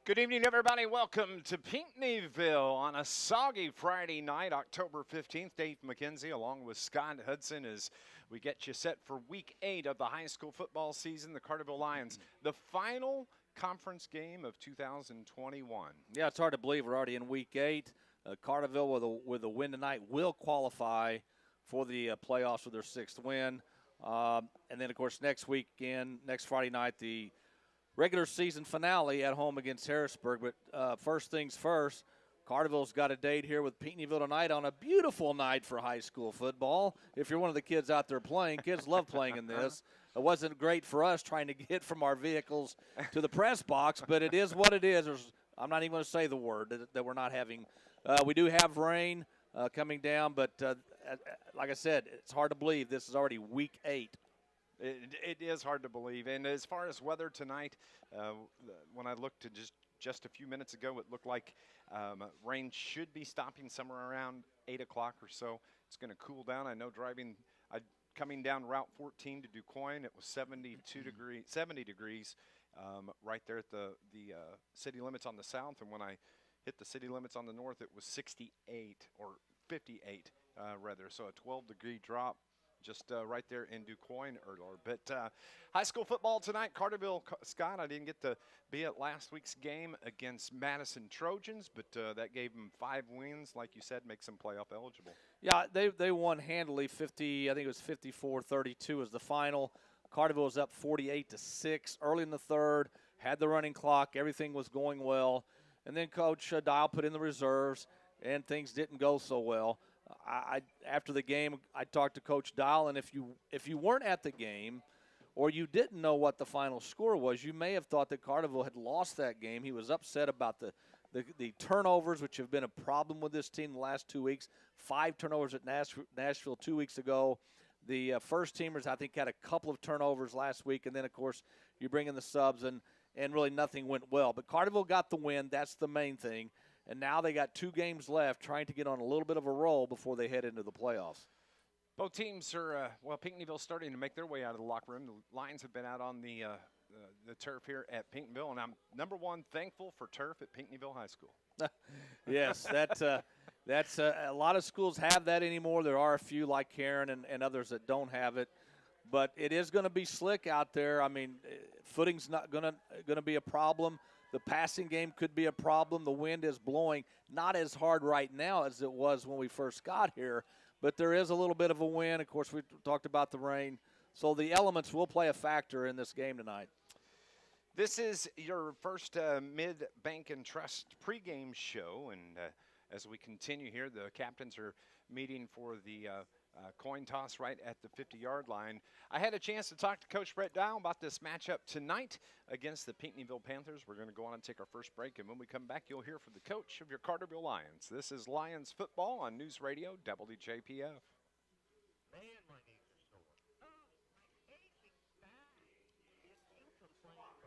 Good evening, everybody. Welcome to Pinckneyville on a soggy Friday night, October 15th. Dave McKenzie along with Scott Hudson as we get you set for Week 8 of the high school football season. The Carterville Lions, the final conference game of 2021. Yeah, it's hard to believe we're already in Week 8. Carterville with a win tonight will qualify for the playoffs with their 6th win. And then, of course, next Friday night, the regular season finale at home against Harrisburg. But first things first, Carterville's got a date here with Pinckneyville tonight on a beautiful night for high school football. If you're one of the kids out there playing, kids love playing in this. It wasn't great for us trying to get from our vehicles to the press box, but it is what it is. I'm not even going to say the word that we're not having. We do have rain coming down, but like I said, it's hard to believe this is already Week 8. It is hard to believe. And as far as weather tonight, when I looked to just a few minutes ago, it looked like rain should be stopping somewhere around 8 o'clock or so. It's going to cool down. I know coming down Route 14 to DuQuoin, it was 70 degrees right there at the city limits on the south. And when I hit the city limits on the north, it was 68 or 58 rather. So a 12-degree drop. Just right there in DuQuoin, But high school football tonight, Carterville, Scott, I didn't get to be at last week's game against Madison Trojans, but that gave them 5 wins, like you said, makes them playoff eligible. Yeah, they won handily, I think it was 54-32 was the final. Carterville was up 48-6 early in the third, had the running clock, everything was going well. And then Coach Dial put in the reserves, and things didn't go so well. After the game, I talked to Coach Dial, and if you weren't at the game or you didn't know what the final score was, you may have thought that Carterville had lost that game. He was upset about the turnovers, which have been a problem with this team the last 2 weeks. 5 turnovers at Nashville 2 weeks ago. The first-teamers, I think, had a couple of turnovers last week, and then, of course, you bring in the subs, and really nothing went well. But Carterville got the win. That's the main thing. And now they got 2 games left, trying to get on a little bit of a roll before they head into the playoffs. Both teams are, Pinckneyville's starting to make their way out of the locker room. The Lions have been out on the turf here at Pinckneyville, and I'm, number one, thankful for turf at Pinckneyville High School. Yes, that's a lot of schools have that anymore. There are a few like Karen and others that don't have it. But it is going to be slick out there. I mean, footing's not going to be a problem. The passing game could be a problem. The wind is blowing not as hard right now as it was when we first got here, but there is a little bit of a wind. Of course, we talked about the rain. So the elements will play a factor in this game tonight. This is your first Mid-Bank and Trust pregame show, and as we continue here, the captains are meeting for the coin toss right at the 50-yard line. I had a chance to talk to Coach Brett Dial about this matchup tonight against the Pinckneyville Panthers. We're going to go on and take our first break, and when we come back, you'll hear from the coach of your Carterville Lions. This is Lions football on News Radio WJPF. Man, my knees are sore. Oh, my aching back. If you complain from persistent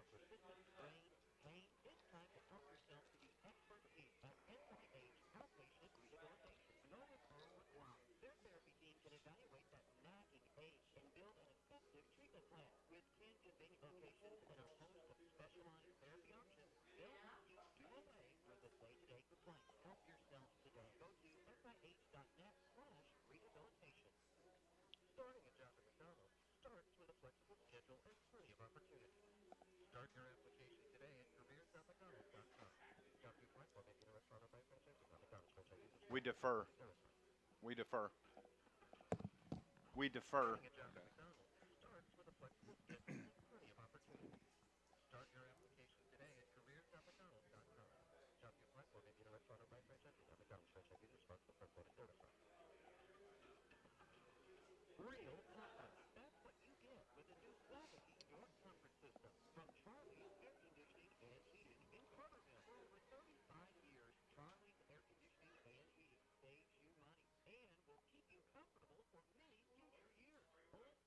strain and pain, it's time to help yourself to the expert team at NYH Outpatient Rehabilitation. No referral required. Their therapy team can evaluate that nagging ache and build an effective treatment plan. With 10 convenient locations and a host of specialized therapy options, they'll help you do away with the day-to-day complaints. Help yourself today. Go to nih.net/rehabilitation. Starting a job at McDonald's starts with a flexible schedule and plenty of opportunity. Start your application today at careers.mcdonalds.com. Job you apply for may be in a restaurant or by franchise. McDonald's franchisees. We defer. We defer. We defer. Starting a job at McDonald's starts with a flexible schedule and plenty of opportunity. Start your application today at careers.mcdonalds.com. Job you apply for may be in a restaurant or by franchise. McDonald's franchisees responsible for employment service. Real comfort. That's what you get with a new Quality Door Comfort System from Charlie's Air Conditioning and Heating in Carterville. For over 35 years, Charlie's Air Conditioning and Heating saves you money and will keep you comfortable for many future years. Both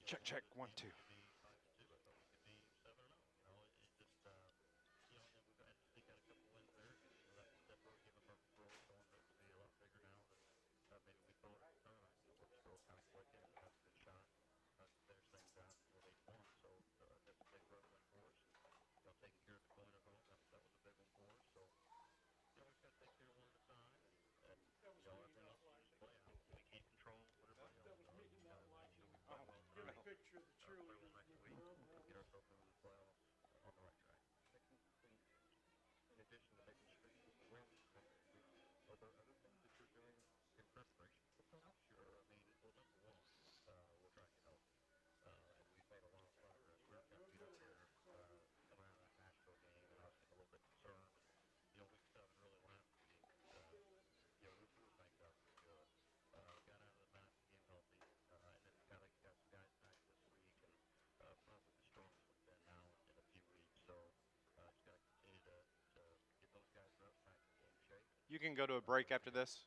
Check, check, 1, 2. You can go to a break after this.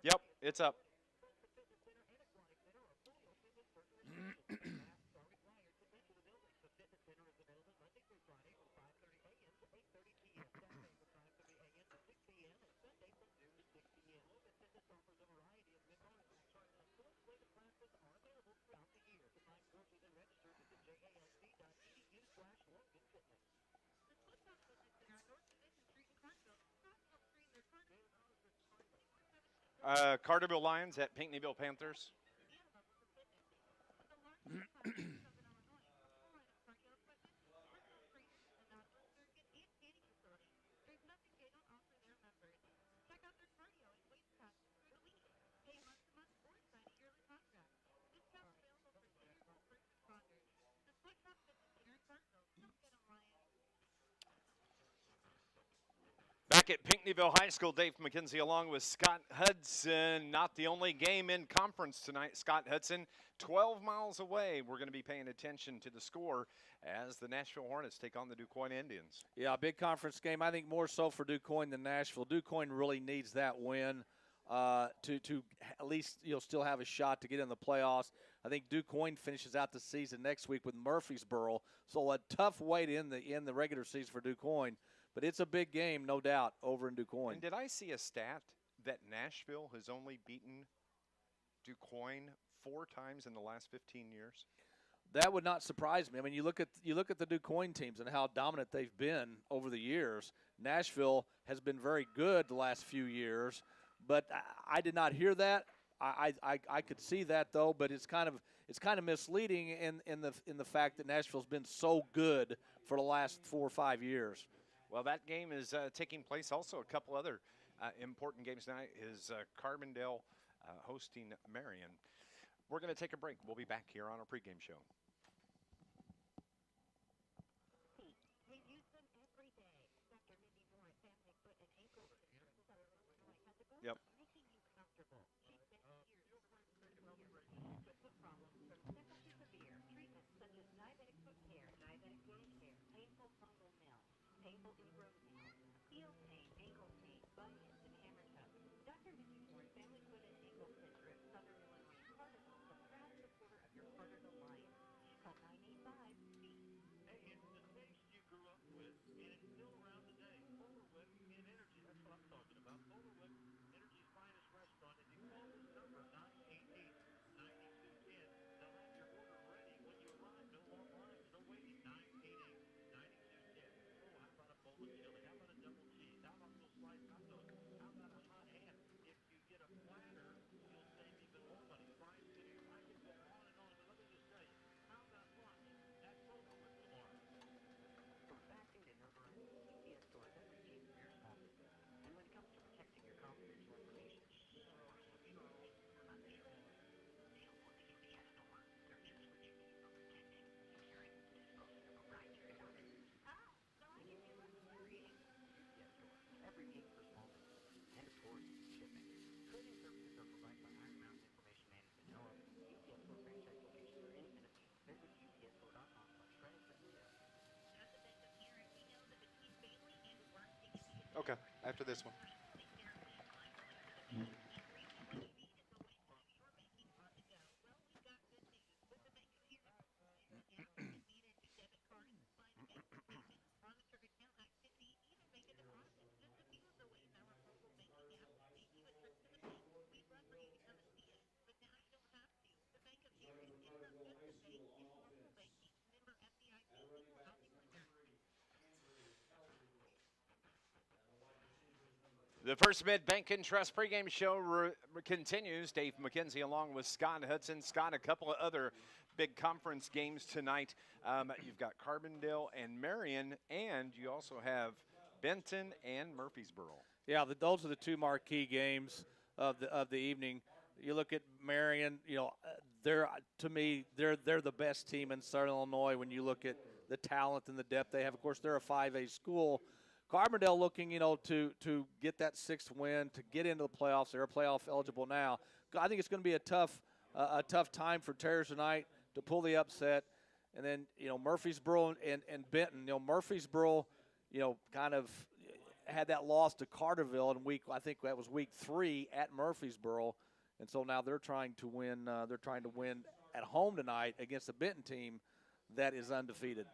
Yep, it's up. Carterville Lions at Pinckneyville Panthers. Back at Pinckneyville High School, Dave McKenzie along with Scott Hudson. Not the only game in conference tonight. Scott Hudson, 12 miles away. We're going to be paying attention to the score as the Nashville Hornets take on the DuQuoin Indians. Yeah, big conference game. I think more so for DuQuoin than Nashville. DuQuoin really needs that win to at least still have a shot to get in the playoffs. I think DuQuoin finishes out the season next week with Murfreesboro, so a tough way to end the regular season for DuQuoin. But it's a big game, no doubt, over in DuQuoin. And did I see a stat that Nashville has only beaten DuQuoin 4 times in the last 15 years? That would not surprise me. I mean, you look at the DuQuoin teams and how dominant they've been over the years. Nashville has been very good the last few years, but I did not hear that. I could see that though, but it's kind of misleading in the fact that Nashville's been so good for the last 4 or 5 years. Well, that game is taking place. Also, a couple other important games tonight is Carbondale hosting Marion. We're going to take a break. We'll be back here on our pregame show. They use them every day. Dr. Mindy Moore at Family Foot and Ankle Yep. making you comfortable. She's been here for 12 years. Foot problems from simple to severe. Treatments such as diabetic foot care, diabetic joint care, painful fungal nail, painful ingrown nail, heel pain, ankle pain, bunions, and hammer toe. Dr. Mindy Moore, Family Foot and Ankle Center in Southern Illinois, Carterville, the proud supporter of your Carterville Lions. Call 985-SEEK. Hey, it's the taste you grew up with, and it's still around today. Polar Whip and Energy, that's what I'm talking about. Polar Whip, Energy's finest restaurant. If you call this number, 988-9210, they'll have your order ready when you arrive. No long lines, no waiting. 988-9210. Oh, how about a bowl of chili? How about a double cheese? How about after this one. The First Mid Bank and Trust pregame show continues. Dave McKenzie along with Scott Hudson. Scott, a couple of other big conference games tonight. You've got Carbondale and Marion, and you also have Benton and Murfreesboro. Yeah, those are the two marquee games of the evening. You look at Marion, they're the best team in Southern Illinois when you look at the talent and the depth they have. Of course, they're a 5A school. Carbondale looking, to get that 6th win, to get into the playoffs. They're playoff eligible now. I think it's going to be a tough time for Terriers tonight to pull the upset. And then, Murfreesboro and Benton. Murfreesboro, kind of had that loss to Carterville in I think that was week 3 at Murfreesboro. And so now they're trying to win. They're trying to win at home tonight against a Benton team that is undefeated.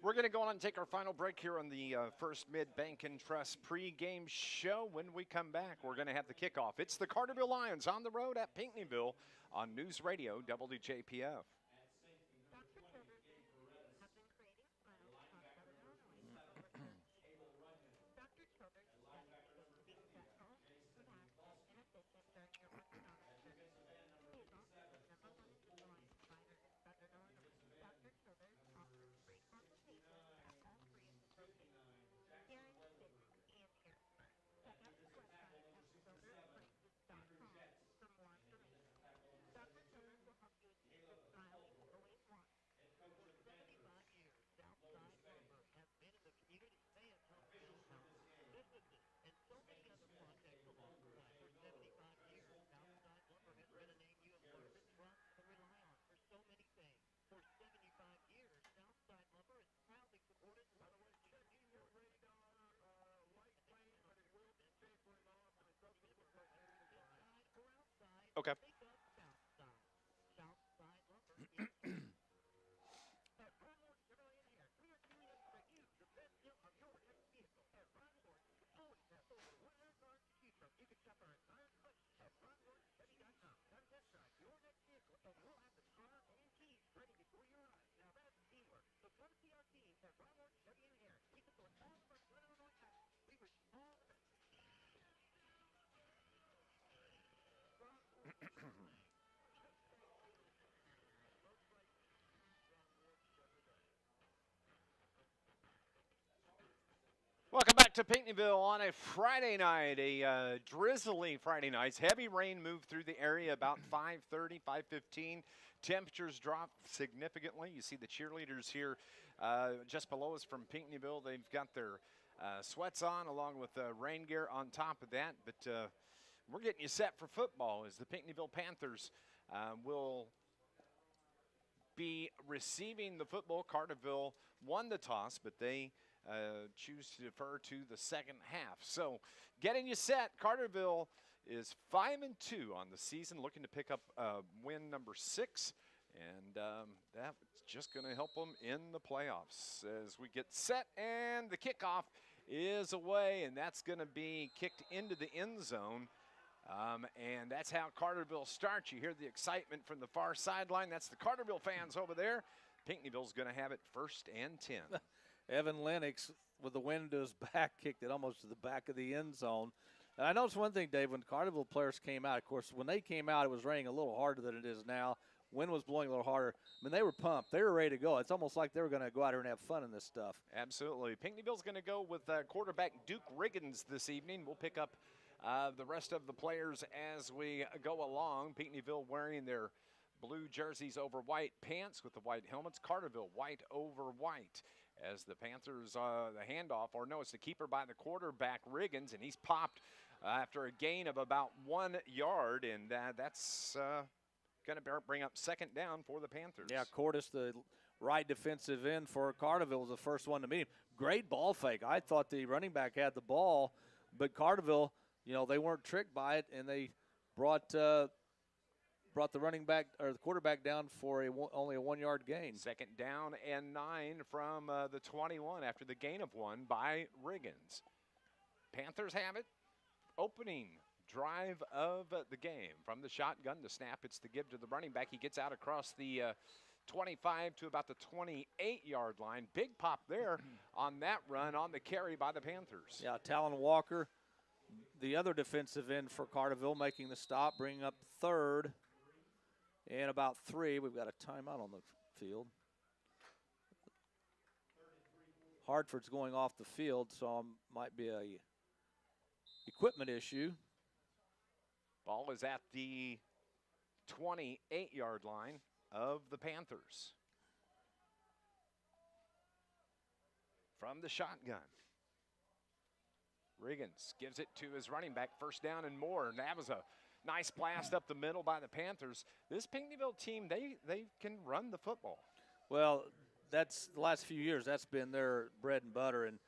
We're going to go on and take our final break here on the First Mid Bank and Trust pregame show. When we come back, we're going to have the kickoff. It's the Carterville Lions on the road at Pinckneyville on News Radio WJPF. Okay. Welcome back to Pinckneyville on a Friday night, a drizzly Friday night. Heavy rain moved through the area about 5:30, 5:15. Temperatures dropped significantly. You see the cheerleaders here just below us from Pinckneyville. They've got their sweats on along with rain gear on top of that. But we're getting you set for football as the Pinckneyville Panthers will be receiving the football. Carterville won the toss, but they choose to defer to the second half. So getting you set, Carterville is 5-2 on the season, looking to pick up win number 6. And that's just going to help them in the playoffs as we get set. And the kickoff is away, and that's going to be kicked into the end zone. And that's how Carterville starts. You hear the excitement from the far sideline. That's the Carterville fans over there. Pinckneyville's going to have it 1st and 10. Evan Lennox, with the wind to his back, kicked it almost to the back of the end zone. And I noticed one thing, Dave, when Carterville players came out, of course, when they came out, it was raining a little harder than it is now. Wind was blowing a little harder. I mean, they were pumped. They were ready to go. It's almost like they were going to go out here and have fun in this stuff. Absolutely. Pinckneyville's going to go with quarterback Duke Riggins this evening. We'll pick up the rest of the players as we go along. Pinckneyville wearing their blue jerseys over white pants with the white helmets. Carterville white over white. As the Panthers, the handoff, or no, it's the keeper by the quarterback, Riggins, and he's popped after a gain of about 1 yard, and that's going to bring up second down for the Panthers. Yeah, Cordes, the right defensive end for Carterville, was the first one to meet him. Great ball fake. I thought the running back had the ball, But Carterville, you know, they weren't tricked by it, and they brought the running back or the quarterback down for only a 1-yard gain. Second down and 9 from the 21 after the gain of 1 by Riggins. Panthers have it. Opening drive of the game. From the shotgun, the snap, it's the give to the running back. He gets out across the 25 to about the 28-yard line. Big pop there on that run on the carry by the Panthers. Yeah, Talon Walker, the other defensive end for Carterville, making the stop, bringing up third and about 3. We've got a timeout on the field. Hartford's going off the field, so might be a equipment issue. Ball is at the 28-yard line of the Panthers. From the shotgun, Riggins gives it to his running back, first down and more. And that was a nice blast up the middle by the Panthers. This Pinckneyville team, they can run the football. Well, that's the last few years, that's been their bread and butter. And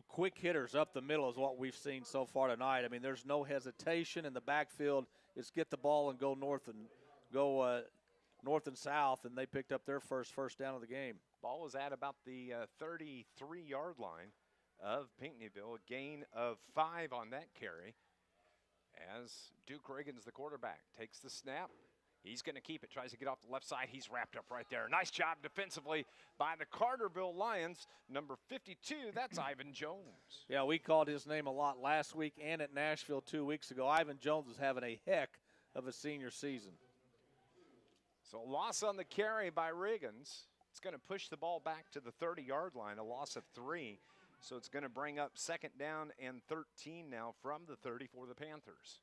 quick hitters up the middle is what we've seen so far tonight. I mean, there's no hesitation in the backfield. It's get the ball and go north and south, and they picked up their first down of the game. Ball is at about the 33-yard line of Pinckneyville. A gain of 5 on that carry as Duke Riggins, the quarterback, takes the snap. He's going to keep it, tries to get off the left side. He's wrapped up right there. Nice job defensively by the Carterville Lions. Number 52, that's Ivan Jones. Yeah, we called his name a lot last week and at Nashville 2 weeks ago. Ivan Jones is having a heck of a senior season. So loss on the carry by Riggins. It's going to push the ball back to the 30-yard line, a loss of 3. So it's going to bring up second down and 13 now from the 30 for the Panthers.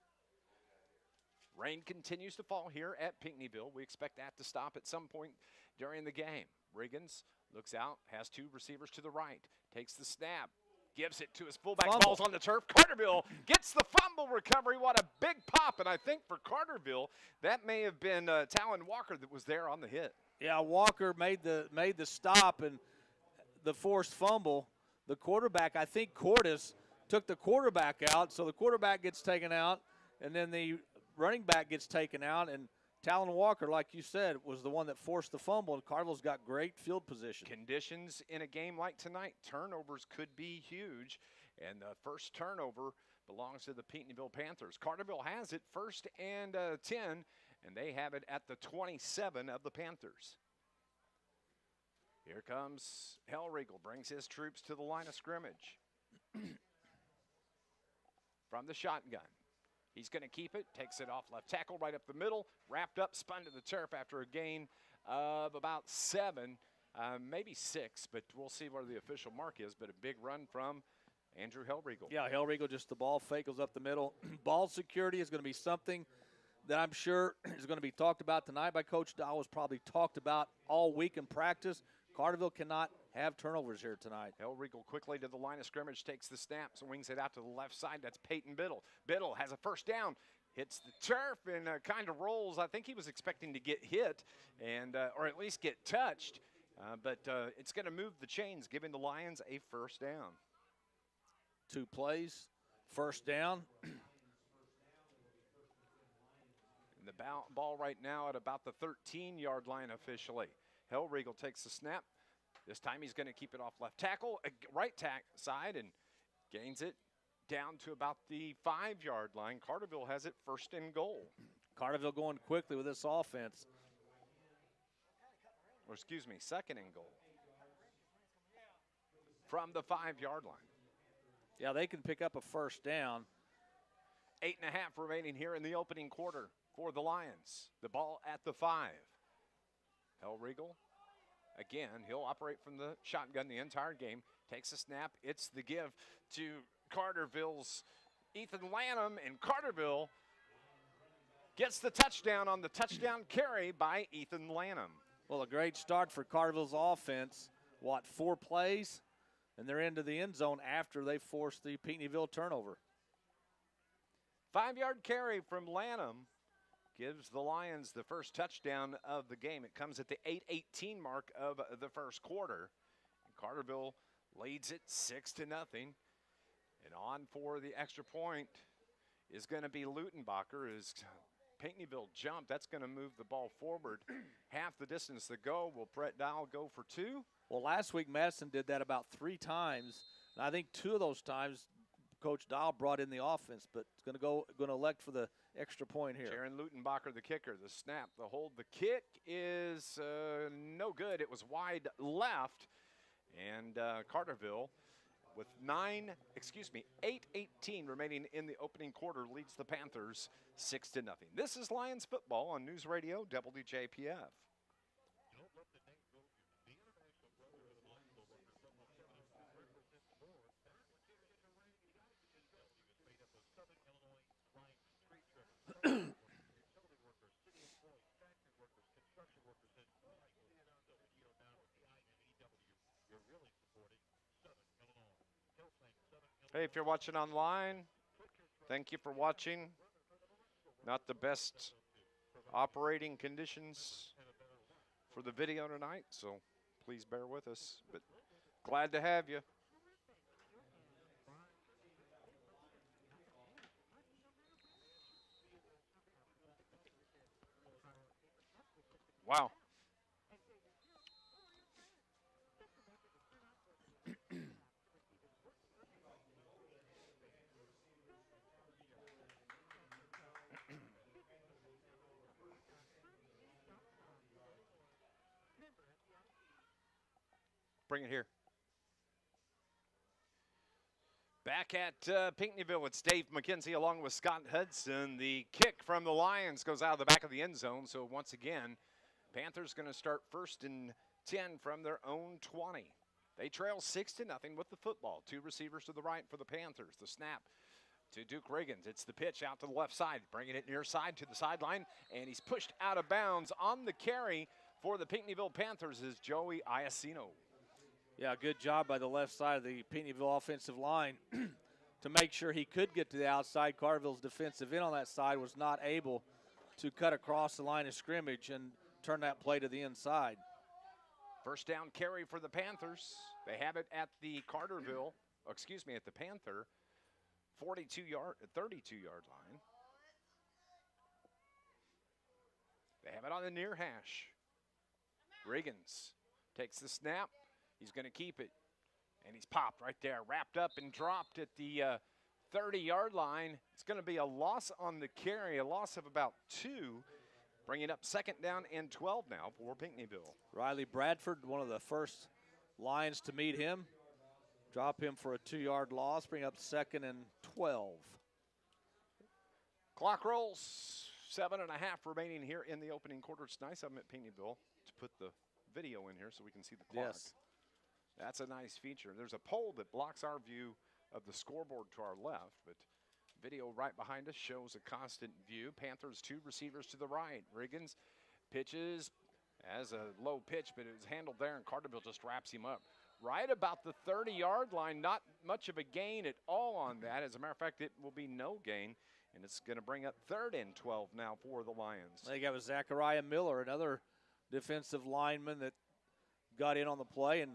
Rain continues to fall here at Pinckneyville. We expect that to stop at some point during the game. Riggins looks out, has 2 receivers to the right, takes the snap, gives it to his fullback, falls on the turf. Carterville gets the fumble recovery. What a big pop, and I think for Carterville, that may have been Talon Walker that was there on the hit. Yeah, Walker made the stop and the forced fumble. The quarterback, I think Cordes, took the quarterback out, so the quarterback gets taken out, and then the running back gets taken out, and Talon Walker, like you said, was the one that forced the fumble, and Carterville's got great field position. Conditions in a game like tonight, turnovers could be huge, and the first turnover belongs to the Pinckneyville Panthers. Carterville has it, first and 10, and they have it at the 27 of the Panthers. Here comes Hellriegel, brings his troops to the line of scrimmage. From the shotgun. He's going to keep it, takes it off left tackle, right up the middle, wrapped up, spun to the turf after a gain of about 7, maybe 6, but we'll see where the official mark is, but a big run from Andrew Hellriegel. Yeah, Hellriegel, just the ball fake goes up the middle. Ball security is going to be something that I'm sure is going to be talked about tonight by Coach Dow. Was probably talked about all week in practice. Carterville cannot have turnovers here tonight. Hellriegel quickly to the line of scrimmage, takes the snap, swings it out to the left side. That's Peyton Biddle. Biddle has a first down, hits the turf, and kind of rolls. I think he was expecting to get hit and or at least get touched, but it's going to move the chains, giving the Lions a first down. 2 plays, first down. And the ball right now at about the 13-yard line officially. Hellriegel takes the snap. This time he's going to keep it off left tackle, right side, and gains it down to about the 5-yard line. Carterville has it first and goal. Carterville going quickly with this offense. Or excuse me, second and goal. From the 5-yard line. Yeah, they can pick up a first down. 8.5 remaining here in the opening quarter for the Lions. The ball at the 5. Hellriegel, again, he'll operate from the shotgun the entire game. Takes a snap. It's the give to Carterville's Ethan Lanham, and Carterville gets the touchdown on the touchdown carry by Ethan Lanham. Well, a great start for Carterville's offense. 4 plays, and they're into the end zone after they forced the Pinckneyville turnover. 5-yard carry from Lanham gives the Lions the first touchdown of the game. It comes at the 8:18 mark of the first quarter. And Carterville leads it 6-0. And on for the extra point is going to be Lutenbacher. As Pinckneyville jump, that's going to move the ball forward half the distance to go. Will Brett Dial go for two? Well, last week Madison did that about 3 times, and I think 2 of those times Coach Dial brought in the offense, but going to elect for the extra point here. Jaron Lutenbacher, the kicker, the snap, the hold, the kick is no good. It was wide left, and Carterville, with 8:18 remaining in the opening quarter, leads the Panthers 6-0. This is Lions football on News Radio WJPF. Don't let the name go. The international brother of the Lions will work from the 702 represents more. Current leader in the rank, the Pinckneyville. He was made up of Southern Illinois Lions street trimmers, utility workers, city employees, factory workers, construction workers, and more. So when you're down with the IMEW, you're really supporting Southern Illinois. Hey, if you're watching online, thank you for watching. Not the best operating conditions for the video tonight, so please bear with us. But glad to have you. Wow. Bring it here. Back at Pinckneyville, it's Dave McKenzie along with Scott Hudson. The kick from the Lions goes out of the back of the end zone. So once again, Panthers going to start 1st and 10 from their own 20. They trail 6-0 with the football. 2 receivers to the right for the Panthers. The snap to Duke Riggins. It's the pitch out to the left side, bringing it near side to the sideline, and he's pushed out of bounds on the carry for the Pinckneyville Panthers is Joey Iacino. Yeah, good job by the left side of the Pinckneyville offensive line to make sure he could get to the outside. Carterville's defensive end on that side was not able to cut across the line of scrimmage and turn that play to the inside. First down carry for the Panthers. They have it at the at the Panther 32-yard line. They have it on the near hash. Riggins takes the snap. He's going to keep it, and he's popped right there, wrapped up and dropped at the 30-yard line. It's going to be a loss on the carry, a loss of about 2, bringing up 2nd down and 12 now for Pinckneyville. Riley Bradford, one of the first Lions to meet him. Drop him for a 2-yard loss, bring up 2nd and 12. Clock rolls, 7.5 remaining here in the opening quarter. It's nice of them at Pinckneyville to put the video in here so we can see the clock. Yes. That's a nice feature. There's a pole that blocks our view of the scoreboard to our left, but video right behind us shows a constant view. Panthers 2 receivers to the right. Riggins pitches as a low pitch, but it was handled there, and Carterville just wraps him up. Right about the 30-yard line, not much of a gain at all on that. As a matter of fact, it will be no gain, and it's going to bring up 3rd and 12 now for the Lions. I think that was Zachariah Miller, another defensive lineman that got in on the play and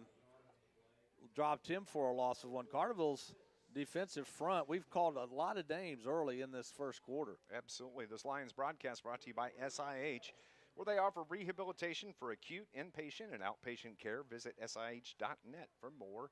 dropped him for a loss of 1. Carterville's defensive front, we've called a lot of names early in this first quarter. Absolutely. This Lions broadcast brought to you by SIH, where they offer rehabilitation for acute, inpatient, and outpatient care. Visit SIH.net for more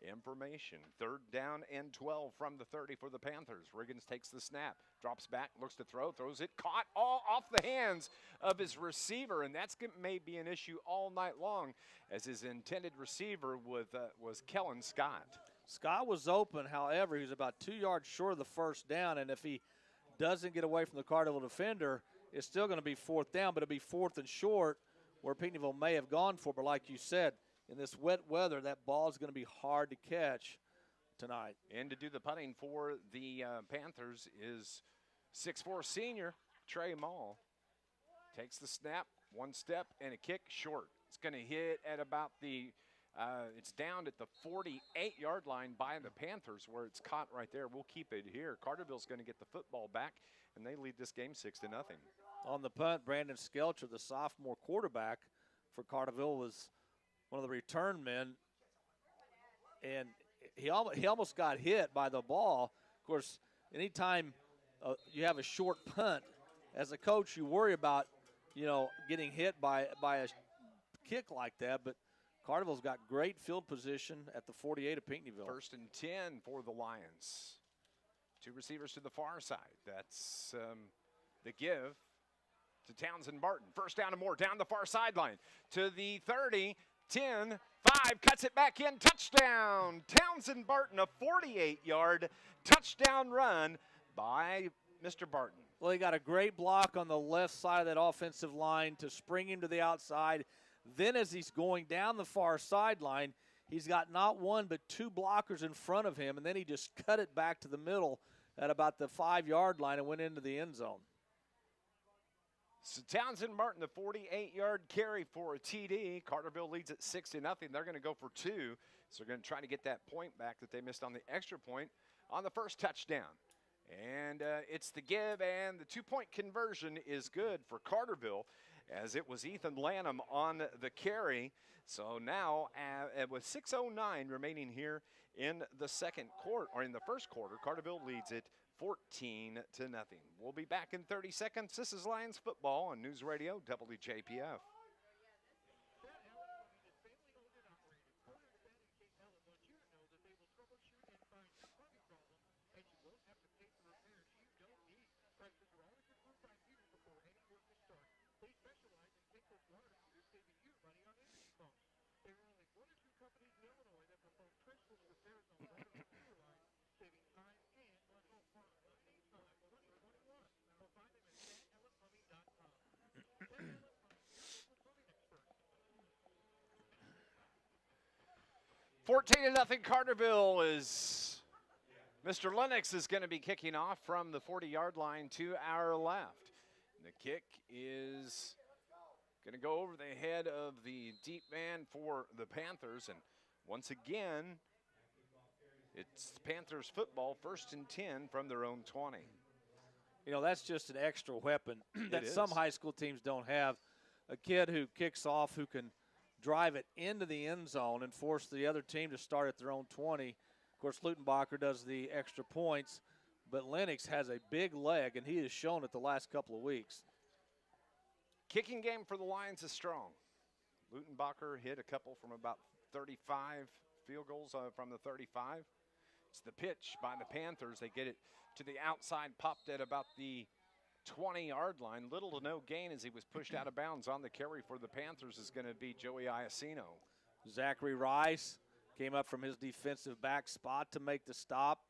information. 3rd down and 12 from the 30 for the Panthers. Riggins takes the snap, drops back, looks to throw, throws it, caught all off the hands of his receiver, and that's may be an issue all night long, as his intended receiver was Kellen Scott. Scott was open, however, he was about 2 yards short of the first down, and if he doesn't get away from the Carterville defender, it's still going to be 4th down, but it'll be 4th and short, where Pinckneyville may have gone for, but like you said, in this wet weather, that ball is going to be hard to catch tonight. And to do the punting for the Panthers is 6'4" senior Trey Mall. Takes the snap, 1 step, and a kick short. It's going to hit at about the it's down at the 48-yard line by the Panthers, where it's caught right there. We'll keep it here. Carterville's going to get the football back, and they lead this game 6-0. On the punt, Brandon Skelcher, the sophomore quarterback for Carterville, was one of the return men, and he almost got hit by the ball. Of course, anytime you have a short punt, as a coach, you worry about, getting hit by a kick like that. But Carterville's got great field position at the 48 of Pinckneyville. 1st and 10 for the Lions. 2 receivers to the far side. That's the give to Townsend Barton. 1st down and more, down the far sideline to the 30, 10, 5, cuts it back in, touchdown. Townsend Barton, a 48-yard touchdown run by Mr. Barton. Well, he got a great block on the left side of that offensive line to spring him to the outside. Then as he's going down the far sideline, he's got not one but 2 blockers in front of him, and then he just cut it back to the middle at about the 5-yard line and went into the end zone. So Townsend Martin, the 48-yard carry for a TD. Carterville leads at 6-0. They're going to go for 2. So they're going to try to get that point back that they missed on the extra point on the first touchdown. And it's the give, and the 2-point conversion is good for Carterville, as it was Ethan Lanham on the carry. So now, with 6:09 remaining here in the first quarter, Carterville leads it 14-0. We'll be back in 30 seconds. This is Lions football on News Radio WJPF. They specialize in tankless water heaters, saving you money on energy pumps. There are only 1 or 2 companies in Illinois that perform trenchless repairs on water and sewer lines, saving time and money. Anytime, 2021. Or find them at SanEllenPlumbing.com. San Ellen Plumbing, plumbing experts. 14-0 Carterville is Mr. Lennox is going to be kicking off from the 40-yard line to our left. The kick is going to go over the head of the deep man for the Panthers. And once again, it's Panthers football, 1st and 10 from their own 20. That's just an extra weapon that some high school teams don't have. A kid who kicks off, who can drive it into the end zone and force the other team to start at their own 20. Of course, Lutenbacher does the extra points. But Lennox has a big leg, and he has shown it the last couple of weeks. Kicking game for the Lions is strong. Lutenbacher hit a couple from about 35 field goals from the 35. It's the pitch by the Panthers. They get it to the outside, popped at about the 20-yard line. Little to no gain as he was pushed out of bounds. On the carry for the Panthers is going to be Joey Iacino. Zachary Rice came up from his defensive back spot to make the stop.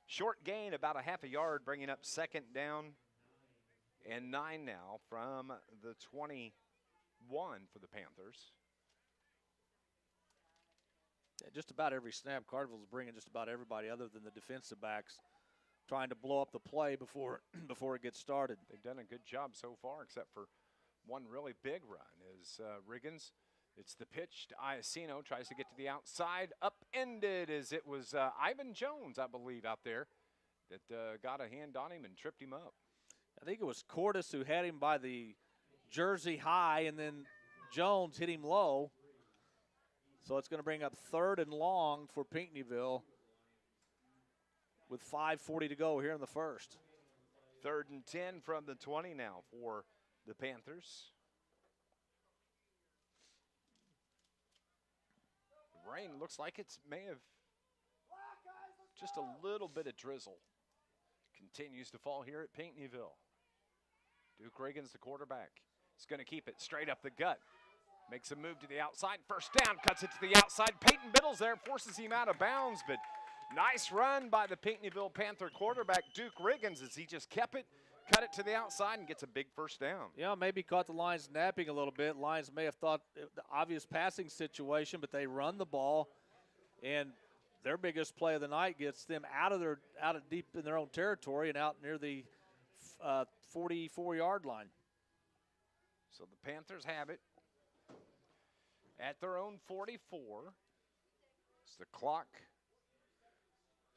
Short gain, about a half a yard, bringing up 2nd down and 9 now from the 21 for the Panthers. Yeah, just about every snap, Carterville's bringing just about everybody other than the defensive backs, trying to blow up the play before it gets started. They've done a good job so far, except for one really big run is Riggins. It's the pitch to Iacino, tries to get to the outside, upended as it was Ivan Jones, I believe, out there that got a hand on him and tripped him up. I think it was Cordes who had him by the jersey high, and then Jones hit him low. So it's going to bring up 3rd and long for Pinckneyville with 5:40 to go here in the first. 3rd and 10 from the 20 now for the Panthers. Rain looks like it may have just a little bit of drizzle. Continues to fall here at Pinckneyville. Duke Riggins, the quarterback, is going to keep it straight up the gut. Makes a move to the outside. 1st down, cuts it to the outside. Peyton Biddles there, forces him out of bounds, but nice run by the Pinckneyville Panther quarterback, Duke Riggins, as he just kept it, cut it to the outside, and gets a big 1st down. Yeah, maybe caught the Lions napping a little bit. Lions may have thought the obvious passing situation, but they run the ball, and their biggest play of the night gets them out of deep in their own territory and out near the 44-yard line. So the Panthers have it at their own 44. It's the clock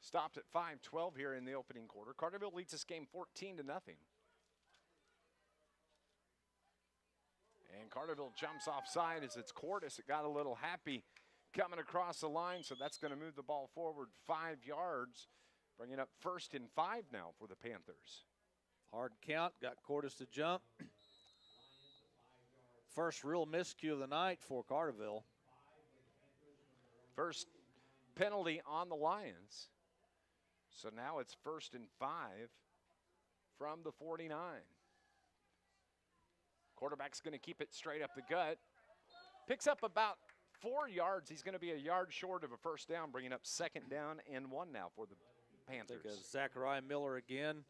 stopped at 5:12 here in the opening quarter. Carterville leads this game 14-0. And Carterville jumps offside as it's Cordes that got a little happy coming across the line, so that's going to move the ball forward 5 yards, bringing up 1st and 5 now for the Panthers. Hard count, got Cordes to jump. First real miscue of the night for Carterville. First penalty on the Lions. So now it's 1st and 5 from the 49. Quarterback's going to keep it straight up the gut. Picks up about 4 yards. He's going to be a yard short of a first down, bringing up 2nd down and 1 now for the Panthers. Take a Zachariah Miller again,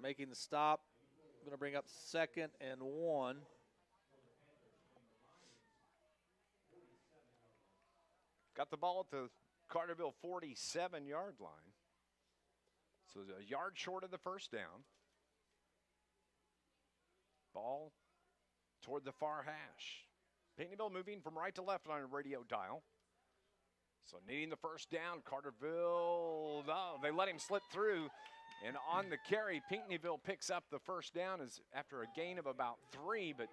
making the stop. Going to bring up 2nd and 1. Got the ball at the Carterville 47-yard line. So a yard short of the first down. Ball toward the far hash. Pinckneyville moving from right to left on a radio dial. So needing the first down, Carterville, no, they let him slip through. And on the carry, Pinckneyville picks up the first down as after a gain of about 3, but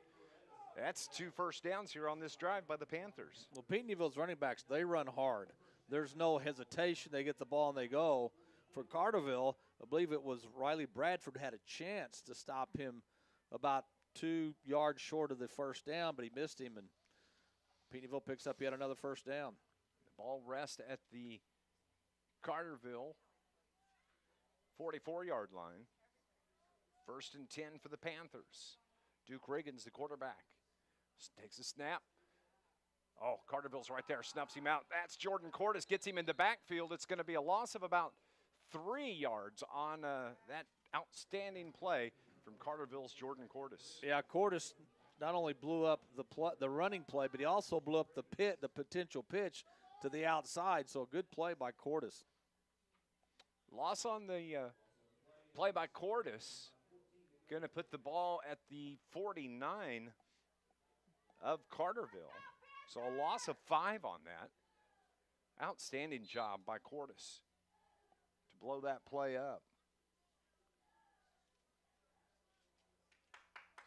that's 2 first downs here on this drive by the Panthers. Well, Pinckneyville's running backs, they run hard. There's no hesitation. They get the ball and they go. For Carterville, I believe it was Riley Bradford had a chance to stop him about 2 yards short of the first down, but he missed him, and Pinckneyville picks up yet another first down. The ball rests at the Carterville 44-yard line. 1st and 10 for the Panthers. Duke Riggins, the quarterback, takes a snap. Oh, Carterville's right there, snuffs him out. That's Jordan Cordes, gets him in the backfield. It's going to be a loss of about 3 yards on that outstanding play from Carterville's Jordan Cordes. Yeah, Cordes not only blew up the running play, but he also blew up the potential pitch to the outside. So a good play by Cordes. Loss on the play by Cordes. Going to put the ball at the 49 of Carterville. So a loss of 5 on that. Outstanding job by Cordes to blow that play up.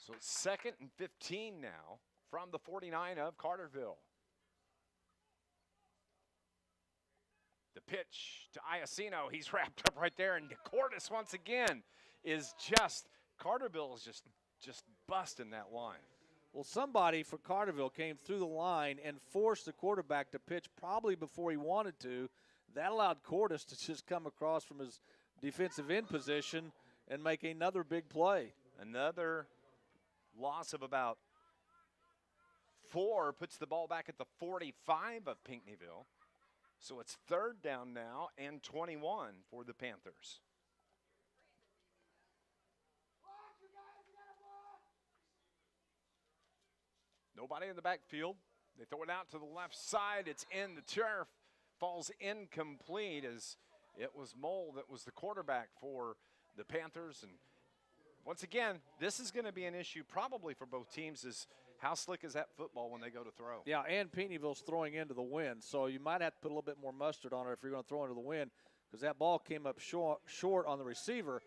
So it's 2nd and 15 now from the 49 of Carterville. The pitch to Iacino. He's wrapped up right there, and Cordes once again is just, Carterville is just busting that line. Well, somebody for Carterville came through the line and forced the quarterback to pitch probably before he wanted to. That allowed Cordes to just come across from his defensive end position and make another big play. Another loss of about 4 puts the ball back at the 45 of Pinckneyville. So it's 3rd down now and 21 for the Panthers. Nobody in the backfield. They throw it out to the left side. It's in the turf. Falls incomplete as it was Mole that was the quarterback for the Panthers. And once again, this is going to be an issue probably for both teams, is how slick is that football when they go to throw? Yeah, and Pinckneyville's throwing into the wind, so you might have to put a little bit more mustard on it if you're going to throw into the wind, because that ball came up short on the receiver.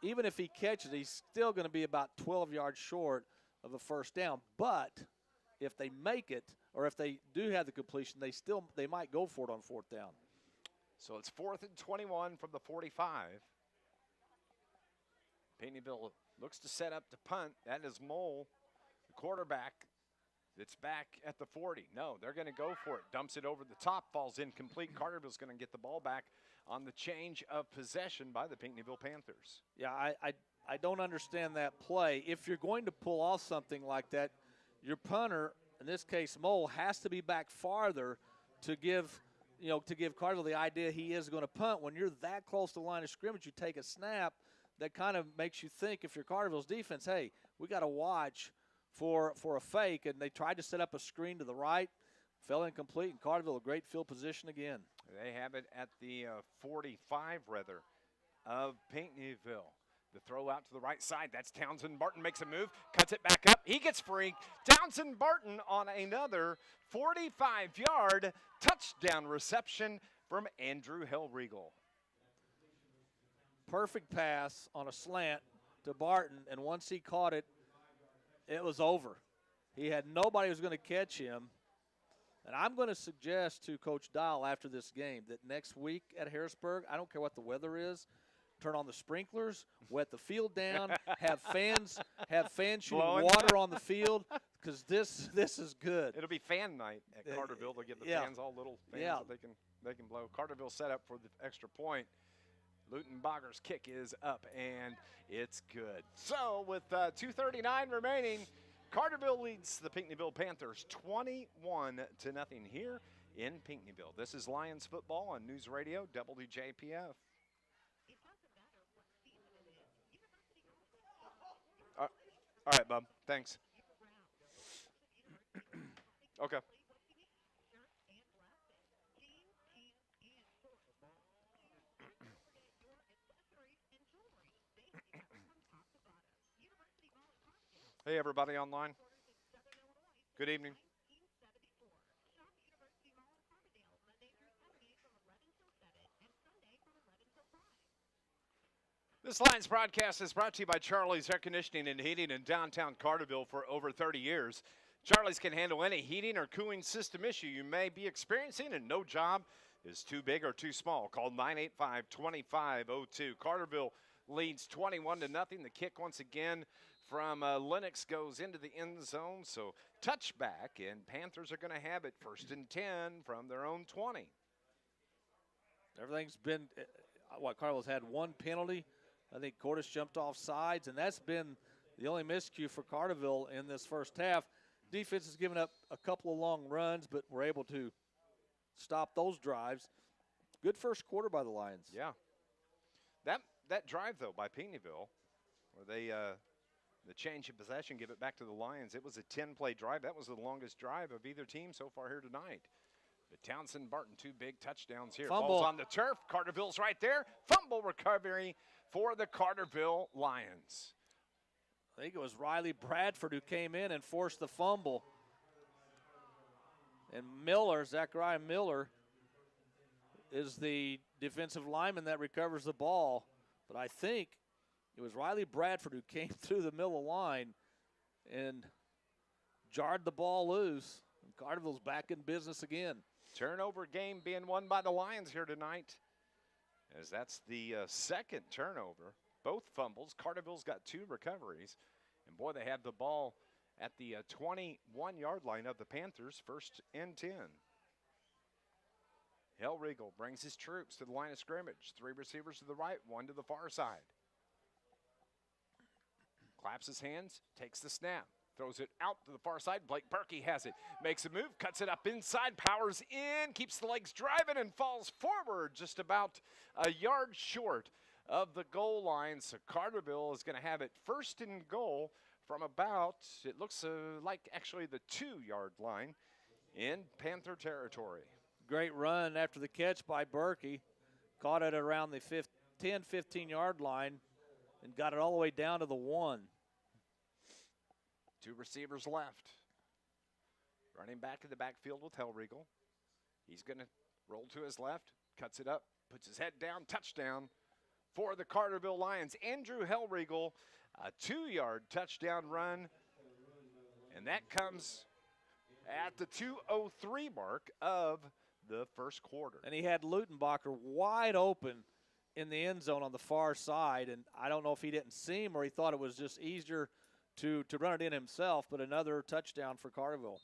Even if he catches it, he's still going to be about 12 yards short of a first down. But if they make it, or if they do have the completion, they might go for it on 4th down. So it's 4th and 21 from the 45. Pinckneyville looks to set up to punt. That is Mole, the quarterback, that's back at the 40. No, they're going to go for it. Dumps it over the top, falls incomplete. Carterville's going to get the ball back on the change of possession by the Pinckneyville Panthers. Yeah, I don't understand that play. If you're going to pull off something like that, your punter, in this case Mole, has to be back farther to give Carterville the idea he is going to punt. When you're that close to the line of scrimmage, you take a snap, that kind of makes you think, if you're Carterville's defense, hey, we got to watch for a fake. And they tried to set up a screen to the right, fell incomplete, and Carterville a great field position again. They have it at the 45, rather, of Pinckneyville. The throw out to the right side. That's Townsend Barton, makes a move, cuts it back up. He gets free. Townsend Barton on another 45-yard touchdown reception from Andrew Hellriegel. Perfect pass on a slant to Barton, and once he caught it, it was over. He had nobody who was going to catch him, And I'm going to suggest to Coach Dial after this game that next week at Harrisburg, I don't care what the weather is, turn on the sprinklers, wet the field down, have fans shooting Blowing. water on the field, because this is good. It'll be fan night at Carterville. They'll give the yeah. fans all little fans Yeah. that they can blow. Carterville set up for the extra point. Lutenbacher's kick is up, and it's good. So with 2:39 remaining, Carterville leads the Pinckneyville Panthers 21-0 here in Pinckneyville. This is Lions football on News Radio WJPF. All right, bub. Thanks. Okay. Hey, everybody online. Good evening. This Lions broadcast is brought to you by Charlie's Air Conditioning and Heating in downtown Carterville for over 30 years. Charlie's can handle any heating or cooling system issue you may be experiencing, and no job is too big or too small. Call 985-2502. Carterville leads 21-0. The kick once again from Lennox goes into the end zone, so touchback, and Panthers are going to have it 1st and 10 from their own 20. Everything's been Carterville's had one penalty. I think Cordes jumped off sides, and that's been the only miscue for Carterville in this first half. Defense has given up a couple of long runs, but we're able to stop those drives. Good first quarter by the Lions. Yeah. That drive, though, by Pinckneyville, where they the change of possession, give it back to the Lions, it was a 10-play drive. That was the longest drive of either team so far here tonight. But Townsend Barton, 2 big touchdowns here. Fumble. Ball's on the turf. Carterville's right there. Fumble recovery for the Carterville Lions. I think it was Riley Bradford who came in and forced the fumble. And Zachariah Miller, is the defensive lineman that recovers the ball. But I think it was Riley Bradford who came through the middle of the line and jarred the ball loose. And Carterville's back in business again. Turnover game being won by the Lions here tonight, as that's the second turnover. Both fumbles. Carterville's got 2 recoveries. And, boy, they have the ball at the 21-yard line of the Panthers, 1st and 10. Hellriegel brings his troops to the line of scrimmage. 3 receivers to the right, 1 to the far side. Claps his hands, takes the snap. Throws it out to the far side. Blake Berkey has it. Makes a move, cuts it up inside, powers in, keeps the legs driving, and falls forward just about a yard short of the goal line. So Carterville is going to have it 1st and goal from about, it looks like actually the 2-yard line in Panther territory. Great run after the catch by Berkey. Caught it around the 10, 15-yard line and got it all the way down to the 1. 2 receivers left. Running back in the backfield with Hellriegel. He's going to roll to his left, cuts it up, puts his head down, touchdown for the Carterville Lions. Andrew Hellriegel, a 2-yard touchdown run, and that comes at the 2:03 mark of the first quarter. And he had Lutenbacher wide open in the end zone on the far side, and I don't know if he didn't see him or he thought it was just easier to run it in himself, but another touchdown for Carterville.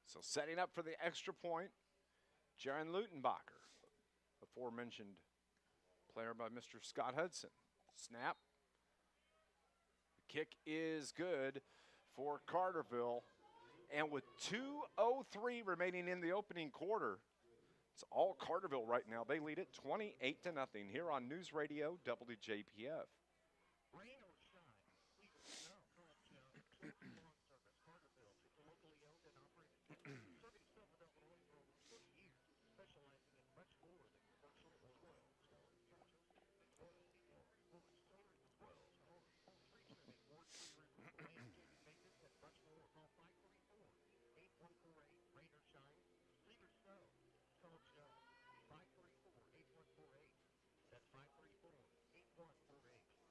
So setting up for the extra point, Jaron Lutenbacher, aforementioned player by Mr. Scott Hudson. Snap. The kick is good for Carterville. And with 2:03 remaining in the opening quarter, it's all Carterville right now. They lead it 28-0 here on News Radio WJPF. Rain or shine, we now current lawn service, Carterville. It's a locally owned and operated business serving Southern Illinois for over 40 years, specializing in much more than commercial or oil. Solar as well, home tree trimming, wood tree removal, landscaping maintenance, and much more. Call 534-8148. Rain or shine, sleet or snow. Call Joe. 534-8148. That's 534-8148.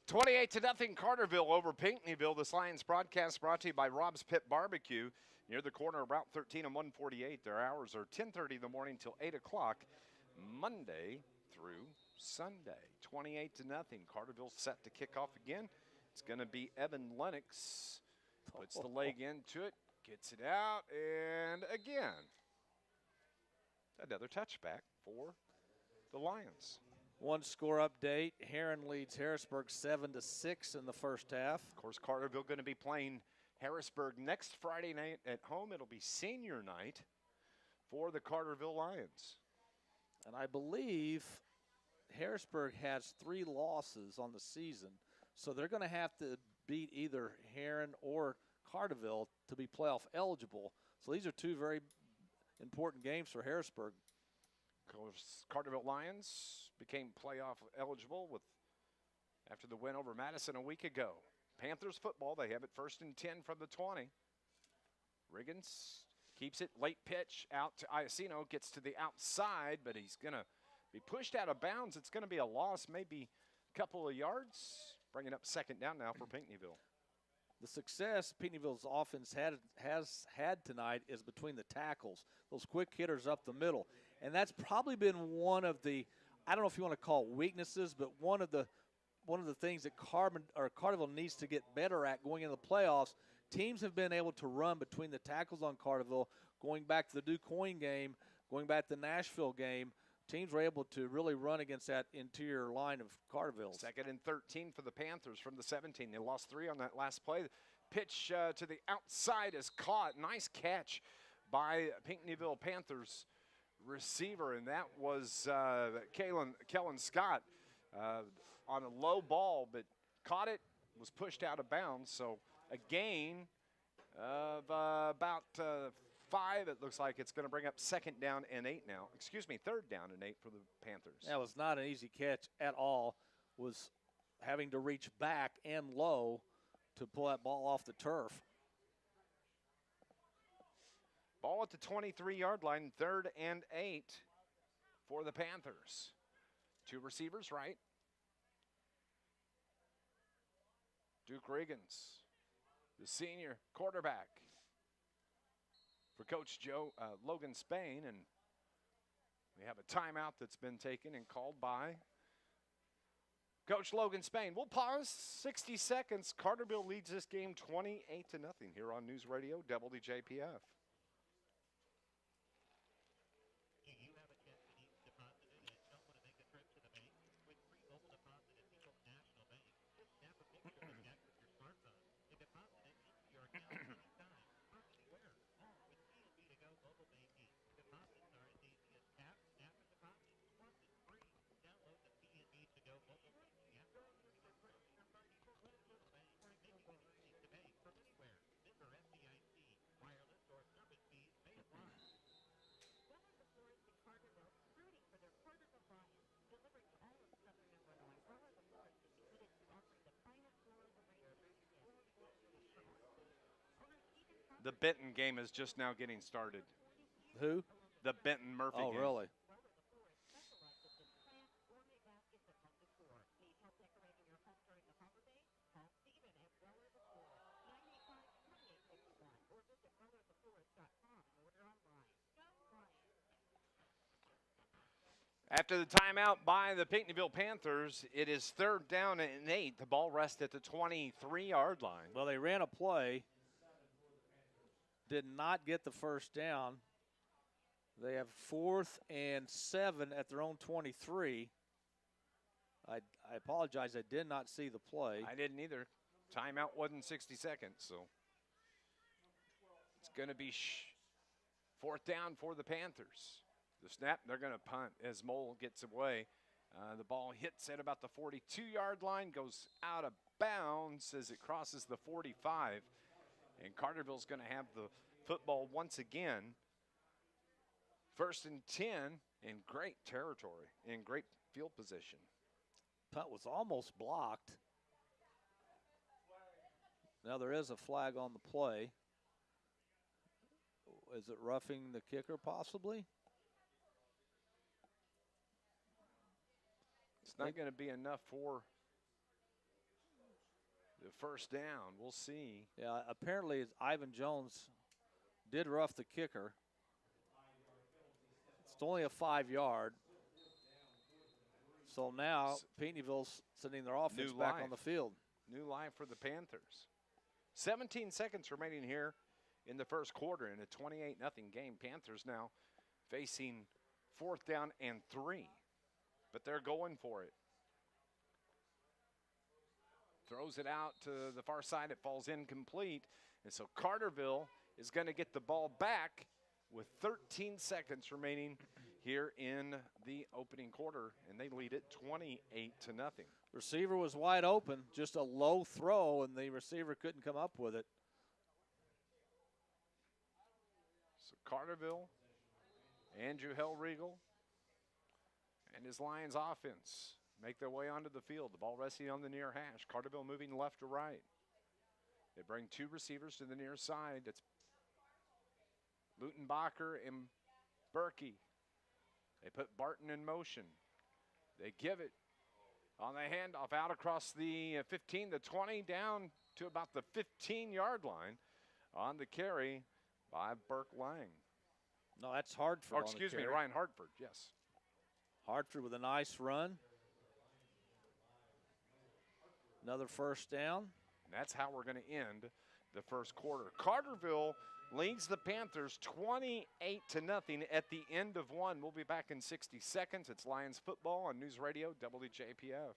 28-0 Carterville over Pinckneyville. This Lions broadcast brought to you by Rob's Pit Barbecue near the corner of Route 13 and 148. Their hours are 10:30 in the morning till 8 o'clock, Monday through Sunday. 28-0. Carterville set to kick off again. It's going to be Evan Lennox. Puts the leg into it, gets it out, and again, another touchback for the Lions. One score update. Heron leads Harrisburg 7-6 in the first half. Of course, Carterville going to be playing Harrisburg next Friday night at home. It'll be senior night for the Carterville Lions. And I believe Harrisburg has 3 losses on the season, so they're going to have to beat either Heron or Carterville to be playoff eligible. So these are 2 very important games for Harrisburg. Of course, Carterville Lions became playoff eligible after the win over Madison a week ago. Panthers football, they have it 1st and 10 from the 20. Riggins keeps it, late pitch out to Iacino, gets to the outside, but he's going to be pushed out of bounds. It's going to be a loss, maybe a couple of yards, bringing up 2nd down now for Pinckneyville. The success Pinckneyville's offense has had tonight is between the tackles, those quick hitters up the middle. And that's probably been one of the, I don't know if you want to call it weaknesses, but one of the things that Carterville needs to get better at going into the playoffs. Teams have been able to run between the tackles on Carterville, going back to the DuQuoin game, going back to the Nashville game. Teams were able to really run against that interior line of Carterville. 2nd and 13 for the Panthers from the 17. They lost 3 on that last play. Pitch to the outside is caught. Nice catch by Pinckneyville Panthers receiver, and that was Kellen Scott on a low ball, but caught it, was pushed out of bounds. So a gain of about 5. It looks like it's going to bring up 2nd down and 8 now. Excuse me, 3rd down and 8 for the Panthers. That was not an easy catch at all. Was having to reach back and low to pull that ball off the turf. Ball at the 23-yard line, 3rd and 8 for the Panthers. 2 receivers right. Duke Riggins, the senior quarterback for Coach Logan Spain, and we have a timeout that's been taken and called by Coach Logan Spain. We'll pause 60 seconds. Carterville leads this game 28-0 here on News Radio WJPF. You have a chance to deposit it and don't want to make a trip to the bank? With free mobile deposit at People's National Bank, just snap a picture of the check with your smartphone and deposit it into your account anytime, from anywhere. All with PNB to Go mobile banking. Deposits are as easy as tap, snap, and deposit. Plus, it's free. Download the PNB to Go mobile banking app. Go to your friends, your party, or whatever bank. Making it easy to bank from anywhere. Member FDIC. Wireless or service fees may apply. One of the Florist in Carterville, rooting for their Carterville Lions, delivering to all of Southern Illinois. One of the Florist is committed to offering the finest floral arrangements and The Benton game is just now getting started. Who? The Benton Murphy Oh, game. really? Well, the Florist specializes in plant gourmet baskets and home decor. Need help decorating your home during the holidays? Call Stephen at Weller the Florist, 985-2851, or visit wellertheflorist.com and order online. Go Lions! After the timeout by the Pinckneyville Panthers, it is 3rd down and 8. The ball rests at the 23-yard line. Well, they ran a play, did not get the 1st down. They have 4th and 7 at their own 23. I apologize, I did not see the play. I didn't either. Timeout wasn't 60 seconds, so it's going to be 4th down for the Panthers. The snap, they're going to punt as Mole gets away. The ball hits at about the 42-yard line, goes out of bounds as it crosses the 45. And Carterville's going to have the football once again. 1st and 10 in great territory, in great field position. Punt was almost blocked. Now there is a flag on the play. Is it roughing the kicker possibly? It's not going to be enough for the first down. We'll see. Yeah, apparently Ivan Jones did rough the kicker. It's only a 5-yard. So now Pinckneyville's sending their offense back on the field. New life for the Panthers. 17 seconds remaining here in the first quarter in a 28-0 game. Panthers now facing 4th down and 3, but they're going for it. Throws it out to the far side. It falls incomplete. And so Carterville is going to get the ball back with 13 seconds remaining here in the opening quarter, and they lead it 28-0. Receiver was wide open, just a low throw, and the receiver couldn't come up with it. So Carterville, Andrew Hellriegel, and his Lions offense make their way onto the field. The ball resting on the near hash. Carterville moving left to right. They bring 2 receivers to the near side. That's Lutenbacher and Berkey. They put Barton in motion. They give it on the handoff out across the 15, the 20, down to about the 15-yard line on the carry by Burke Lang. No, that's Hartford. Oh, excuse me, Ryan Hartford, yes. Hartford with a nice run. Another first down. And that's how we're going to end the first quarter. Carterville leads the Panthers 28-0 at the end of one. We'll be back in 60 seconds. It's Lions football on News Radio WJPF.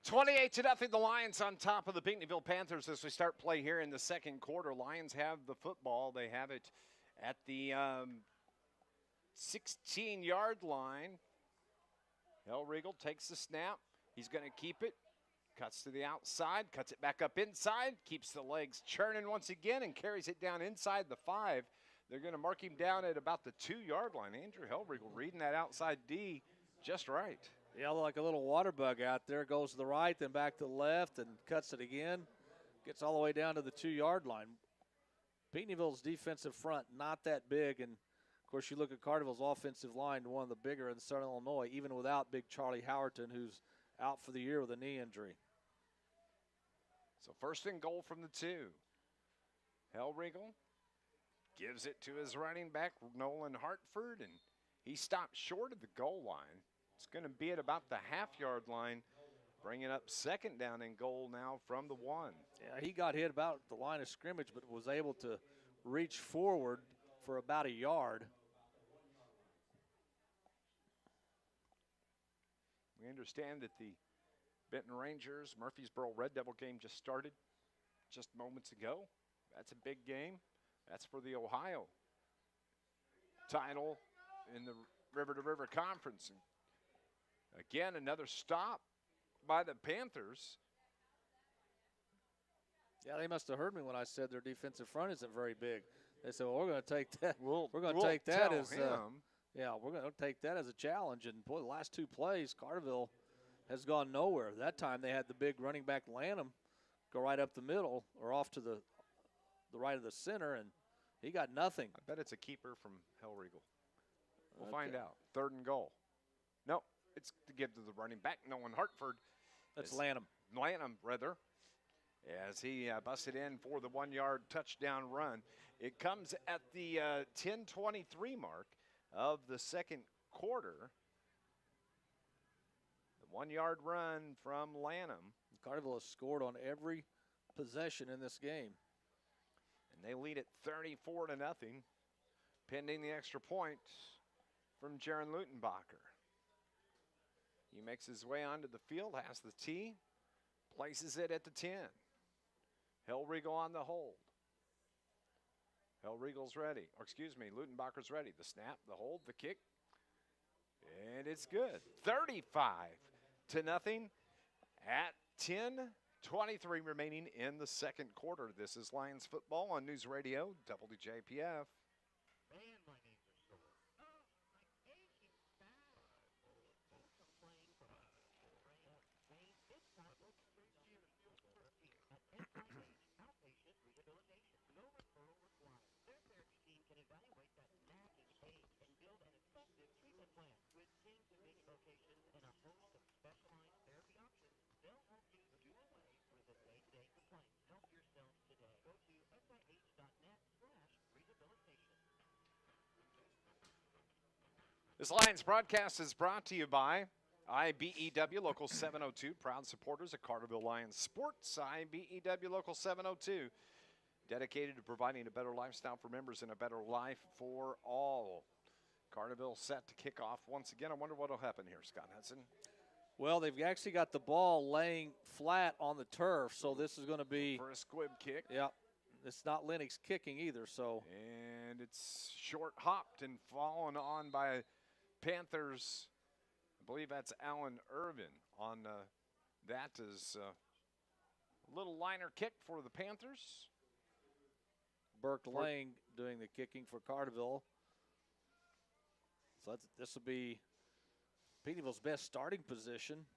(28-0), the Lions on top of the Pinckneyville Panthers as we start play here in the second quarter. Lions have the football. They have it at the 16-yard line. Hellriegel takes the snap. He's going to keep it. Cuts to the outside, cuts it back up inside, keeps the legs churning once again, and carries it down inside the 5. They're going to mark him down at about the 2-yard line. Andrew Hellriegel reading that outside D just right. Yeah, like a little water bug out there. Goes to the right, then back to the left, and cuts it again. Gets all the way down to the 2-yard line. Pinckneyville's defensive front, not that big. And, of course, you look at Carterville's offensive line, one of the bigger in Southern Illinois, even without big Charlie Howerton, who's out for the year with a knee injury. So first and goal from the 2. Hellriegel gives it to his running back, Nolan Hartford, and he stops short of the goal line. It's going to be at about the half-yard line, bringing up second down and goal now from the 1. Yeah, he got hit about the line of scrimmage, but was able to reach forward for about a yard. We understand that the Benton Rangers, Murfreesboro Red Devil game just started just moments ago. That's a big game. That's for the Ohio title in the River to River Conference. And again, another stop by the Panthers. Yeah, they must have heard me when I said their defensive front isn't very big. They said, well, we're going to take that. We'll take that tell as him. yeah, we're going to take that as a challenge. And, boy, the last 2 plays, Carterville has gone nowhere. That time they had the big running back Lanham go right up the middle or off to the right of the center, and he got nothing. I bet it's a keeper from Hellriegel. We'll Okay. find out. Third and goal. No, it's to give to the running back, Nolan Hartford. That's Lanham. Lanham, rather, as he busted in for the 1-yard touchdown run. It comes at the 10:23 mark of the second quarter. 1-yard run from Lanham. Carterville has scored on every possession in this game. And they lead it 34-0, pending the extra point from Jaron Lutenbacher. He makes his way onto the field, has the tee, places it at the 10. Hellriegel on the hold. Hellriegel's ready, or excuse me, Lutenbacher's ready. The snap, the hold, the kick, and it's good. 35-0 at 10:23 remaining in the second quarter. This is Lions football on News Radio WJPF. Man, my knees are sore. Oh, my aching back. Playing from a brain. It's not looking pretty serious. At SIH Outpatient Rehabilitation. No referral required. Their therapy team can evaluate that nagging ache and build an effective treatment plan. With teams in many locations and a host of specialized therapy options, they'll help you do away with the day-to-day complaints. Help yourself today. Go to SIH.net/rehabilitation. This Lions broadcast is brought to you by IBEW Local 702, proud supporters of Carterville Lions Sports. IBEW Local 702, dedicated to providing a better lifestyle for members and a better life for all. Carterville set to kick off once again. I wonder what will happen here, Scott Hudson. Well, they've actually got the ball laying flat on the turf, so this is going to be for a squib kick. Yeah, it's not Lennox kicking either. So and it's short hopped and fallen on by Panthers. I believe that's Allen Irvin on that is a little liner kick for the Panthers. Burke Lang doing the kicking for Carterville. So this will be Pinckneyville's best starting position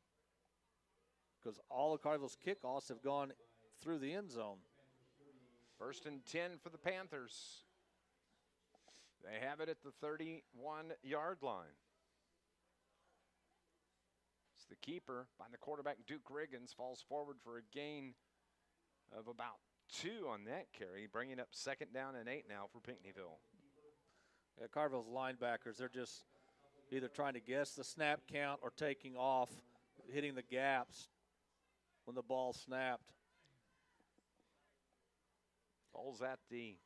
because all of Carterville's kickoffs have gone through the end zone. 1st and 10 for the Panthers. They have it at the 31-yard line. It's the keeper by the quarterback, Duke Riggins, falls forward for a gain of about 2 on that carry, bringing up 2nd down and 8 now for Pinckneyville. Yeah, Carterville's linebackers, they're just either trying to guess the snap count or taking off, hitting the gaps when the ball snapped. Ball's at the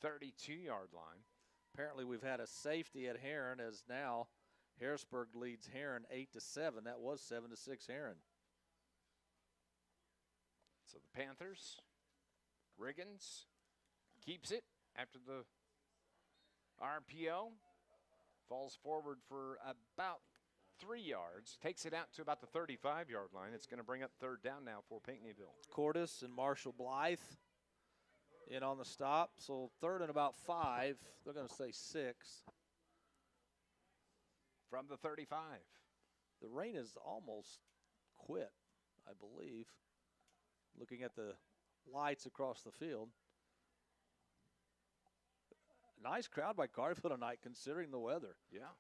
32-yard line. Apparently we've had a safety at Heron, as now Harrisburg leads Heron 8-7. That was 7-6 Heron. So the Panthers, Riggins keeps it after the RPO, falls forward for about 3 yards, takes it out to about the 35-yard line. It's going to bring up 3rd down now for Pinckneyville. Cordes and Marshall Blythe in on the stop. So 3rd and about 5. They're going to say 6. From the 35. The rain is almost quit, I believe, looking at the lights across the field. Nice crowd by Carterville tonight, considering the weather. Yeah.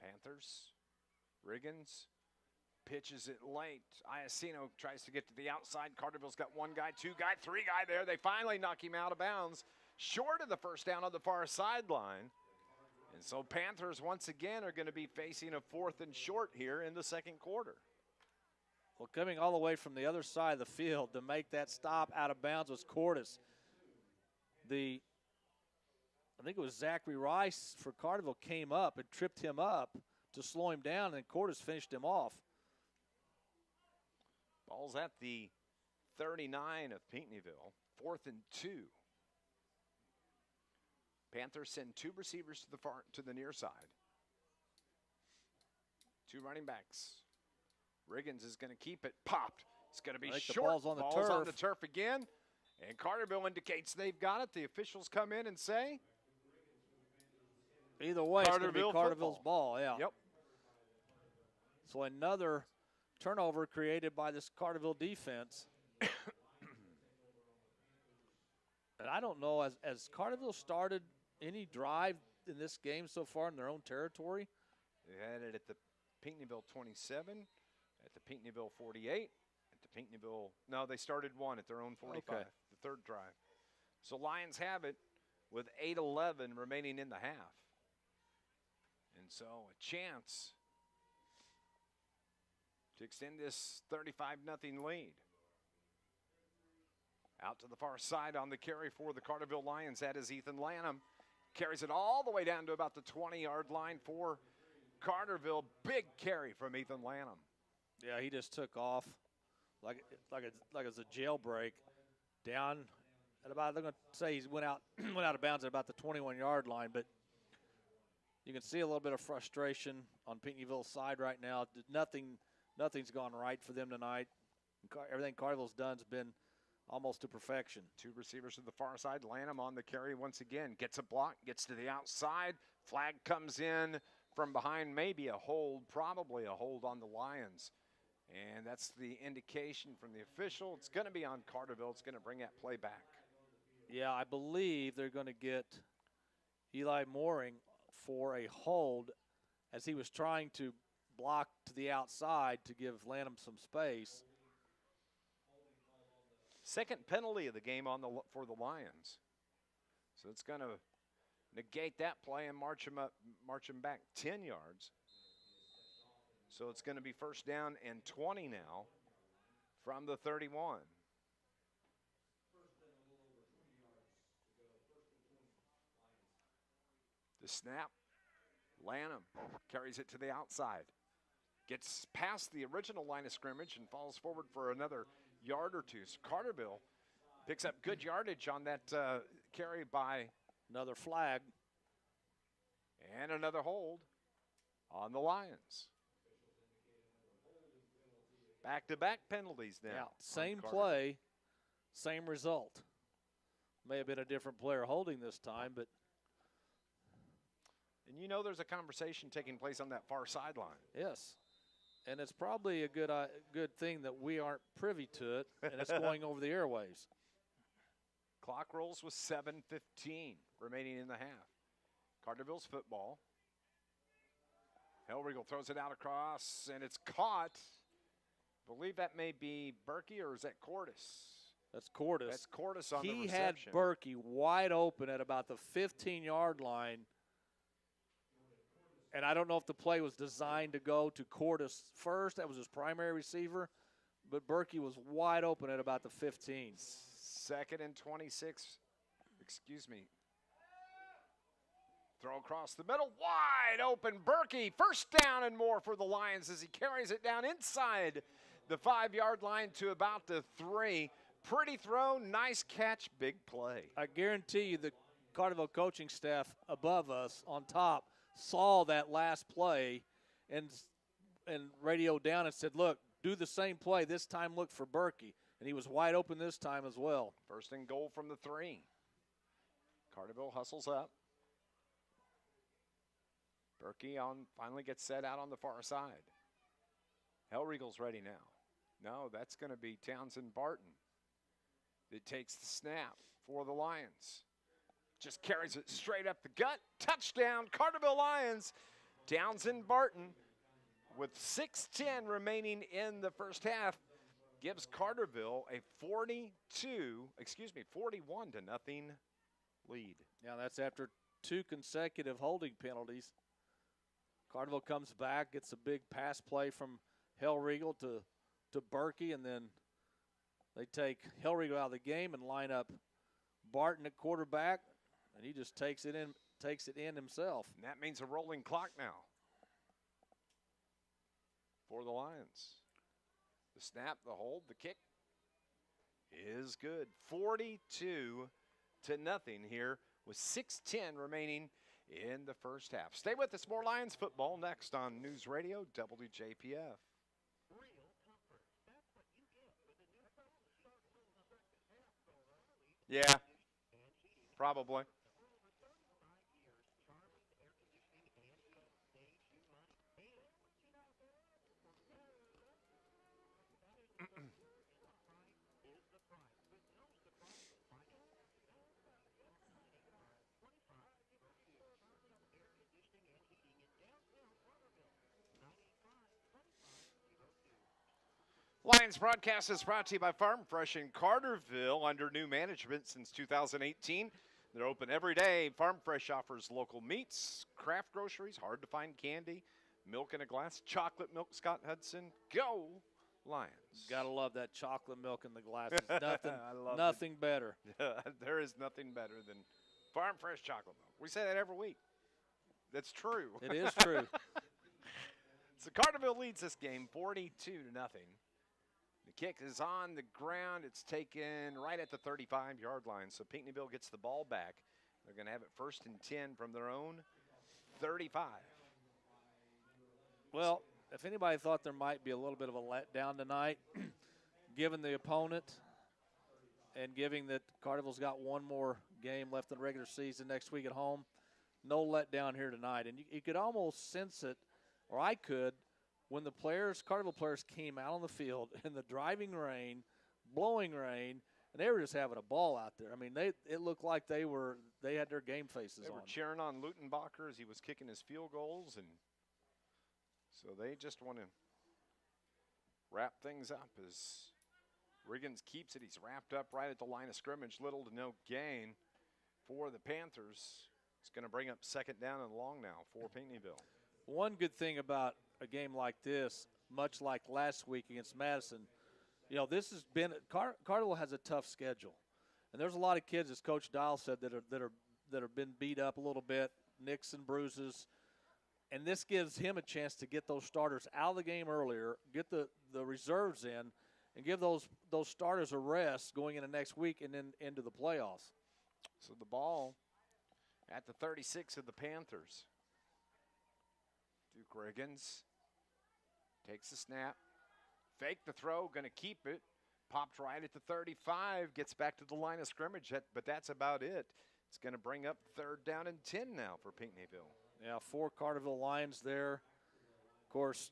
Panthers, Riggins pitches it late. Iacino tries to get to the outside. Carterville's got 1 guy, 2 guy, 3 guy there. They finally knock him out of bounds, short of the 1st down on the far sideline. And so Panthers once again are going to be facing a 4th and short here in the second quarter. Well, coming all the way from the other side of the field to make that stop out of bounds was Cordes. I think it was Zachary Rice for Carterville came up and tripped him up to slow him down, and Cordes finished him off. Ball's at the 39 of Pinckneyville, 4th and 2. Panthers send 2 receivers to the near side. 2 running backs. Riggins is going to keep it popped. It's going to be short. The ball's on the turf. On the turf again. And Carterville indicates they've got it. The officials come in and say, either way, it's going to be Carterville's ball. Yeah. Yep. So another turnover created by this Carterville defense. And I don't know, as Carterville started any drive in this game so far in their own territory? They had it at the Pinckneyville 27, at the Pinckneyville 48, at the Pinckneyville, no, they started 1 at their own 45, okay. The 3rd drive. So Lions have it with 8:11 remaining in the half. And so a chance to extend this 35-0 lead. Out to the far side on the carry for the Carterville Lions. That is Ethan Lanham. Carries it all the way down to about the 20-yard line for Carterville. Big carry from Ethan Lanham. Yeah, he just took off like it's a jailbreak down at about, they're going to say he went out of bounds at about the 21-yard line, but you can see a little bit of frustration on Pinckneyville's side right now. Nothing's gone right for them tonight. Everything Carterville's done has been almost to perfection. Two receivers to the far side. Lanham on the carry once again. Gets a block, gets to the outside. Flag comes in from behind. Maybe a hold, probably a hold on the Lions. And that's the indication from the official. It's going to be on Carterville. It's going to bring that play back. Yeah, I believe they're going to get Eli Mooring for a hold as he was trying to block to the outside to give Lanham some space. Second penalty of the game for the Lions. So it's going to negate that play and march him back 10 yards. So it's going to be first down and 20 now from the 31. The snap. Lanham carries it to the outside. Gets past the original line of scrimmage and falls forward for another yard or two. So Carterville picks up good yardage on that carry by another flag. And another hold on the Lions. Back-to-back penalties now. Yeah, same play, same result. May have been a different player holding this time, but. And you know there's a conversation taking place on that far sideline. Yes. And it's probably a good thing that we aren't privy to it, and it's going over the airways. Clock rolls with 7:15 remaining in the half. Carterville's football. Hellriegel throws it out across, and it's caught. I believe that may be Berkey, or is that Cordis? That's Cordis. That's Cordis on the reception. He had reception. Berkey wide open at about the 15-yard line. And I don't know if the play was designed to go to Cordis first. That was his primary receiver. But Berkey was wide open at about the 15. Second and 26. Excuse me. Throw across the middle. Wide open. Berkey. First down and more for the Lions as he carries it down inside the 5-yard line to about the 3. Pretty throw. Nice catch. Big play. I guarantee you the Carterville coaching staff above us on top saw that last play and radioed down and said, look, do the same play. This time look for Berkey. And he was wide open this time as well. First and goal from the 3. Carterville hustles up. Berkey finally gets set out on the far side. Hellriegel's ready now. No, that's going to be Townsend Barton. It takes the snap for the Lions. Just carries it straight up the gut. Touchdown, Carterville Lions. Townsend Barton with 6:10 remaining in the first half gives Carterville a 41-0 lead. Yeah, that's after 2 consecutive holding penalties. Carterville comes back, gets a big pass play from Hellriegel to Berkey, and then they take Hellriegel out of the game and line up Barton at quarterback. And he just takes it in himself. And that means a rolling clock now for the Lions. The snap, the hold, the kick is good. 42-0 here with 6:10 remaining in the first half. Stay with us. More Lions football next on News Radio WJPF. Real comfort. That's what you get with the new start full the second half so early. Yeah, And heating probably. for over 35 years. Charming air conditioning and heat saves you money. And you know there for that is the price is the price. With no surprise, find out. 2502. Air conditioning and heating in downtown Carterville. 952502. Lions broadcast is brought to you by Farm Fresh in Carterville under new management since 2018. They're open every day. Farm Fresh offers local meats, craft groceries, hard to find candy, milk in a glass, chocolate milk. Scott Hudson, go Lions. Gotta love that chocolate milk in the glass. It's nothing, I love nothing better. There is nothing better than Farm Fresh chocolate milk. We say that every week. That's true. It is true. So Carterville leads this game 42-0. The kick is on the ground. It's taken right at the 35-yard line. So Pinckneyville gets the ball back. They're going to have it 1st and 10 from their own 35. Well, if anybody thought there might be a little bit of a letdown tonight, given the opponent and given that Carterville's got one more game left in the regular season next week at home, no letdown here tonight. And you could almost sense it, or I could, when the players, Carterville players, came out on the field in the driving rain, blowing rain, and they were just having a ball out there. I mean, it looked like they had their game faces on. They were cheering on Lutenbacher as he was kicking his field goals, and so they just want to wrap things up as Riggins keeps it. He's wrapped up right at the line of scrimmage. Little to no gain for the Panthers. It's going to bring up 2nd down and long now for Pinckneyville. One good thing about a game like this, much like last week against Madison, this has been Carterville has a tough schedule, and there's a lot of kids, as Coach Dial said, that have been beat up a little bit, nicks and bruises, and this gives him a chance to get those starters out of the game earlier, get the reserves in, and give those starters a rest going into next week and then into the playoffs. So the ball at the 36 of the Panthers. Duke Riggins takes the snap, fake the throw, going to keep it, popped right at the 35, gets back to the line of scrimmage, but that's about it. It's going to bring up 3rd down and 10 now for Pinckneyville. Yeah, 4 Carterville Lions there. Of course,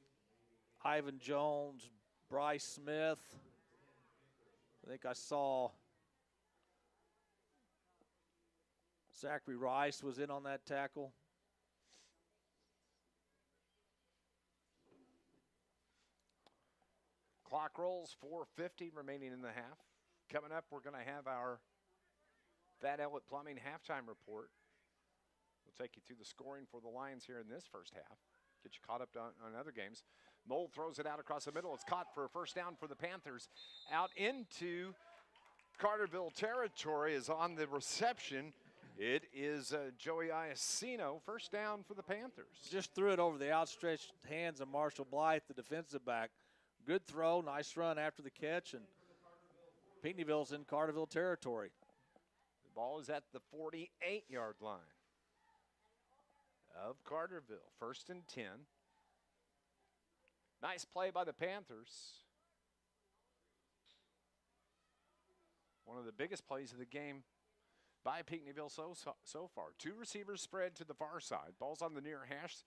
Ivan Jones, Bryce Smith. I think I saw Zachary Rice was in on that tackle. Clock rolls, 4:50 remaining in the half. Coming up, we're going to have our Thad Ellett Plumbing halftime report. We'll take you through the scoring for the Lions here in this first half. Get you caught up on other games. Mold throws it out across the middle. It's caught for a 1st down for the Panthers. Out into Carterville territory is on the reception. It is Joey Iacino, 1st down for the Panthers. Just threw it over the outstretched hands of Marshall Blythe, the defensive back. Good throw, nice run after the catch, and Pinckneyville's in Carterville territory. The ball is at the 48-yard line of Carterville. 1st and 10. Nice play by the Panthers. One of the biggest plays of the game by Pinckneyville so far. 2 receivers spread to the far side. Ball's on the near hash.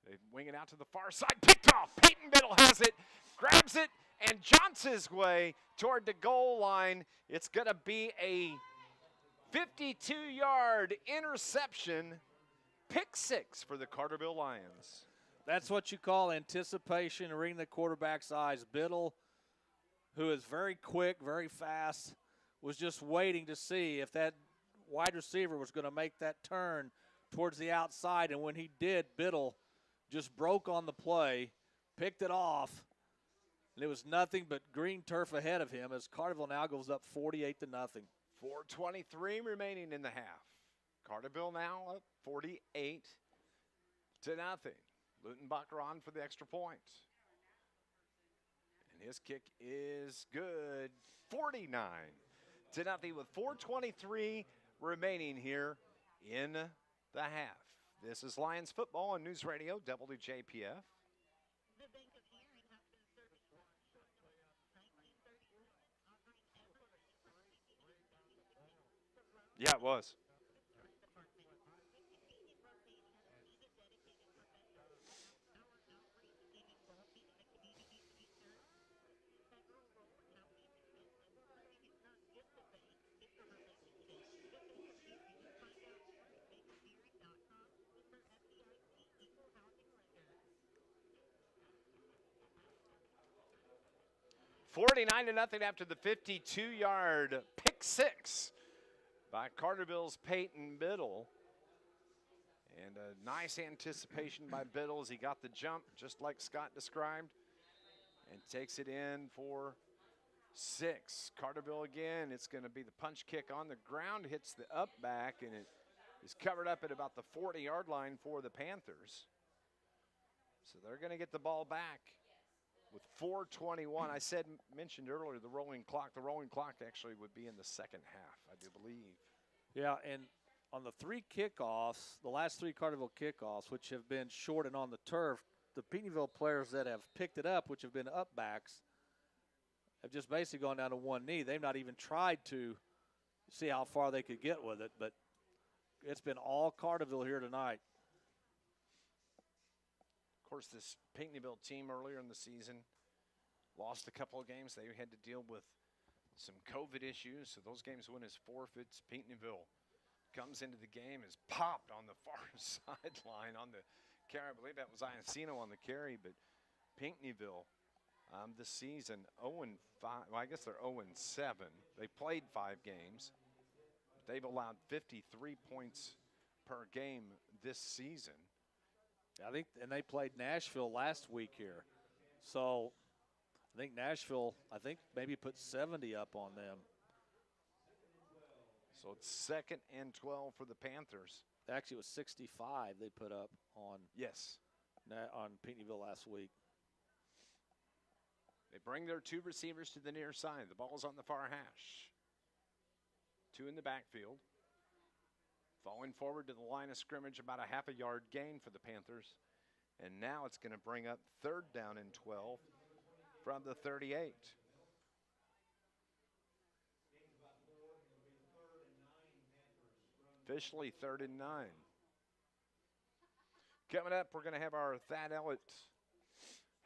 They wing it out to the far side. Picked off. Peyton Biddle has it, grabs it, and jaunts his way toward the goal line. It's going to be a 52-yard interception. Pick 6 for the Carterville Lions. That's what you call anticipation, reading the quarterback's eyes. Biddle, who is very quick, very fast, was just waiting to see if that wide receiver was going to make that turn towards the outside. And when he did, Biddle just broke on the play, picked it off, and it was nothing but green turf ahead of him as Carterville now goes up 48-0. 4:23 remaining in the half. Carterville now up 48-0. Lutenbacher on for the extra point. And his kick is good. 49-0 with 4:23 remaining here in the half. This is Lions football on News Radio WJPF. The Bank of Hearing has been serving Washington since 1931, offering every Yeah, it was. $49-0 after the 52-yard pick 6 by Carterville's Peyton Biddle. And a nice anticipation by Biddle as he got the jump, just like Scott described, and takes it in for 6. Carterville again, it's going to be the punch kick on the ground, hits the up back, and it is covered up at about the 40-yard line for the Panthers. So they're going to get the ball back with 4:21. I mentioned earlier the rolling clock. The rolling clock actually would be in the second half, I do believe. Yeah, and on the 3 kickoffs, the last 3 Carterville kickoffs, which have been short and on the turf, the Pinckneyville players that have picked it up, which have been up backs, have just basically gone down to one knee. They've not even tried to see how far they could get with it, but it's been all Carterville here tonight. Of course, this Pinckneyville team earlier in the season lost a couple of games. They had to deal with some COVID issues, so those games went as forfeits. Pinckneyville comes into the game, is popped on the far sideline on the carry. I believe that was Iacino on the carry, but Pinckneyville this season 0-5. Well, I guess they're 0-7. They played 5 games. They've allowed 53 points per game this season. I think, and they played Nashville last week here. So I think Nashville, maybe put 70 up on them. So it's 2nd and 12 for the Panthers. Actually, it was 65 they put up on Pinckneyville last week. They bring their 2 receivers to the near side. The ball's on the far hash. 2 in the backfield. Falling forward to the line of scrimmage, about a half a yard gain for the Panthers. And now it's going to bring up 3rd down and 12 from the 38. Officially 3rd and 9. Coming up, we're going to have our Thad Ellett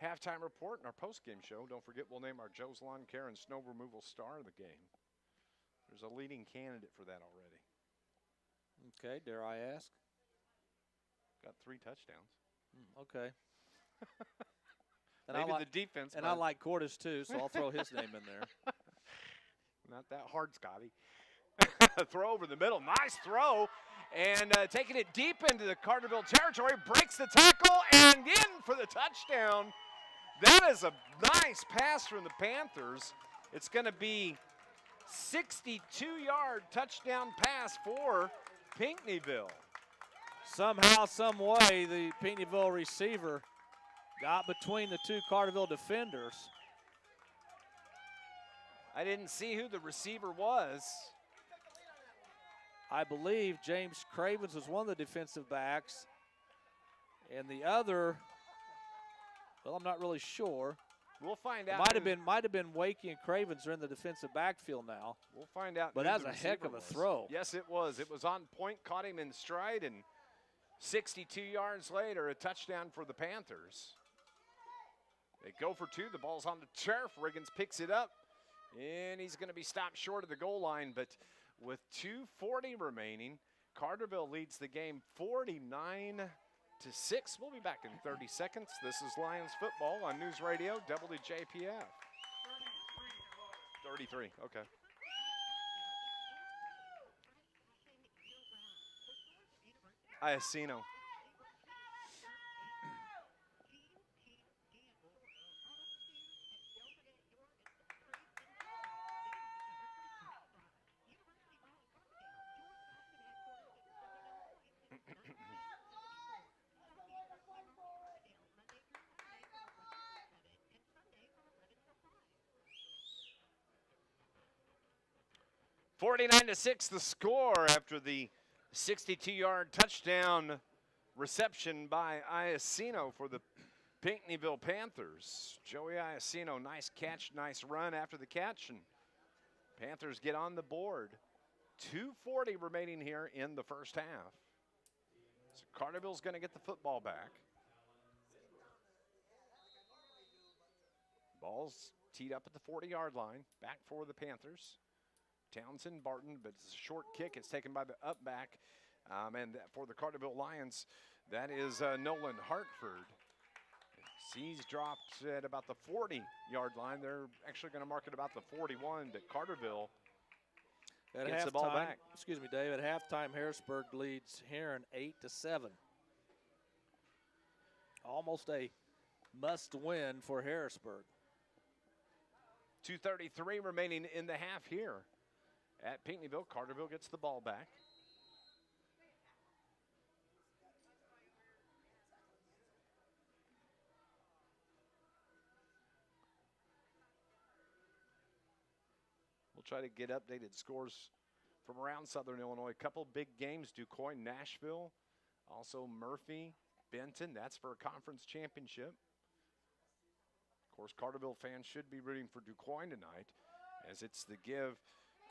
halftime report and our post-game show. Don't forget, we'll name our Joe's Lawn Care and Snow Removal star of the game. There's a leading candidate for that already. Okay, dare I ask? Got 3 touchdowns. Okay. And Maybe the defense. And I like Cordes too, so I'll throw his name in there. Not that hard, Scotty. Throw over the middle. Nice throw. And taking it deep into the Carterville territory. Breaks the tackle and in for the touchdown. That is a nice pass from the Panthers. It's going to be 62-yard touchdown pass for Pinckneyville. Somehow, some way, the Pinckneyville receiver got between the 2 Carterville defenders. I didn't see who the receiver was. I believe James Cravens was one of the defensive backs. And the other, well, I'm not really sure. We'll find out. Might have been Wakey and Cravens are in the defensive backfield now. We'll find out. But that was a heck of a throw. Yes, it was. It was on point, caught him in stride, and 62 yards later, a touchdown for the Panthers. They go for 2. The ball's on the turf. Riggins picks it up, and he's going to be stopped short of the goal line. But with 2:40 remaining, Carterville leads the game 49-6. We'll be back in 30 seconds. This is Lions football on News Radio WJPF. 33, okay. Iacino. (49-6) the score after the 62-yard touchdown reception by Iacino for the Pinckneyville Panthers. Joey Iacino, nice catch, nice run after the catch, and Panthers get on the board. 2:40 remaining here in the first half. So Carterville's going to get the football back. Ball's teed up at the 40-yard line, back for the Panthers. Townsend Barton, but it's a short kick. It's taken by the up back. And for the Carterville Lions, that is Nolan Hartford. He's dropped at about the 40-yard line. They're actually going to mark it about the 41, but Carterville. At gets the ball halftime, back. excuse me, Dave, at halftime, Harrisburg leads Heron 8-7. Almost a must-win for Harrisburg. 2:33 remaining in the half here at Pinckneyville. Carterville gets the ball back. We'll try to get updated scores from around Southern Illinois. A couple big games, DuQuoin, Nashville, also Murphy, Benton. That's for a conference championship. Of course, Carterville fans should be rooting for DuQuoin tonight, as it's the give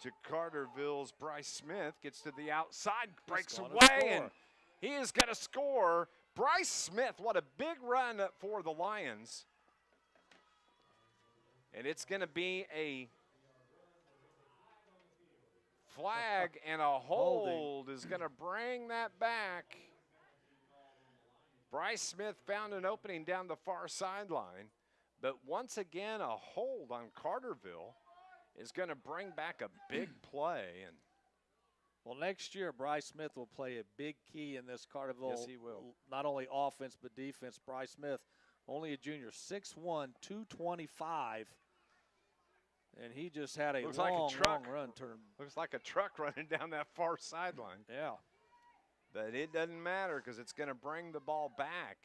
to Carterville's Bryce Smith. Gets to the outside, breaks away, and he is going to score. Bryce Smith, what a big run for the Lions. And it's going to be a flag, and a hold is going to bring that back. Bryce Smith found an opening down the far sideline, but once again, a hold on Carterville is going to bring back a big play. And well, next year, Bryce Smith will play a big key in this Carterville. Yes, he will. Not only offense, but defense. Bryce Smith, only a junior, 6'1", 225. And he just had a long run turn. Looks like a truck running down that far sideline. Yeah. But it doesn't matter because it's going to bring the ball back.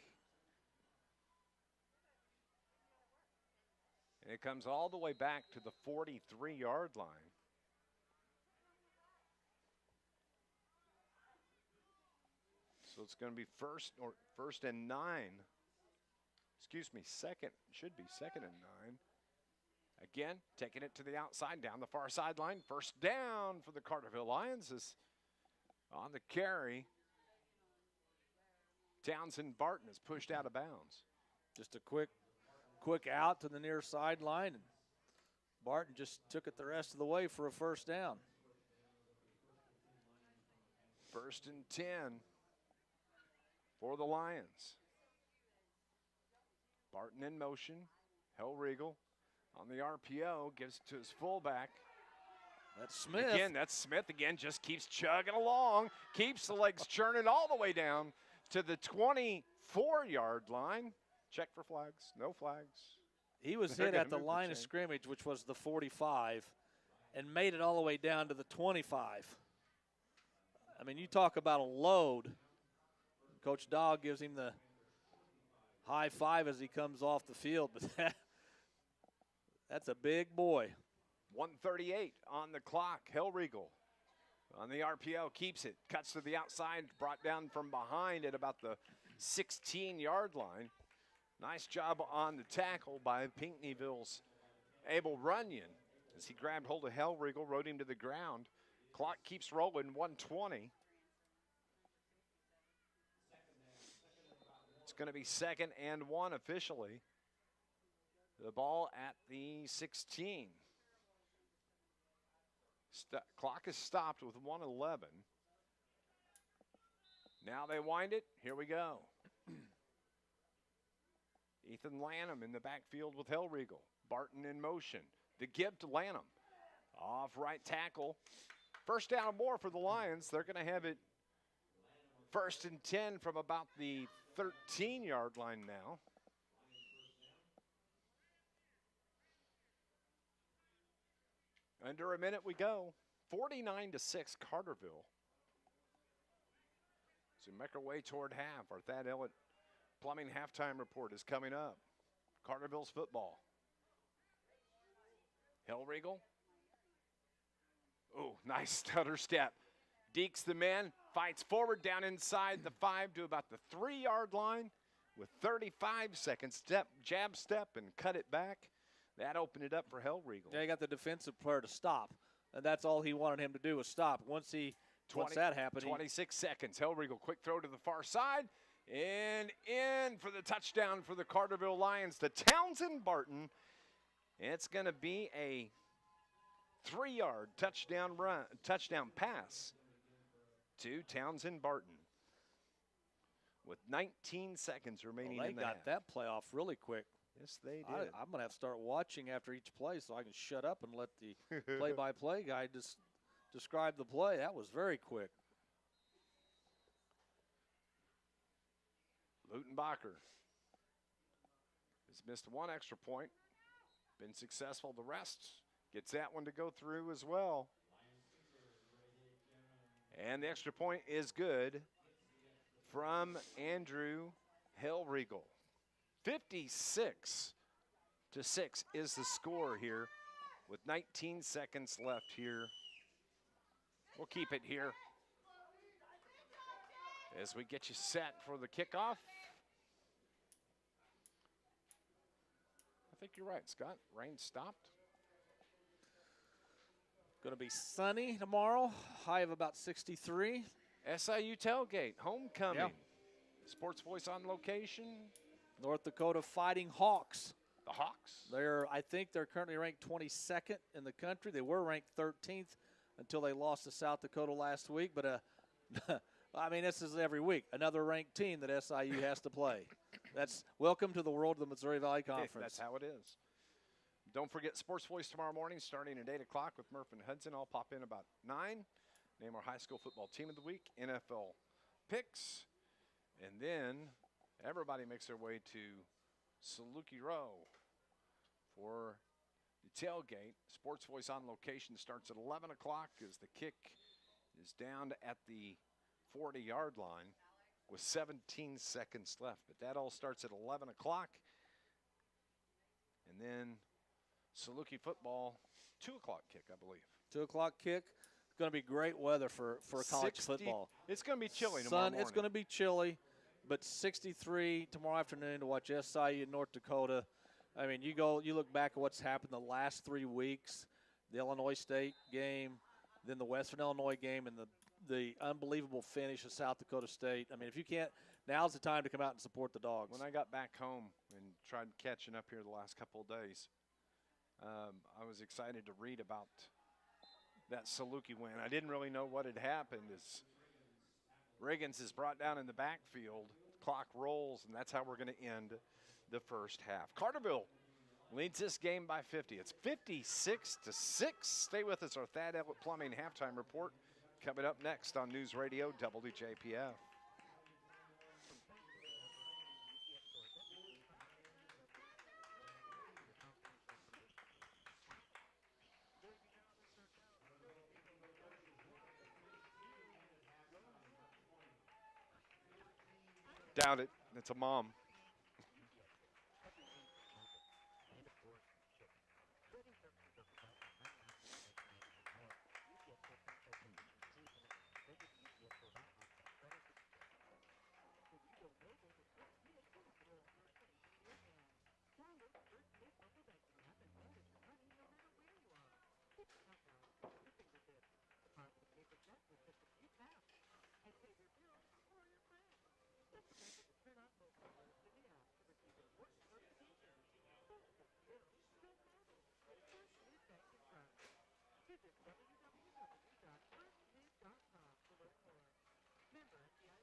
And it comes all the way back to the 43-yard line. So it's going to be first and 9. Excuse me, should be second and 9. Again, taking it to the outside, down the far sideline. First down for the Carterville Lions is on the carry. Townsend Barton is pushed out of bounds. Just a quick out to the near sideline, and Barton just took it the rest of the way for a first down. First and 10 for the Lions. Barton in motion. Hellriegel on the RPO, gives it to his fullback. That's Smith. Again, that's Smith again, just keeps chugging along, keeps the legs churning all the way down to the 24-yard line. Check for flags, no flags. He was They're hit gonna at the move the line of chain. scrimmage, which was the 45, and made it all the way down to the 25. I mean, you talk about a load. Coach Dogg gives him the high five as he comes off the field, but that's a big boy. 1:38 on the clock. Hellriegel on the RPO keeps it, cuts to the outside, brought down from behind at about the 16-yard line. Nice job on the tackle by Pinckneyville's Abel Runyon as he grabbed hold of Hellriegel, rode him to the ground. Clock keeps rolling, 1:20. It's going to be 2nd and 1 officially. The ball at the 16. Clock is stopped with 1:11. Now they wind it. Here we go. Ethan Lanham in the backfield with Hellriegel. Barton in motion. The give to Lanham. Off right tackle. First down and more for the Lions. They're going to have it 1st and 10 from about the 13-yard line now. Under a minute we go. 49-6 Carterville. So we make our way toward half. Our Thad Ellett Plumbing halftime report is coming up. Carterville's football. Hellriegel. Oh, nice stutter step. Dekes the man, fights forward down inside the 5 to about the 3-yard line with 35 seconds. Jab step and cut it back. That opened it up for Hellriegel. Yeah, he got the defensive player to stop, and that's all he wanted him to do was stop. Once that happened, 26 seconds. Hellriegel, quick throw to the far side, and in for the touchdown for the Carterville Lions to Townsend Barton. It's going to be a 3-yard touchdown pass to Townsend Barton with 19 seconds remaining they in the got half. that play off really quick. Yes, they did. I'm going to have to start watching after each play so I can shut up and let the play-by-play guy just describe the play. That was very quick. Lutenbacher has missed one extra point, been successful the rest, gets that one to go through as well. And the extra point is good from Andrew Hellriegel. 56-6 is the score here with 19 seconds left here. We'll keep it here as we get you set for the kickoff. I think you're right, Scott. Rain stopped. Going to be sunny tomorrow, high of about 63. SIU tailgate, homecoming. Yeah. Sports Voice on location. North Dakota Fighting Hawks. The Hawks. I think they're currently ranked 22nd in the country. They were ranked 13th until they lost to South Dakota last week. But, I mean, this is every week. Another ranked team that SIU has to play. That's welcome to the world of the Missouri Valley Conference. That's how it is. Don't forget Sports Voice tomorrow morning starting at 8 o'clock with Murph and Hudson. I'll pop in about 9. Name our high school football team of the week, NFL picks. And then everybody makes their way to Saluki Row for the tailgate. Sports Voice on location starts at 11 o'clock as the kick is down at the 40-yard line with 17 seconds left. But that all starts at 11 o'clock. And then Saluki football, 2 o'clock kick, I believe. 2 o'clock kick. It's going to be great weather for college football. It's going to be chilly tomorrow morning. It's going to be chilly, but 63 tomorrow afternoon to watch SIU in North Dakota. I mean, you look back at what's happened the last 3 weeks, the Illinois State game, then the Western Illinois game, and the unbelievable finish of South Dakota State. I mean, if you can't, now's the time to come out and support the Dogs. When I got back home and tried catching up here the last couple of days, I was excited to read about that Saluki win. I didn't really know what had happened as Riggins is brought down in the backfield, clock rolls, and that's how we're going to end the first half. Carterville leads this game by 50. It's 56-6. Stay with us. Our Thad Ellett Plumbing halftime report coming up next on News Radio WJPF. Doubt it. It's a mom. Visit www.firstnews.com to learn more. Member FDIC.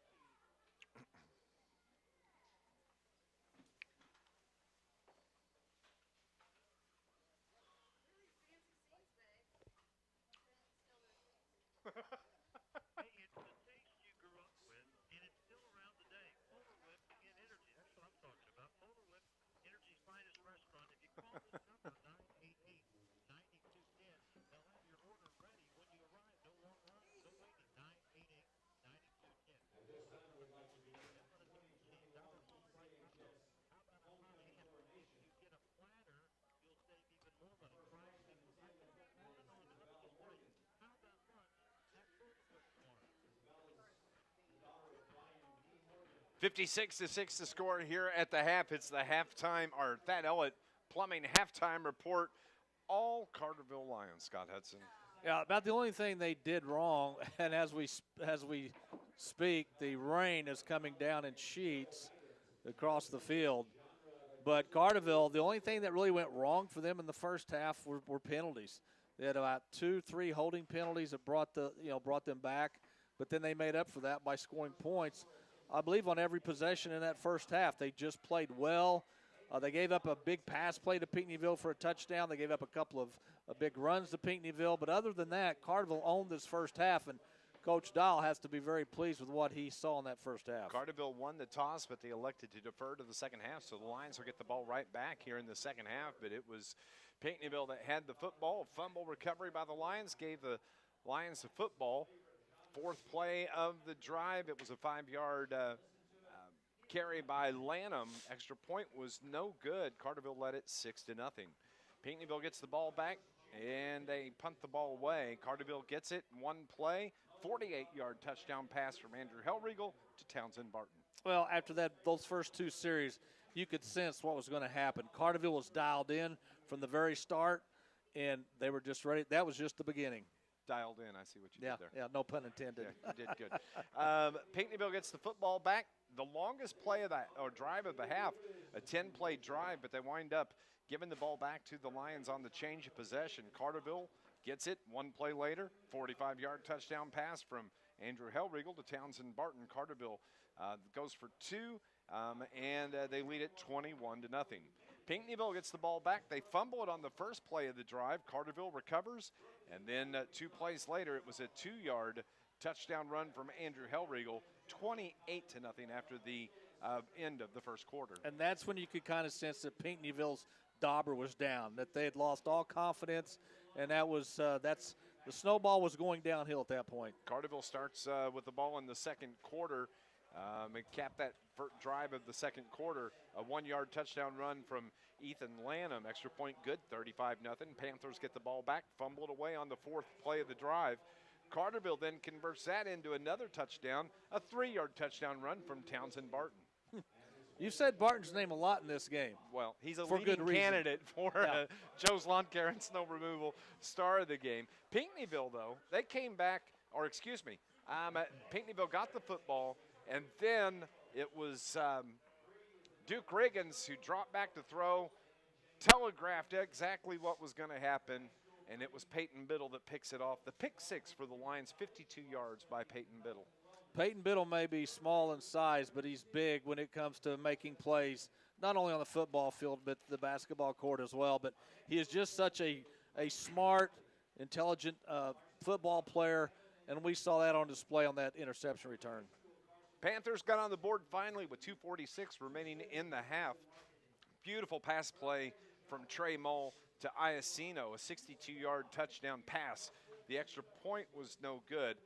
Hey, it's the taste you grew up with, and it's still around today. Polar Whip and Energy. That's what I'm talking about. Polar Whip, Energy's finest restaurant. If you call this number, 988-9210, they'll have your order ready when you arrive. No long line, no waiting. 988-9210. How about a hot ham? If you get a platter, you'll save even more money. Fried chicken, on and on. But let me just tell you, how about lunch? 56-6 the score here at the half. It's the halftime, or Thad Ellett Plumbing halftime report. All Carterville Lions, Scott Hudson. Yeah, about the only thing they did wrong, and as we speak, the rain is coming down in sheets across the field. But Carterville, the only thing that really went wrong for them in the first half were penalties. They had about 2-3 holding penalties that brought them back, but then they made up for that by scoring points. I believe on every possession in that first half, they just played well. They gave up a big pass play to Pinckneyville for a touchdown. They gave up a couple of big runs to Pinckneyville. But other than that, Carterville owned this first half, and Coach Dial has to be very pleased with what he saw in that first half. Carterville won the toss, but they elected to defer to the second half, so the Lions will get the ball right back here in the second half. But it was Pinckneyville that had the football. Fumble recovery by the Lions gave the Lions the football. Fourth play of the drive, it was a 5-yard carry by Lanham. Extra point was no good. Carterville led it 6-0. Pinckneyville gets the ball back, and they punt the ball away. Carterville gets it, one play, 48-yard touchdown pass from Andrew Hellriegel to Townsend Barton. Well, after those first two series, you could sense what was going to happen. Carterville was dialed in from the very start, and they were just ready. That was just the beginning. Dialed in, I see what you did there. Yeah, no pun intended. Yeah, you did good. Pinckneyville gets the football back. The longest play of that, or drive of the half, a 10-play drive, but they wind up giving the ball back to the Lions on the change of possession. Carterville gets it one play later, 45-yard touchdown pass from Andrew Hellriegel to Townsend Barton. Carterville goes for two, and they lead it 21-0. Pinckneyville gets the ball back. They fumble it on the first play of the drive. Carterville recovers, and then 2 plays later, it was a 2-yard touchdown run from Andrew Hellriegel, 28-0 after the end of the first quarter. And that's when you could kind of sense that Pinckneyville's dauber was down, that they had lost all confidence, and that was the snowball was going downhill at that point. Carterville starts with the ball in the second quarter and capped that drive of the second quarter. A 1-yard touchdown run from Ethan Lanham. Extra point good, 35-0. Panthers get the ball back, fumbled away on the fourth play of the drive. Carterville then converts that into another touchdown, a 3-yard touchdown run from Townsend Barton. You've said Barton's name a lot in this game. Well, he's a for leading good reason. candidate for Joe's Lawn Care and Snow Removal star of the game. Pinckneyville, though, they came back, or excuse me, Pinckneyville got the football, and then it was Duke Riggins who dropped back to throw, telegraphed exactly what was going to happen, and it was Peyton Biddle that picks it off. The pick six for the Lions, 52 yards by Peyton Biddle. Peyton Biddle may be small in size, but he's big when it comes to making plays, not only on the football field, but the basketball court as well. But he is just such a smart, intelligent football player, and we saw that on display on that interception return. Panthers got on the board finally with 2:46 remaining in the half. Beautiful pass play from Trey Mull to Iacino, a 62-yard touchdown pass. The extra point was no good,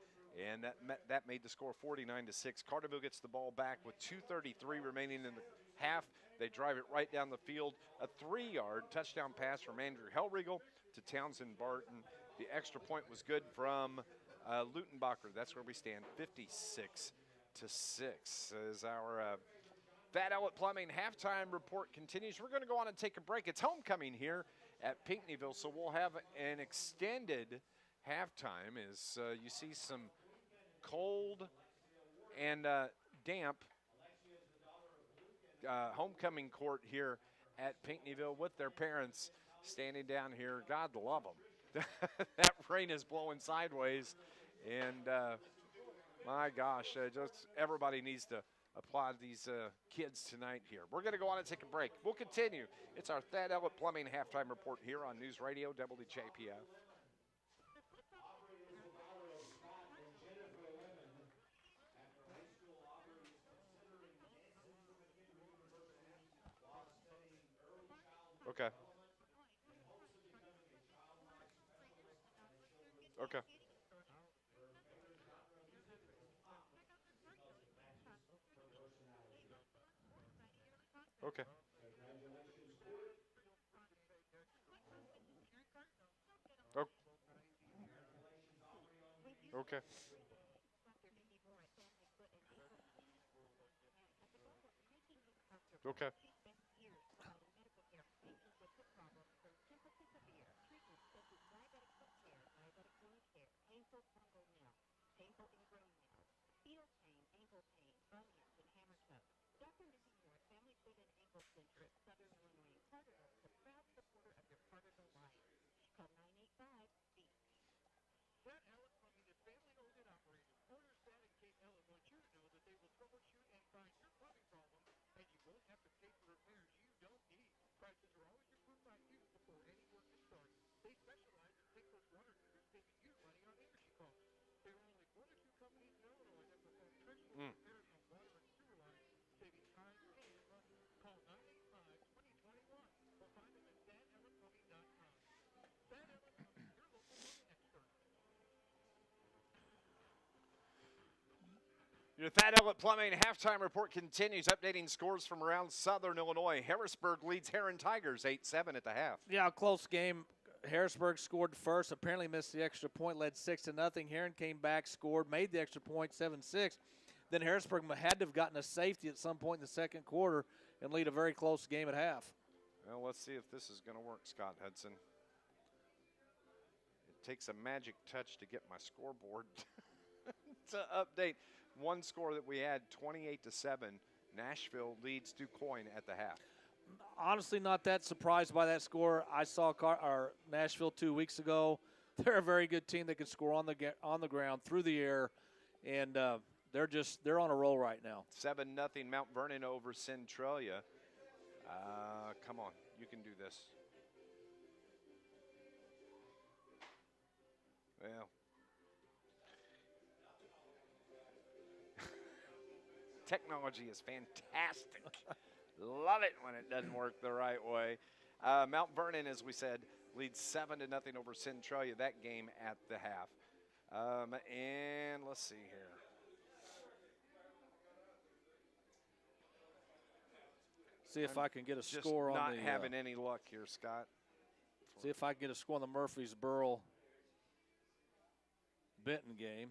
and that made the score 49-6. Carterville gets the ball back with 2:33 remaining in the half. They drive it right down the field. A 3-yard touchdown pass from Andrew Hellriegel to Townsend Barton. The extra point was good from Lutenbacher. That's where we stand, 56-6 as our Thad Ellett Plumbing halftime report continues. We're going to go on and take a break. It's homecoming here at Pinckneyville, so we'll have an extended halftime as you see some cold and damp homecoming court here at Pinckneyville with their parents standing down here. God love them. That rain is blowing sideways, and my gosh, just everybody needs to applaud these kids tonight here. We're going to go on and take a break. We'll continue. It's our Thad Ellett Plumbing halftime report here on News Radio WJPF. Okay. Okay. Okay. Oh. Okay. Okay. Center at Southern Illinois in Carterville is a proud supporter of your Carterville Lions. Call 985-BEAT. That Ellett Plumbing is family-owned and operated. Owners Thad and Kate Ellett want you to know that they will troubleshoot and find your plumbing problem, and you won't have to pay for repairs you don't need. with that, Outlet Plumbing halftime report continues, updating scores from around Southern Illinois. Harrisburg leads Heron Tigers 8-7 at the half. Yeah, close game. Harrisburg scored first, apparently missed the extra point, led 6-0. Heron came back, scored, made the extra point, 7-6. Then Harrisburg had to have gotten a safety at some point in the second quarter and lead a very close game at half. Well, let's see if this is going to work, Scott Hudson. It takes a magic touch to get my scoreboard to update one score that we had, 28-7. Nashville leads DuQuoin at the half. Honestly, not that surprised by that score. I saw Nashville 2 weeks ago. They're a very good team that can score on the ground, through the air, and they're on a roll right now. 7-0 Mount Vernon over Centralia. Come on, you can do this. Well, technology is fantastic. Love it when it doesn't work the right way. Mount Vernon, as we said, leads 7-0 over Centralia, that game at the half. And let's see here. See if I can get a score on the. Not having any luck here, Scott. See if I can get a score on the Murfreesboro Benton game.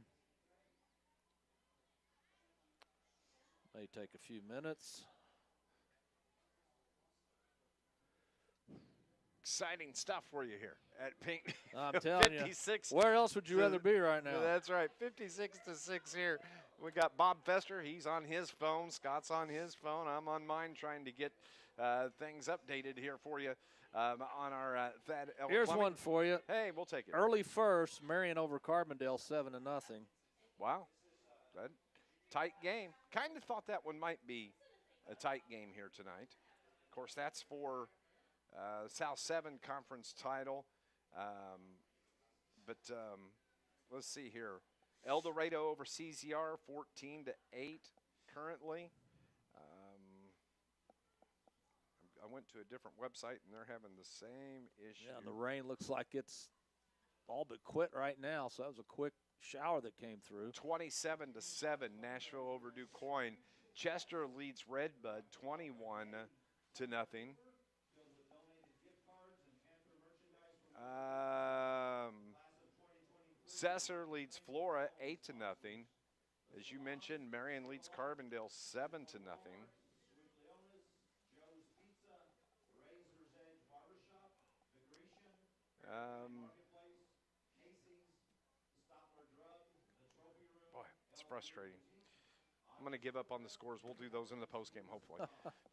May take a few minutes. Exciting stuff for you here at Pink. I'm telling you. 56. Where else would you rather be right now? That's right. 56-6 here. We got Bob Fester. He's on his phone. Scott's on his phone. I'm on mine trying to get things updated here for you on our Thad L. Here's Plumbing. one for you. Hey, we'll take it. Early first, Marion over Carbondale 7-0. Wow. Good. Tight game. Kind of thought that one might be a tight game here tonight. Of course, that's for South 7 conference title. But let's see here. El Dorado over CZR 14-8 currently. I went to a different website and they're having the same issue. Yeah, the rain looks like it's all but quit right now, so that was a quick shower that came through. 27-7, Nashville over DuQuoin. Chester leads Redbud 21-0. Sesser leads Flora 8-0. As you mentioned, Marion leads Carbondale 7-0. Boy, it's frustrating. I'm going to give up on the scores. We'll do those in the postgame, hopefully.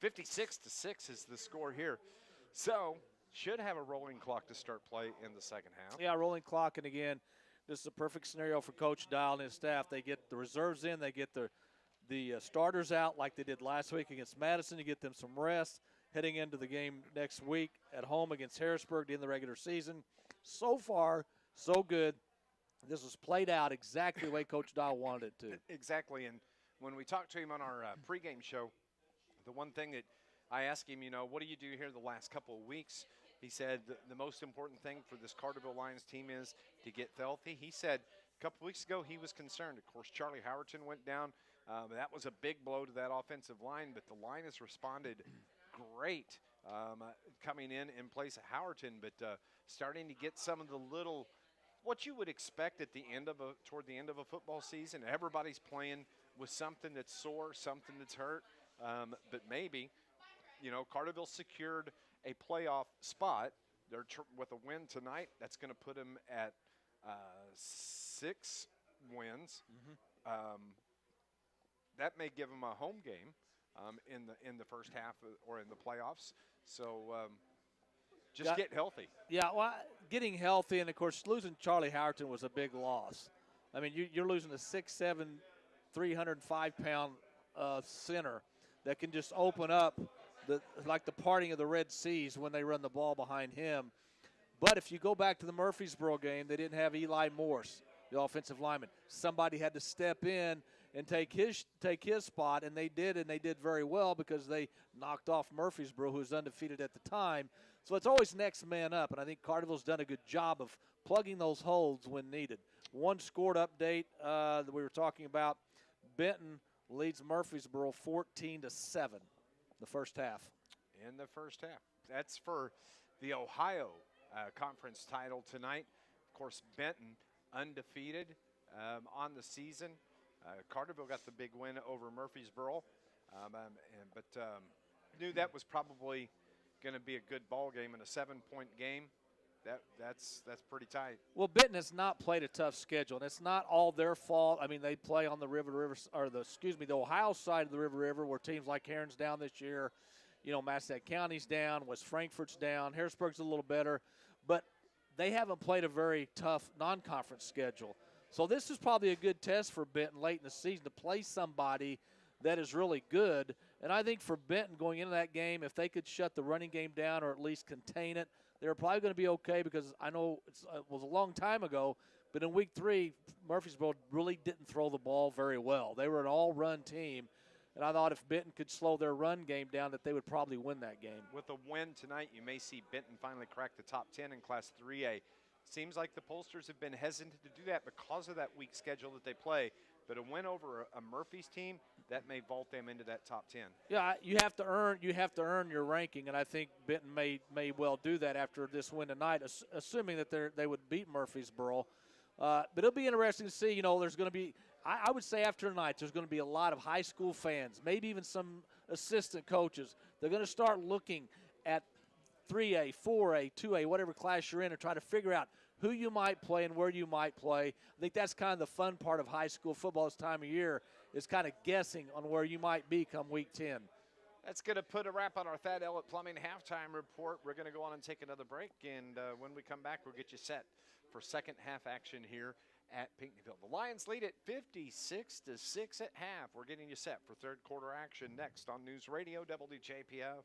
56-6 is the score here. So, should have a rolling clock to start play in the second half. Yeah, rolling clock, and again, this is a perfect scenario for Coach Dial and his staff. They get the reserves in, they get the starters out like they did last week against Madison to get them some rest heading into the game next week at home against Harrisburg to end the regular season. So far, so good. This was played out exactly the way Coach Dial wanted it to. Exactly, and when we talked to him on our pregame show, the one thing that I asked him, what do you do here the last couple of weeks? He said the most important thing for this Carterville Lions team is to get healthy. He said a couple of weeks ago he was concerned. Of course, Charlie Howerton went down. That was a big blow to that offensive line, but the line has responded great coming in place of Howerton, but starting to get some of the little what you would expect at the end of toward the end of a football season. Everybody's playing with something that's sore, something that's hurt, but maybe, Carterville secured a playoff spot. They're with a win tonight. That's going to put them at 6 wins. That may give them a home game in the first half or in the playoffs. So just get healthy. Yeah, well, getting healthy, and of course losing Charlie Howerton was a big loss. I mean, you're losing a 6'7", 305-pound center that can just open up like the parting of the Red Seas when they run the ball behind him. But if you go back to the Murfreesboro game, they didn't have Eli Morse, the offensive lineman. Somebody had to step in and take his spot, and they did very well because they knocked off Murfreesboro, who was undefeated at the time. So it's always next man up, and I think Carterville's done a good job of plugging those holes when needed. One scored update that we were talking about, Benton leads Murfreesboro 14-7 the first half. In the first half. That's for the Ohio Conference title tonight. Of course, Benton undefeated on the season. Carterville got the big win over Murfreesboro, but knew that was probably going to be a good ball game and a 7-point game. That's pretty tight. Well, Benton has not played a tough schedule, and it's not all their fault. I mean, they play on the the Ohio side of the River, where teams like Heron's down this year. You know, Massachusetts County's down, West Frankfort's down, Harrisburg's a little better, but they haven't played a very tough non-conference schedule. So this is probably a good test for Benton late in the season to play somebody that is really good. And I think for Benton going into that game, if they could shut the running game down or at least contain it, they're probably going to be okay, because I know it was a long time ago, but in week 3, Murfreesboro really didn't throw the ball very well. They were an all-run team, and I thought if Benton could slow their run game down that they would probably win that game. With a win tonight, you may see Benton finally crack the top 10 in Class 3A. Seems like the pollsters have been hesitant to do that because of that weak schedule that they play. But a win over a Murphy's team, that may vault them into that top 10. Yeah, you have to earn your ranking, and I think Benton may well do that after this win tonight, assuming that they would beat Murfreesboro. But it'll be interesting to see. You know, there's going to be, I would say after tonight, there's going to be a lot of high school fans, maybe even some assistant coaches. They're going to start looking at 3A, 4A, 2A, whatever class you're in, and try to figure out who you might play and where you might play. I think that's kind of the fun part of high school football this time of year, is kind of guessing on where you might be come week 10. That's going to put a wrap on our Thad Ellett Plumbing halftime report. We're going to go on and take another break, and when we come back, we'll get you set for second half action here at Pinckneyville. The Lions lead it 56-6 at half. We're getting you set for third quarter action next on News Radio WJPF.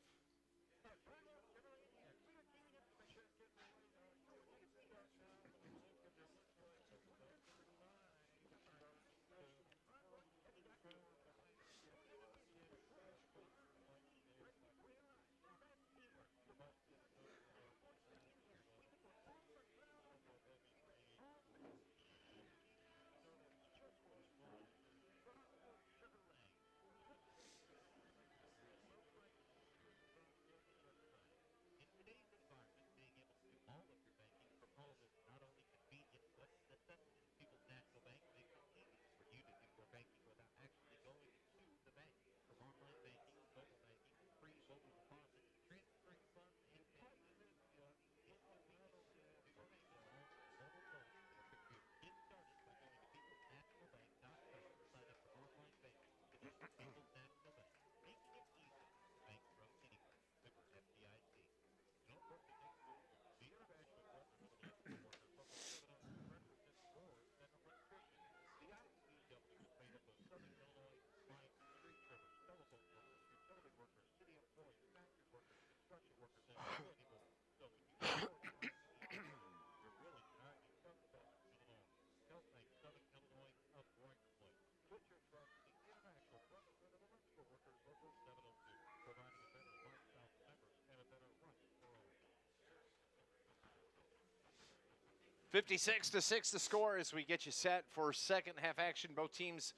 (56-6) the score as we get you set for second half action. Both teams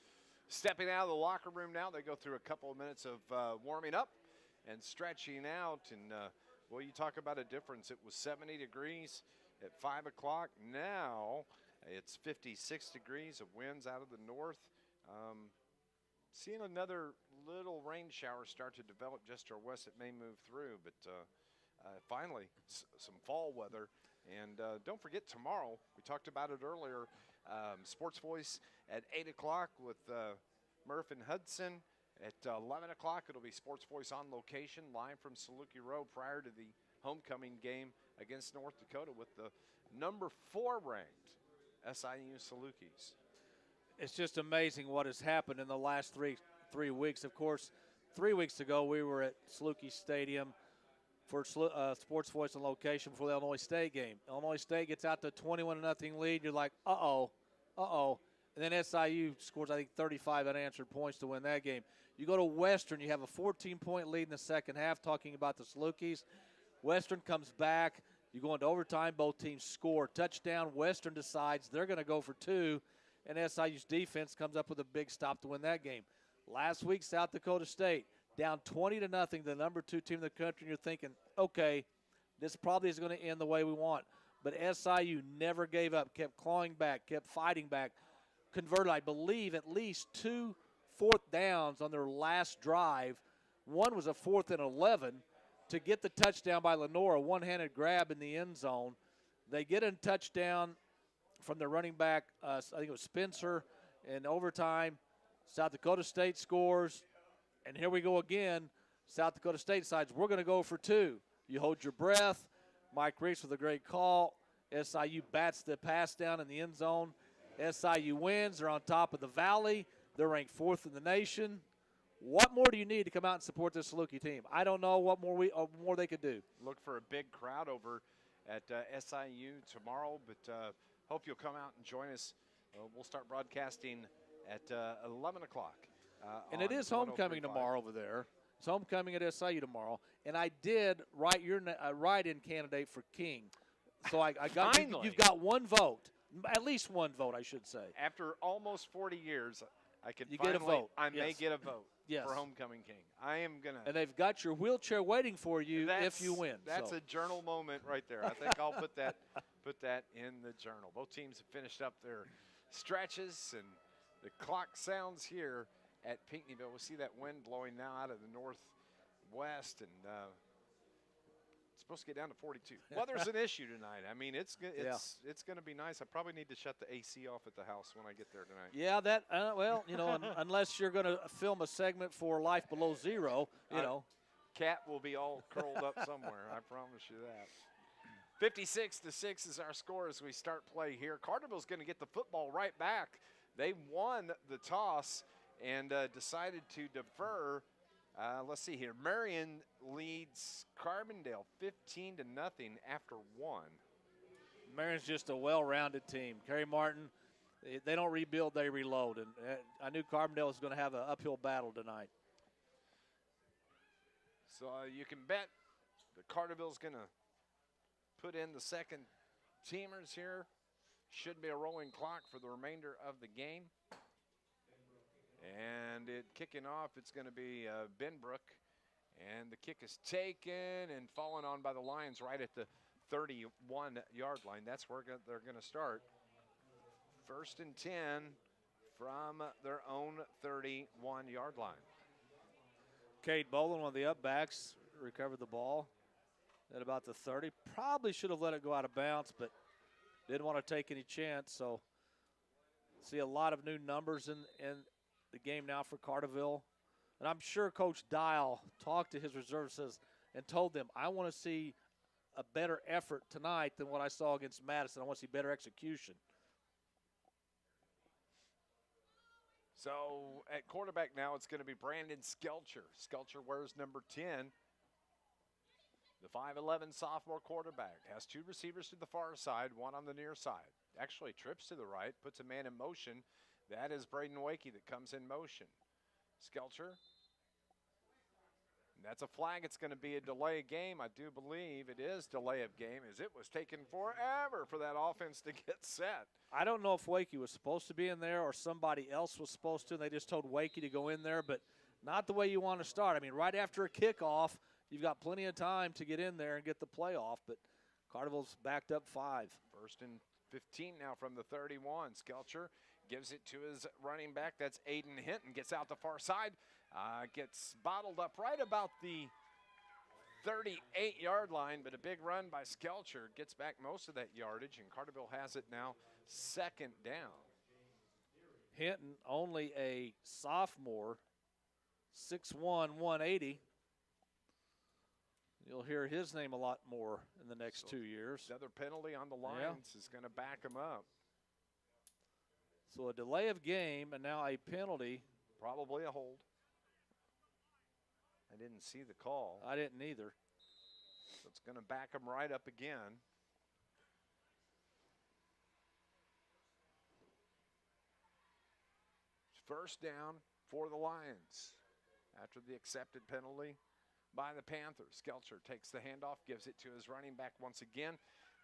stepping out of the locker room now. They go through a couple of minutes of warming up and stretching out. And, well, you talk about a difference. It was 70 degrees at 5 o'clock. Now it's 56 degrees of winds out of the north. Seeing another little rain shower start to develop just to our west. It may move through, but finally some fall weather. And don't forget tomorrow, we talked about it earlier, Sports Voice at 8 o'clock with Murph and Hudson. At 11 o'clock, it'll be Sports Voice on location, live from Saluki Road prior to the homecoming game against North Dakota with the number 4 ranked SIU Salukis. It's just amazing what has happened in the last three weeks. Of course, 3 weeks ago, we were at Saluki Stadium for Sports Voice on location for the Illinois State game. Illinois State gets out to a 21-0 lead. You're like, uh-oh. And then SIU scores, I think, 35 unanswered points to win that game. You go to Western, you have a 14-point lead in the second half, talking about the Salukis. Western comes back. You go into overtime. Both teams score. Touchdown. Western decides they're going to go for 2, and SIU's defense comes up with a big stop to win that game. Last week, South Dakota State down 20-0, the number 2 team in the country, and you're thinking, okay, this probably is going to end the way we want. But SIU never gave up, kept clawing back, kept fighting back, converted, I believe, at least 2 fourth downs on their last drive. One was a 4th and 11 to get the touchdown by Lenora, one-handed grab in the end zone. They get a touchdown from the running back, I think it was Spencer, in overtime. South Dakota State scores, and here we go again. South Dakota State decides we're going to go for 2. You hold your breath. Mike Reese with a great call. SIU bats the pass down in the end zone. SIU wins. They're on top of the Valley. They're ranked 4th in the nation. What more do you need to come out and support this Saluki team? I don't know what more they could do. Look for a big crowd over at SIU tomorrow, but hope you'll come out and join us. We'll start broadcasting at 11 o'clock. And it is homecoming tomorrow over there. It's homecoming at SIU tomorrow. And I did write your write-in candidate for King. So I got you've got one vote, at least one vote, I should say. After almost 40 years, I could get a vote. I may get a vote yes. for homecoming King. I am gonna. And they've got your wheelchair waiting for you if you win. That's a journal moment right there. I think I'll put that in the journal. Both teams have finished up their stretches, and the clock sounds here at Pinckneyville. We see that wind blowing now out of the northwest, and it's supposed to get down to 42. Weather's an issue tonight. I mean, it's going to be nice. I probably need to shut the AC off at the house when I get there tonight. Yeah, that well, you know, unless you're going to film a segment for Life Below Zero, you know. Cat will be all curled up somewhere. I promise you that. 56-6 is our score as we start play here. Carterville's going to get the football right back. They won the toss and decided to defer. Let's see here. Marion leads Carbondale 15-0 after 1. Marion's just a well-rounded team. Kerry Martin, they don't rebuild, they reload. And I knew Carbondale was going to have an uphill battle tonight. So you can bet that Carterville's going to put in the second teamers here. Should be a rolling clock for the remainder of the game. And kicking off, it's going to be Benbrook. And the kick is taken and fallen on by the Lions right at the 31-yard line. That's where they're going to start. 1st and 10 from their own 31-yard line. Cade Boland, one of the upbacks, recovered the ball at about the 30. Probably should have let it go out of bounds, but didn't want to take any chance. So see a lot of new numbers in the game now for Carterville. And I'm sure Coach Dial talked to his reserves and told them, I want to see a better effort tonight than what I saw against Madison. I want to see better execution. So at quarterback now, it's going to be Brandon Skelcher. Skelcher wears number 10. The 5'11" sophomore quarterback has 2 receivers to the far side, 1 on the near side. Actually trips to the right, puts a man in motion. That is Braden Wakey that comes in motion. Skelcher. That's a flag. It's going to be a delay of game. I do believe it is delay of game, as it was taking forever for that offense to get set. I don't know if Wakey was supposed to be in there or somebody else was supposed to, and they just told Wakey to go in there, but not the way you want to start. I mean, right after a kickoff, you've got plenty of time to get in there and get the playoff, but Carterville's backed up 5. 1st and 15 now from the 31. Skelcher gives it to his running back. That's Aiden Hinton. Gets out the far side. Gets bottled up right about the 38-yard line, but a big run by Skelcher gets back most of that yardage, and Carterville has it now 2nd down. Hinton, only a sophomore, 6'1", 180. You'll hear his name a lot more in the next 2 years. Another penalty on the Lions is going to back him up. So a delay of game and now a penalty. Probably a hold. I didn't see the call. I didn't either. So it's going to back him right up again. First down for the Lions after the accepted penalty by the Panthers. Skelcher takes the handoff, gives it to his running back once again.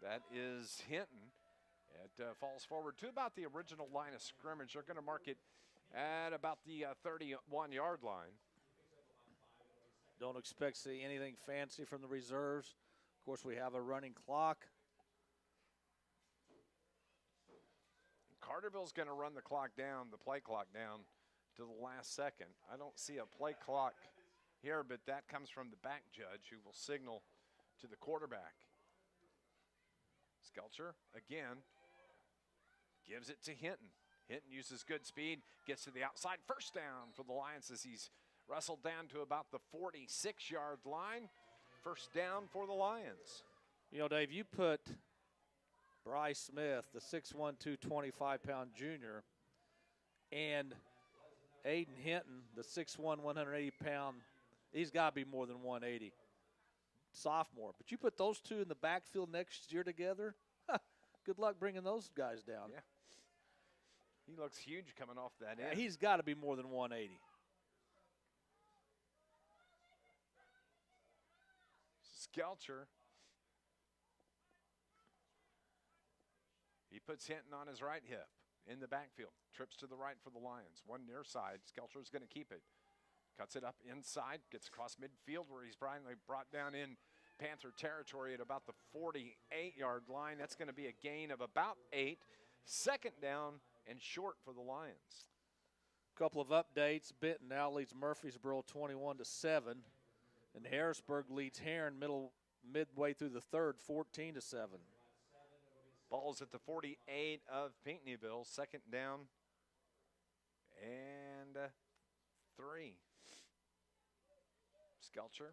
That is Hinton. It falls forward to about the original line of scrimmage. They're going to mark it at about the 31-yard line. Don't expect to see anything fancy from the reserves. Of course, we have a running clock. Carterville's going to run the clock down, the play clock down to the last second. I don't see a play clock here, but that comes from the back judge who will signal to the quarterback. Skelcher again gives it to Hinton. Hinton uses good speed, gets to the outside. First down for the Lions as he's wrestled down to about the 46-yard line. First down for the Lions. You know, Dave, you put Bryce Smith, the 6'1", 225-pound junior, and Aiden Hinton, the 6'1", 180-pound, he's got to be more than 180, sophomore. But you put those two in the backfield next year together, good luck bringing those guys down. Yeah. He looks huge coming off that Yeah, end. he's got to be more than 180. Skelcher. He puts Hinton on his right hip in the backfield. Trips to the right for the Lions. One near side. Skelcher's going to keep it. Cuts it up inside. Gets across midfield where he's finally brought down in Panther territory at about the 48-yard line. That's going to be a gain of about 8. Second down and short for the Lions. Couple of updates. Benton now leads Murfreesboro 21-7, and Harrisburg leads Heron midway through the third, 14-7. Ball's at the 48 of Pinckneyville. Second down and 3. Skelcher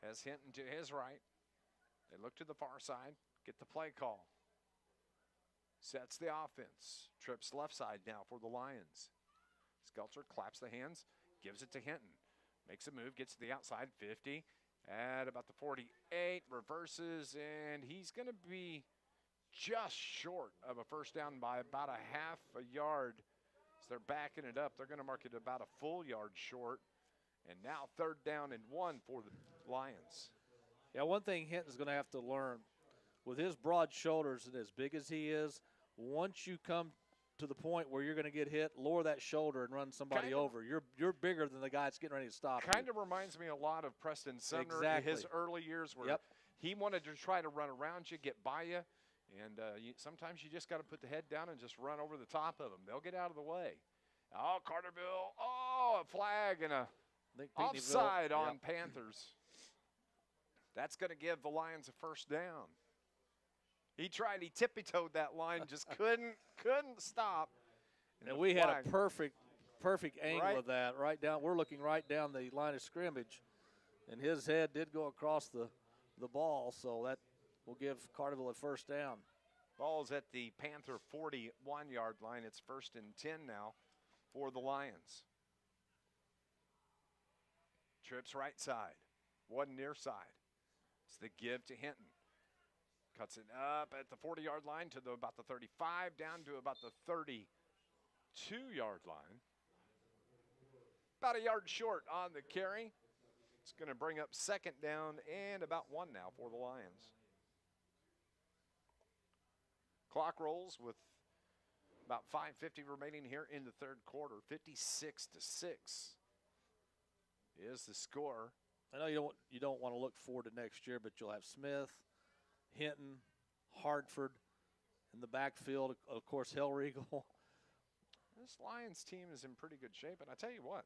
has Hinton to his right. They look to the far side, get the play call. Sets the offense. Trips left side now for the Lions. Skelcher claps the hands, gives it to Hinton. Makes a move, gets to the outside, 50. At about the 48, reverses, and he's going to be just short of a first down by about a half a yard. So they're backing it up. They're going to mark it about a full yard short. And now third down and 1 for the Lions. Yeah, one thing Hinton's going to have to learn, with his broad shoulders and as big as he is, once you come to the point where you're going to get hit, lower that shoulder and run somebody over. You're bigger than the guy that's getting ready to stop you. Kind of reminds me a lot of Preston Sumner in his early years where he wanted to try to run around you, get by you, and sometimes you just got to put the head down and just run over the top of them. They'll get out of the way. Oh, Carterville, a flag and a offside on Panthers. That's going to give the Lions a first down. He tried, he tippy-toed that line, just couldn't stop. And we had a perfect angle of that right down. We're looking right down the line of scrimmage, and his head did go across the ball, so that will give Carterville a first down. Ball's at the Panther 41-yard line. It's 1st and 10 now for the Lions. Trips right side, one near side. It's the give to Hinton. Cuts it up at the 40-yard line to about the 35, down to about the 32-yard line. About a yard short on the carry. It's going to bring up second down and about 1 now for the Lions. Clock rolls with about 5:50 remaining here in the third quarter. 56-6 is the score. I know you don't want to look forward to next year, but you'll have Smith, Hinton, Hartford in the backfield, of course, Hellriegel. This Lions team is in pretty good shape, and I tell you what,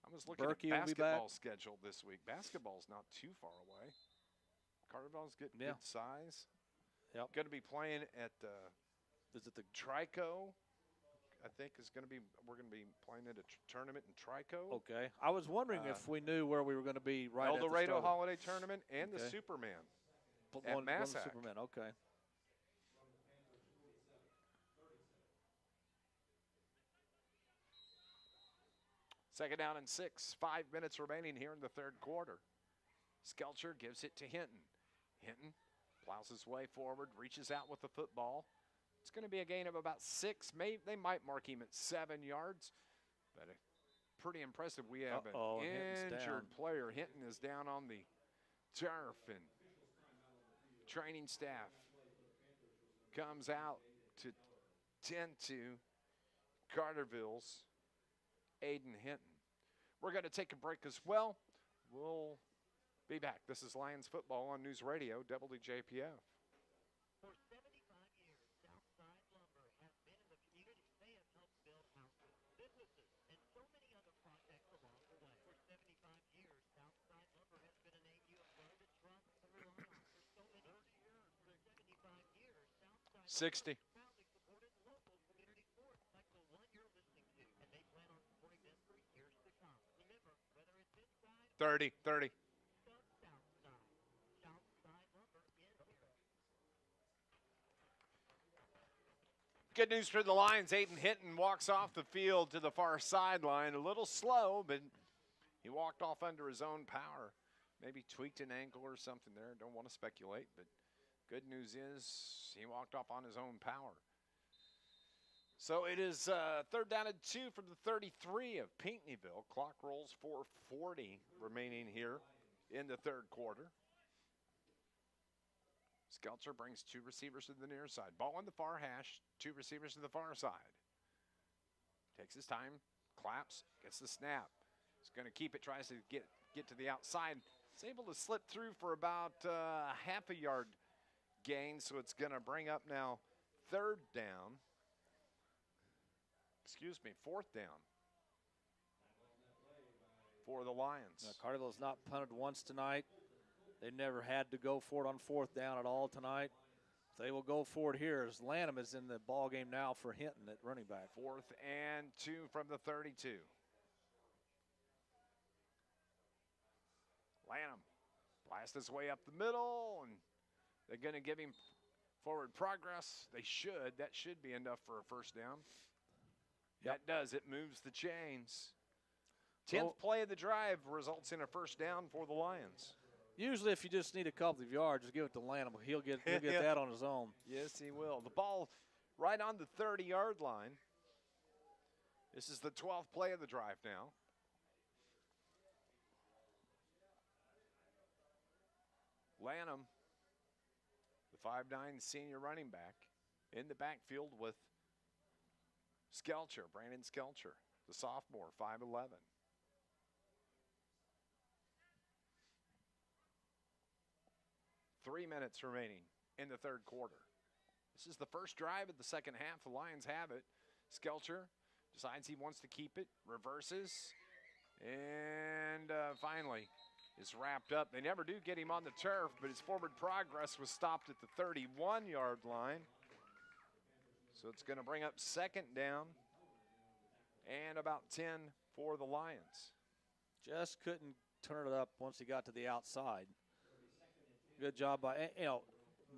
I was looking Berkey at basketball schedule this week. Basketball's not too far away. Carterville's getting good size. Yep. Going to be playing at is it the Trico? I think we're going to be playing at a tournament in Trico. Okay. I was wondering if we knew where we were going to be right El at the Dorado start. Holiday Tournament and the Superman. One Massac. Superman, okay. Second down and 6. 5 minutes remaining here in the third quarter. Skelcher gives it to Hinton. Hinton plows his way forward, reaches out with the football. It's going to be a gain of about 6. They might mark him at 7 yards, but pretty impressive. We have an injured player. Hinton is down on the turf, and training staff comes out to 10-2, Carterville's Aiden Hinton. We're going to take a break as well. We'll be back. This is Lions football on News Radio, WJPF. For 75 years, Southside Lumber has been in the community. They have helped build houses, businesses, and so many other projects along the way. For 75 years, Southside Lumber has been a name you have grown to trust and rely on. For so many years, for 75 years, Southside 60. Lumber proudly supported local community sports like the one you're listening to, and they plan on supporting them for years to come. Remember, whether it's inside 30. or Southside, Southside Lumber is here. Good news for the Lions. Aiden Hinton walks off the field to the far sideline. A little slow, but he walked off under his own power. Maybe tweaked an ankle or something there. Don't want to speculate, but good news is he walked off on his own power. So it is third down and 2 from the 33 of Pinckneyville. Clock rolls 4:40 remaining here in the third quarter. Skelcher brings 2 receivers to the near side. Ball on the far hash, 2 receivers to the far side. Takes his time, claps, gets the snap. He's going to keep it, tries to get to the outside. He's able to slip through for about half a yard gain, so it's going to bring up now fourth down for the Lions. Carterville's not punted once tonight. They never had to go for it on fourth down at all tonight. They will go for it here as Lanham is in the ball game now for Hinton at running back. 4th and 2 from the 32. Lanham blasts his way up the middle, and they're going to give him forward progress. They should. That should be enough for a first down. Yep. That does. It moves the chains. 10th play of the drive results in a first down for the Lions. Usually if you just need a couple of yards, just give it to Lanham. He'll get that on his own. Yes, he will. The ball right on the 30-yard line. This is the 12th play of the drive now. Lanham, the 5'9" senior running back, in the backfield with Skelcher, Brandon Skelcher, the sophomore, 5'11". Three minutes remaining in the third quarter. This is the first drive of the second half. The Lions have it. Skelcher decides he wants to keep it, reverses, and finally is wrapped up. They never do get him on the turf, but his forward progress was stopped at the 31-yard line. So it's going to bring up second down and about 10 for the Lions. Just couldn't turn it up once he got to the outside. Good job by,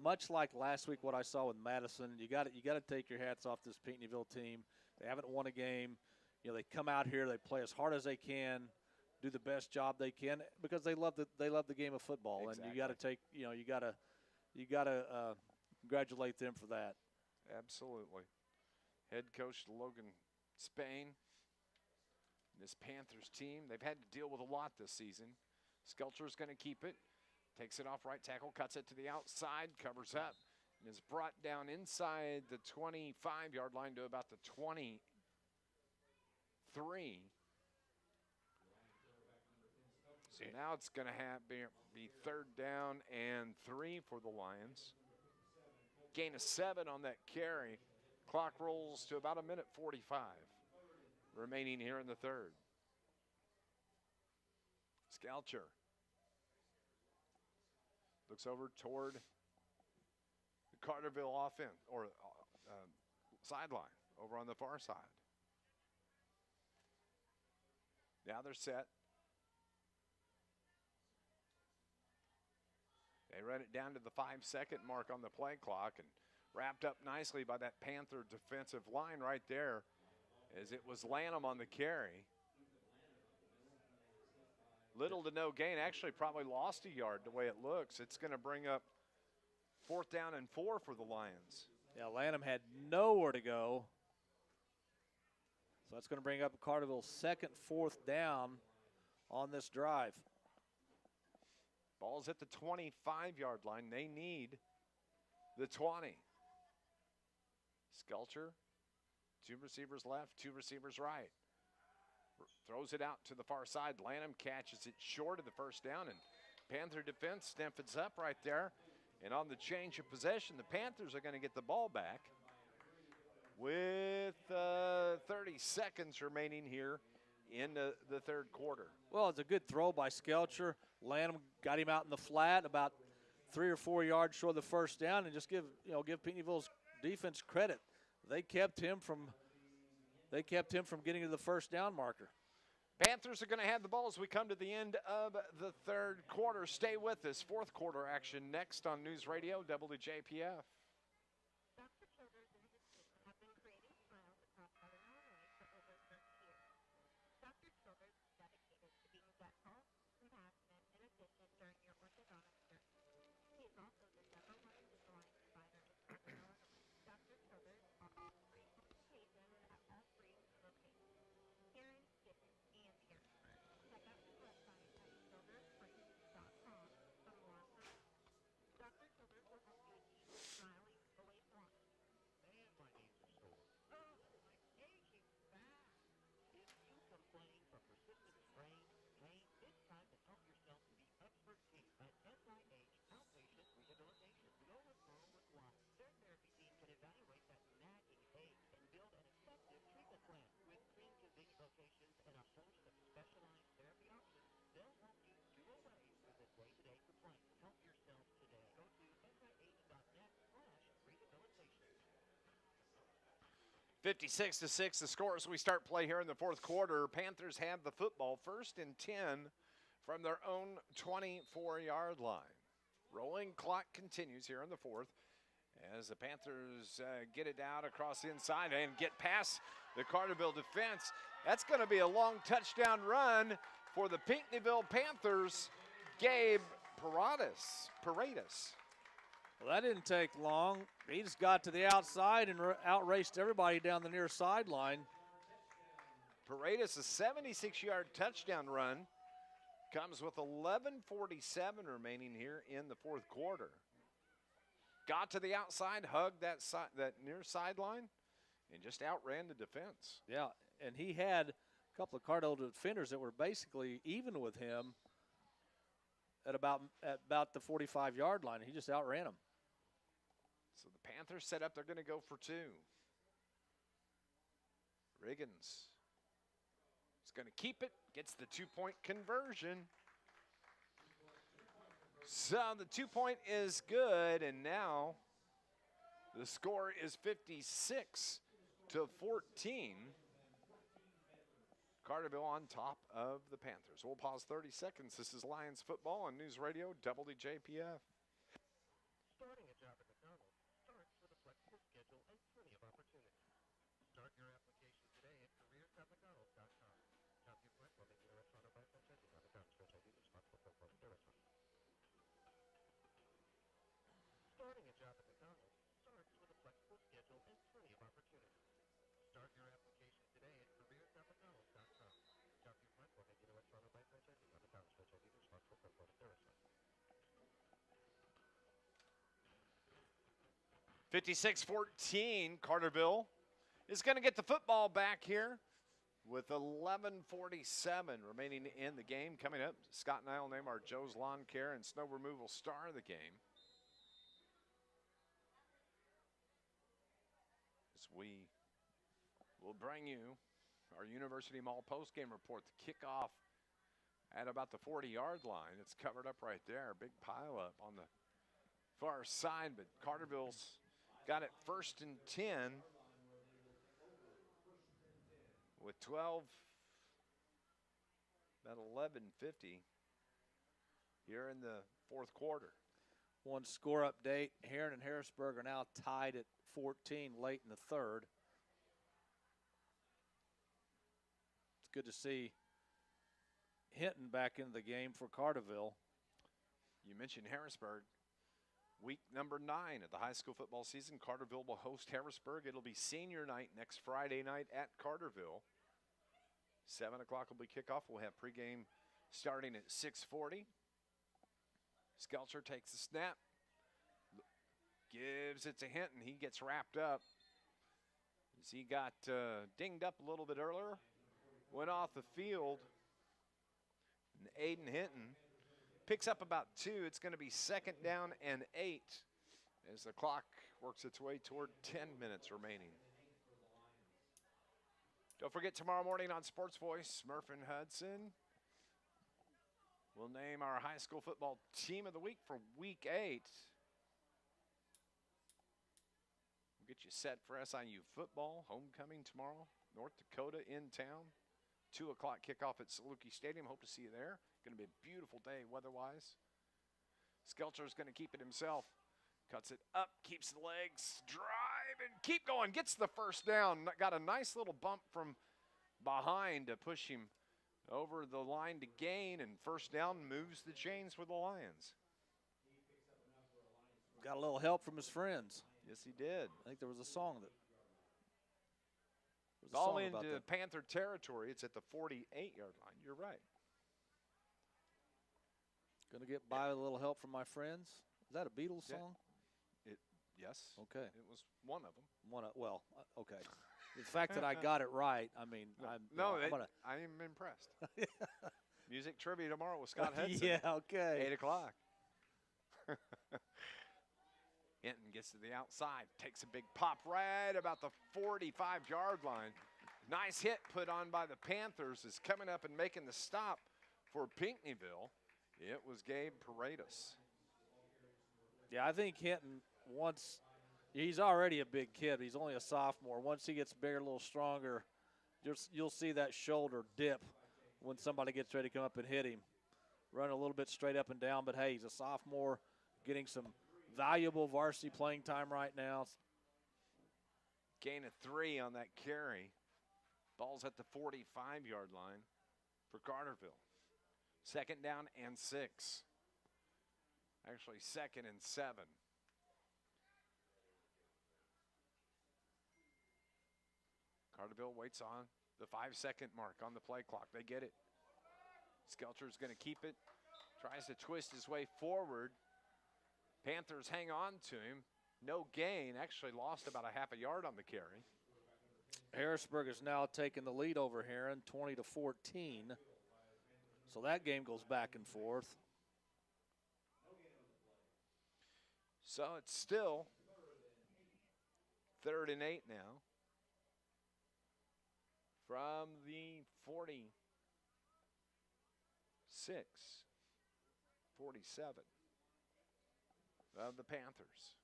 much like last week what I saw with Madison, you got to take your hats off this Pinckneyville team. They haven't won a game. They come out here, they play as hard as they can, do the best job they can because they love the game of football. Exactly. And you got to take, you got to congratulate them for that. Absolutely. Head coach Logan Spain, this Panthers team, they've had to deal with a lot this season. Skelcher's going to keep it. Takes it off right tackle, cuts it to the outside, covers up, and is brought down inside the 25-yard line to about the 23. So now it's going to be third down and 3 for the Lions. Gain of 7 on that carry. Clock rolls to about 1:45 remaining here in the third. Skelcher looks over toward the Carterville offense or sideline over on the far side. Now they're set. They run it down to the 5-second mark on the play clock and wrapped up nicely by that Panther defensive line right there as it was Lanham on the carry. Little to no gain, actually probably lost a yard the way it looks. It's going to bring up 4th down and 4 for the Lions. Yeah, Lanham had nowhere to go. So that's going to bring up Carterville's second 4th down on this drive. Ball's at the 25-yard line. They need the 20. Skelcher 2 receivers left, 2 receivers right. Throws it out to the far side. Lanham catches it short of the first down, and Panther defense stiffens up right there. And on the change of possession, the Panthers are going to get the ball back with 30 seconds remaining here in the third quarter. Well, it's a good throw by Skelcher. Lanham got him out in the flat, about 3 or 4 yards short of the first down, and just give Pinckneyville's defense credit. They kept him from getting to the first down marker. Panthers are going to have the ball as we come to the end of the third quarter. Stay with us. Fourth quarter action next on News Radio WJPF. Dr. Childers and his team have been creating smiles across Southern Illinois for over 30 years. Dr. Childers is dedicated to being gentle, compassionate, and efficient during your orthodontic journey. He is also the #1 Invisalign provider in Southern Illinois. Dr. Childers offers free consultations at all 3 locations, here in Gibbon and Harrisburg. Check out his website at childersframes.com for more information. Dr. Childers will help you achieve smiling the way you want. Man, my knees are sore. Oh, my aching back. If you complain from persistent strain, pain, it's time to help yourself to the expert team at SIH Outpatient Rehabilitation. No referral required. Their therapy team can evaluate that nagging ache and build an effective treatment plan. With 3 convenient locations and a host of specialized therapy options, they'll help you do away with the day-to-day complaints. Help yourself today. Go to SIH.net/rehabilitation. 56-6 the score as we start play here in the fourth quarter. Panthers have the football, 1st and 10 from their own 24-yard line. Rolling clock continues here in the fourth as the Panthers get it out across the inside and get past the Carterville defense. That's going to be a long touchdown run for the Pinckneyville Panthers. Gabe Paredes. Well, that didn't take long. He just got to the outside and outraced everybody down the near sideline. Paredes, a 76-yard touchdown run, comes with 11:47 remaining here in the fourth quarter. Got to the outside, hugged that near sideline, and just outran the defense. Yeah, and he had a couple of Carterville defenders that were basically even with him at about the 45-yard line. He just outran them. So the Panthers set up, they're going to go for 2. Riggins is going to keep it, gets the 2-point conversion. So the 2-point is good, and now the score is 56-14. Carterville on top of the Panthers. We'll pause 30 seconds. This is Lions football on News Radio WJPF. Starting a job at McDonald's starts with a flexible schedule and plenty of opportunity. Start your application today at careers.mcdonalds.com. Top your print while making a restaurant or by franchising on McDonald's franchise responsible for quality their restaurant. Starting a job at McDonald's starts with a flexible schedule and plenty of opportunity. Start your application today at careers.mcdonalds.com. Shop your print while making a restaurant or by franchising on McDonald's franchise responsible for quality their restaurant. 56-14, Carterville is going to get the football back here with 11:47 remaining in the game. Coming up, Scott and I will name our Joe's Lawn Care and Snow Removal star of the game. As we will bring you our University Mall postgame report. The kickoff at about the 40-yard line. It's covered up right there. Big pile up on the far side, but Carterville's got it 1st and 10 with 12, about 11:50 here in the fourth quarter. One score update. Heron and Harrisburg are now tied at 14 late in the third. It's good to see Hinton back into the game for Carterville. You mentioned Harrisburg. Week number 9 of the high school football season. Carterville will host Harrisburg. It'll be senior night next Friday night at Carterville. 7 o'clock will be kickoff. We'll have pregame starting at 6:40. Skelcher takes the snap, gives it to Hinton. He gets wrapped up. As he got dinged up a little bit earlier, went off the field. And Aiden Hinton picks up about 2. It's going to be 2nd down and 8 as the clock works its way toward 10 minutes remaining. Don't forget, tomorrow morning on Sports Voice, Murph and Hudson will name our high school football team of the week for Week 8. We'll get you set for SIU football, homecoming tomorrow, North Dakota in town. 2 o'clock kickoff at Saluki Stadium. Hope to see you there. Going to be a beautiful day weather-wise. Skelcher's going to keep it himself. Cuts it up, keeps the legs, drive, and keep going. Gets the first down. Got a nice little bump from behind to push him over the line to gain, and first down, moves the chains for the Lions. Got a little help from his friends. Yes, he did. I think there was a song that. All into Panther territory. It's at the 48-yard line. You're right. Going to get by with a little help from my friends. Is that a Beatles song? Yes. Okay. It was one of them. Well, okay. The fact that I got it right, I mean, I am impressed. Music trivia tomorrow with Scott Hudson. Yeah, okay. 8 o'clock. Hinton gets to the outside, takes a big pop right about the 45-yard line. Nice hit put on by the Panthers is coming up and making the stop for Pinckneyville. It was Gabe Paredes. Yeah, I think Hinton, he's already a big kid. He's only a sophomore. Once he gets bigger, a little stronger, you'll see that shoulder dip when somebody gets ready to come up and hit him. Run a little bit straight up and down, but hey, he's a sophomore getting some valuable varsity playing time right now. Gain of 3 on that carry. Ball's at the 45-yard line for Carterville. 2nd down and 6. Actually, 2nd and 7. Carterville waits on the 5-second mark on the play clock. They get it. Skelcher's going to keep it. Tries to twist his way forward. Panthers hang on to him. No gain. Actually lost about a half a yard on the carry. Harrisburg has now taken the lead over Heron, 20-14. So that game goes back and forth. So it's still 3rd and 8 now. From the 46, 47 of the Panthers.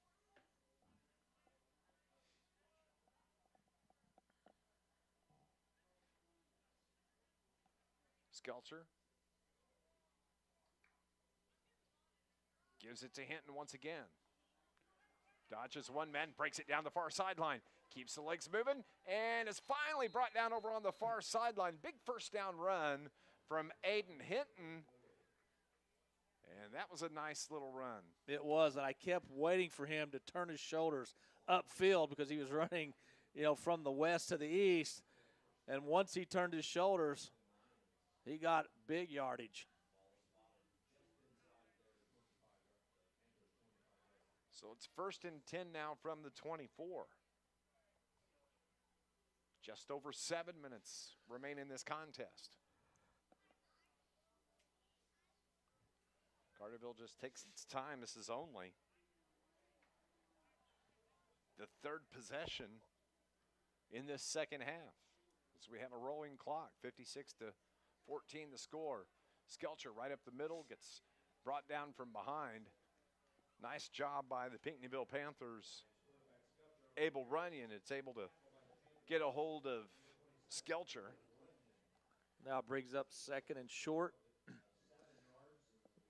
Skelcher gives it to Hinton once again. Dodges one man, breaks it down the far sideline, keeps the legs moving, and is finally brought down over on the far sideline. Big first down run from Aiden Hinton. And that was a nice little run. It was, and I kept waiting for him to turn his shoulders upfield because he was running, from the west to the east. And once he turned his shoulders, he got big yardage. So it's 1st and 10 now from the 24. Just over 7 minutes remain in this contest. Carterville just takes its time. This is only the 3rd possession in this second half. As we have a rolling clock, 56-14 the score. Skelcher right up the middle, gets brought down from behind. Nice job by the Pinckneyville Panthers. Abel Runyon, it's able to get a hold of Skelcher. Now brings up 2nd and short.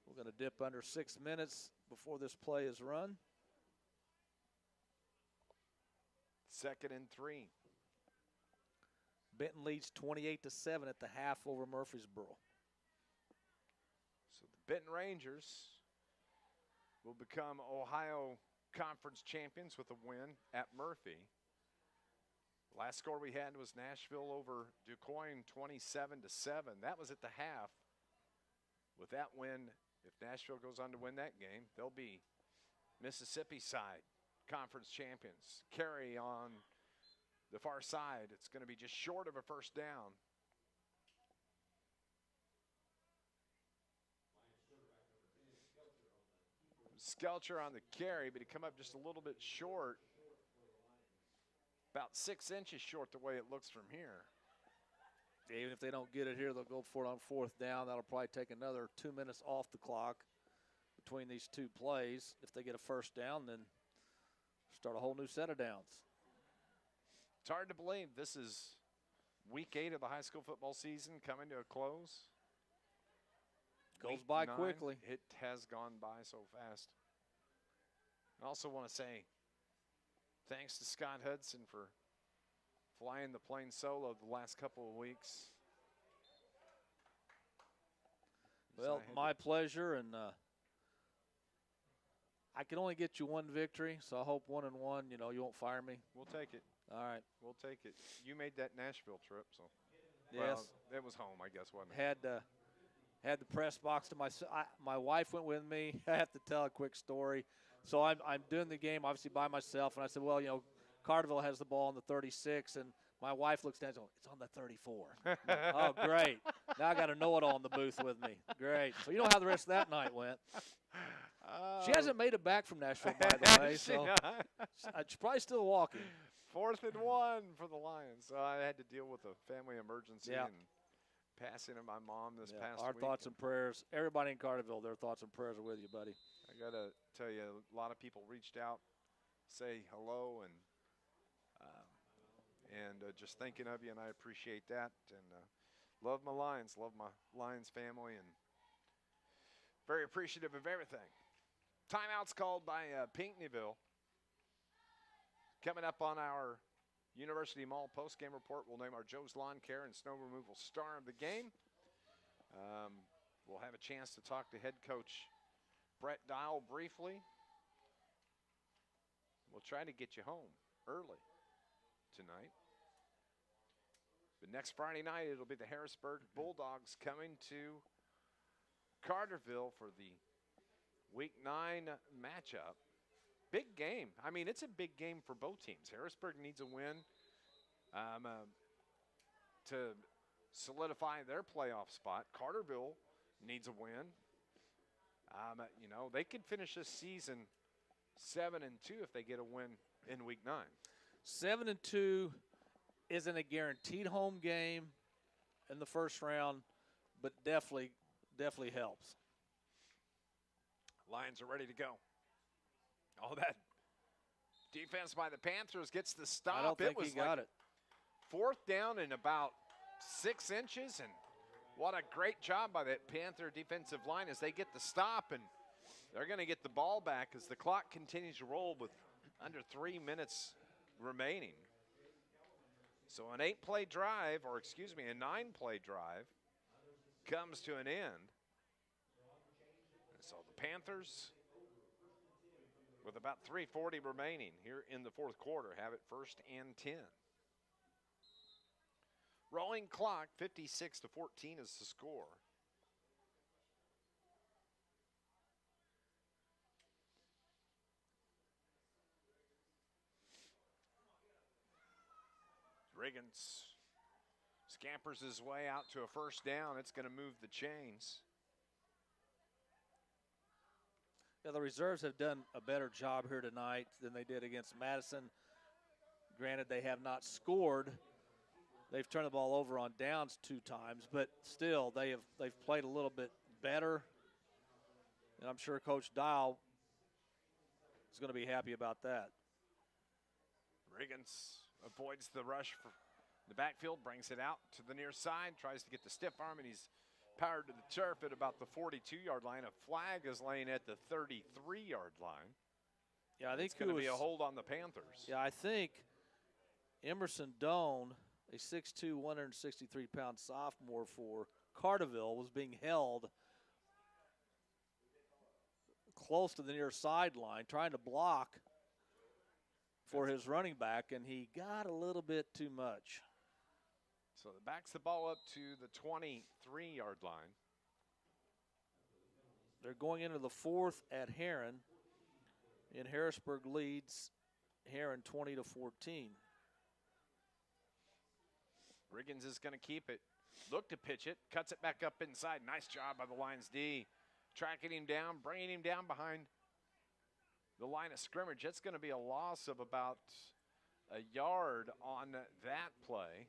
We're going to dip under 6 minutes before this play is run. 2nd and 3. Benton leads 28-7 at the half over Murfreesboro. So the Benton Rangers will become Ohio Conference champions with a win at Murphy. Last score we had was Nashville over DuQuoin, 27-7. That was at the half. With that win, if Nashville goes on to win that game, they'll be Mississippi side conference champions. Carry on the far side. It's going to be just short of a first down. Skelcher on the carry, but he come up just a little bit short. About 6 inches short the way it looks from here. Even if they don't get it here, they'll go for it on fourth down. That'll probably take another 2 minutes off the clock between these two plays. If they get a first down, then start a whole new set of downs. It's hard to believe this is week 8 of the high school football season coming to a close. Goes Week by 9, quickly. It has gone by so fast. I also want to say thanks to Scott Hudson for flying the plane solo the last couple of weeks. Well, my pleasure, and I can only get you one victory, so I hope 1-1. You know, you won't fire me. We'll take it. All right. We'll take it. You made that Nashville trip, so. Yes. Well, it was home, I guess, wasn't it? Had the press box to my wife went with me. I have to tell a quick story. So I'm doing the game obviously by myself, and I said, well, you know, Carterville has the ball on the 36, and my wife looks down and goes, it's on the 34. Oh, great. Now I got to know it all in the booth with me. Great. So you know how the rest of that night went. She hasn't made it back from Nashville, by the way, so she's probably still walking. 4th and 1 for the Lions. So I had to deal with a family emergency and passing of my mom this past Our week. thoughts and prayers. Everybody in Carterville, their thoughts and prayers are with you, buddy. I got to tell you, a lot of people reached out, say hello, and just thinking of you, and I appreciate that. And love my Lions, love my Lions family, and very appreciative of everything. Timeout's called by Pinckneyville. Coming up on our University Mall postgame report, we'll name our Joe's Lawn Care and Snow Removal star of the game. We'll have a chance to talk to head coach Brett Dial briefly. We'll try to get you home early tonight. But next Friday night, it'll be the Harrisburg Bulldogs coming to Carterville for the Week 9 matchup. Big game. I mean, it's a big game for both teams. Harrisburg needs a win to solidify their playoff spot. Carterville needs a win. You know, they could finish this season 7-2 if they get a win in Week 9. 7-2 isn't a guaranteed home game in the first round, but definitely helps. Lions are ready to go. All that defense by the Panthers gets the stop. I don't think was he got it. 4th down and about 6 inches, and what a great job by that Panther defensive line as they get the stop, and they're going to get the ball back as the clock continues to roll with under 3 minutes remaining. So an 8-play drive, or excuse me, a 9-play drive comes to an end. And so the Panthers, with about 3:40 remaining here in the 4th quarter, have it 1st and 10. Rolling clock, 56-14 is the score. Riggins scampers his way out to a 1st down. It's going to move the chains. Yeah, the reserves have done a better job here tonight than they did against Madison. Granted, they have not scored. They've turned the ball over on downs 2 times, but still they've played a little bit better. And I'm sure Coach Dial is going to be happy about that. Riggins avoids the rush for the backfield, brings it out to the near side, tries to get the stiff arm, and he's powered to the turf at about the 42-yard line. A flag is laying at the 33-yard line. Yeah, I think it's going to be a hold on the Panthers. Yeah, I think Emerson Doan, a 6'2", 163-pound sophomore for Carterville, was being held close to the near sideline, trying to block for his running back, and he got a little bit too much. So it backs the ball up to the 23-yard line. They're going into the 4th at Heron, and Harrisburg leads Heron 20-14. Riggins is going to keep it. Look to pitch it. Cuts it back up inside. Nice job by the Lions D. Tracking him down, bringing him down behind the line of scrimmage. That's going to be a loss of about a yard on that play.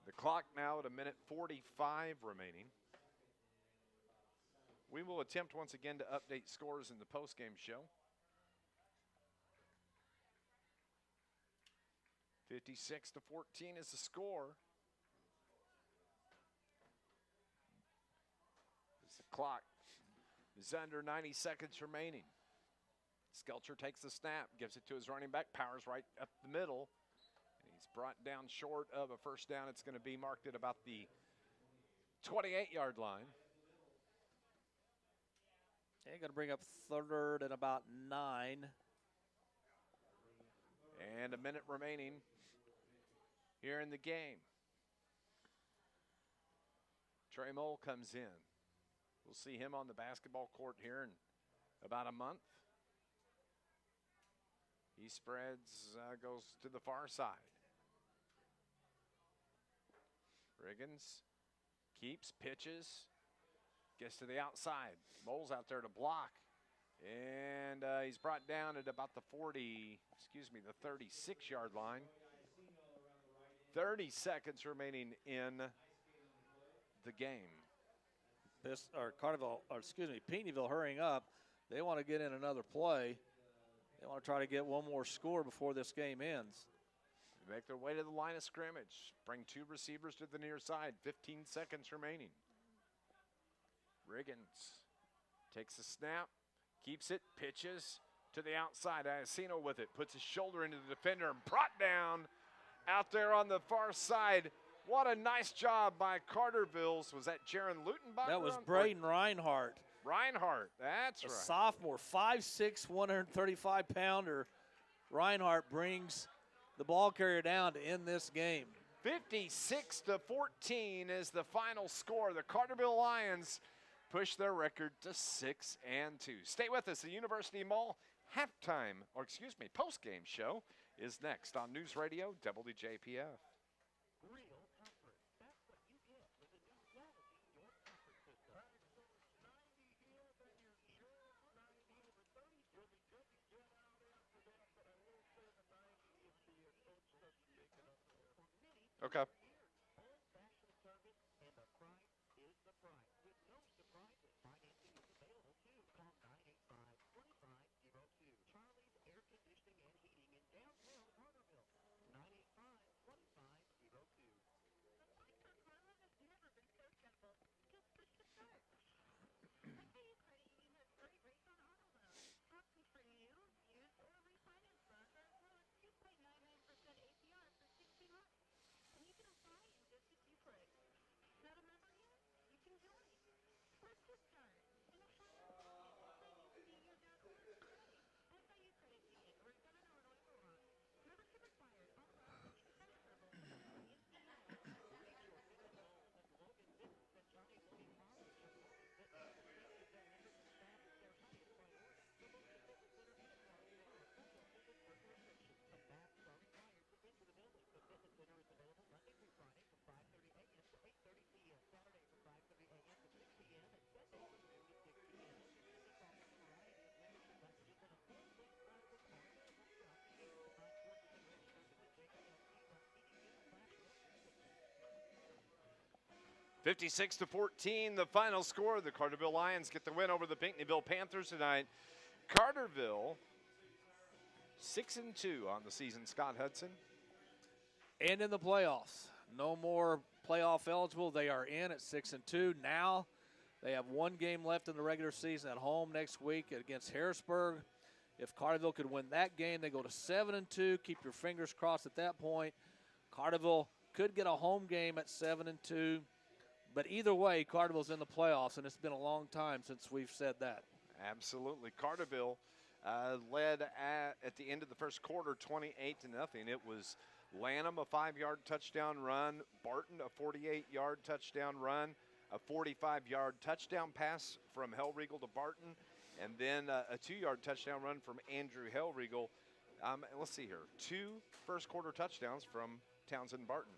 The clock now at 1:45 remaining. We will attempt once again to update scores in the postgame show. 56-14 is the score. As the clock is under 90 seconds remaining. Skelcher takes the snap, gives it to his running back, powers right up the middle. And he's brought down short of a first down. It's going to be marked at about the 28-yard line. Okay, going to bring up third and about 9. And a minute remaining here in the game. Trey Mole comes in. We'll see him on the basketball court here in about a month. He spreads, goes to the far side. Riggins keeps, pitches, gets to the outside. Mole's out there to block. And he's brought down at about the 36-yard line. 30 seconds remaining in the game. Pinckneyville hurrying up. They want to get in another play. They want to try to get one more score before this game ends. They make their way to the line of scrimmage. Bring two receivers to the near side. 15 seconds remaining. Riggins takes a snap, keeps it, pitches to the outside. Iacino with it, puts his shoulder into the defender and brought down out there on the far side. What a nice job by Carterville's. Was that Jaron Lutenbach? That was Braden Reinhardt. Reinhardt, that's right. Sophomore, 5'6", 135-pounder. Reinhardt brings the ball carrier down to end this game. 56-14 is the final score. The Carterville Lions push their record to 6-2. Stay with us. The University Mall postgame show is next on News Radio WJPF. Real comfort. That's what you get with the new Quality Door Comfort System. 90 here, then you're sure 90 over 30. You'll be good to get out after that, but I will say the 90 if the coach starts shaking up there. For many Okay. years, old-fashioned service and the price is the price. With no surprises, financing is available too. Call 985-2502. Charlie's Air Conditioning and Heating in downtown Carterville. 985-2502. $56-14, the final score. The Carterville Lions get the win over the Pinckneyville Panthers tonight. Carterville 6-2 on the season. Scott Hudson. And in the playoffs. No more playoff eligible. They are in at 6-2. Now they have one game left in the regular season at home next week against Harrisburg. If Carterville could win that game, they go to 7-2. Keep your fingers crossed at that point. Carterville could get a home game at 7-2. But either way, Carterville's in the playoffs, and it's been a long time since we've said that. Absolutely. Carterville led at the end of the first quarter 28-0. It was Lanham, a 5-yard touchdown run, Barton, a 48-yard touchdown run, a 45-yard touchdown pass from Hellriegel to Barton, and then a 2-yard touchdown run from Andrew Hellriegel. Let's see here. 2 first quarter touchdowns from Townsend Barton.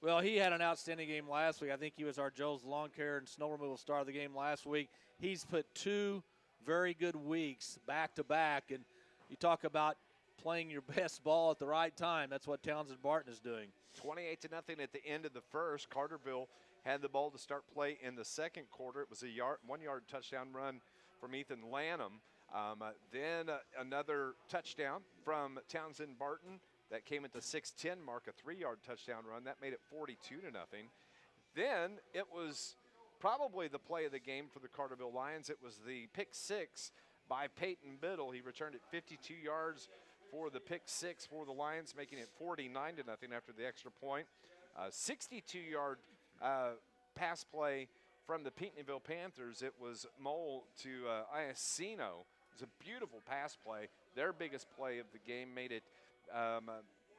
Well, he had an outstanding game last week. I think he was our Joe's Lawn Care and Snow Removal star of the game last week. He's put 2 very good weeks back to back, and you talk about playing your best ball at the right time. That's what Townsend Barton is doing. 28-0 at the end of the first. Carterville had the ball to start play in the second quarter. It was a 1-yard touchdown run from Ethan Lanham. Then another touchdown from Townsend Barton. That came at the 6:10 mark, a 3-yard touchdown run. That made it 42-0. Then it was probably the play of the game for the Carterville Lions. It was the pick 6 by Peyton Biddle. He returned it 52 yards for the pick 6 for the Lions, making it 49-0 after the extra point. 62-yard pass play from the Pinckneyville Panthers. It was Mole to Iacino. It was a beautiful pass play. Their biggest play of the game made it,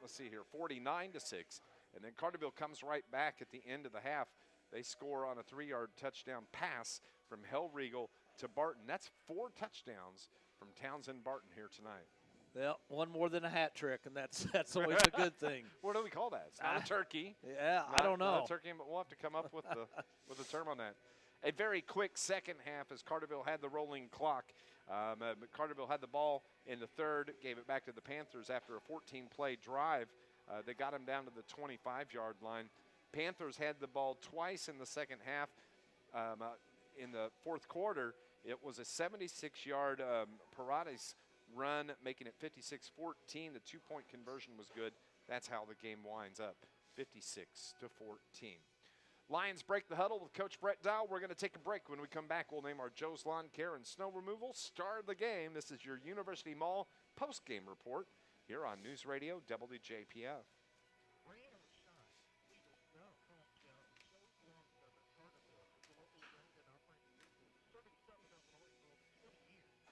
let's see here, 49-6. And then Carterville comes right back at the end of the half. They score on a 3-yard touchdown pass from Hellriegel to Barton. That's 4 touchdowns from Townsend Barton here tonight. Well, one more than a hat trick, and that's always a good thing. What do we call that? It's not a turkey. Yeah, I don't know. Not a turkey, but we'll have to come up with the term on that. A very quick second half as Carterville had the rolling clock. Carterville had the ball in the third, gave it back to the Panthers after a 14-play drive. They got him down to the 25-yard line. Panthers had the ball twice in the second half. In the fourth quarter, it was a 76-yard Paredes run, making it 56-14. The 2-point conversion was good. That's how the game winds up, 56-14. Lions break the huddle with Coach Brett Dow. We're going to take a break. When we come back, we'll name our Joe's Lawn Care and Snow Removal star of the game. This is your University Mall post-game report here on News Radio WJPF. Rain or shine, legal snow, calm snow, Joe's Lawn Service, Carterville, is a locally owned and operated business serving Southern Illinois for over 20 years, specializing in much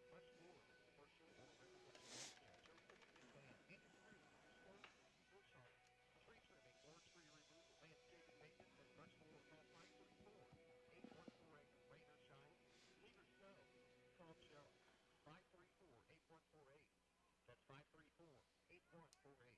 more than commercial or residential lawn care. Joe Simpson and Van, engineering, storm, bush hogging, tree trimming, orange tree removal, landscaping maintenance, and much more. Call 534-8148. Rain or shine, sleet or snow, call Joe. 534-8148. That's 534-8148.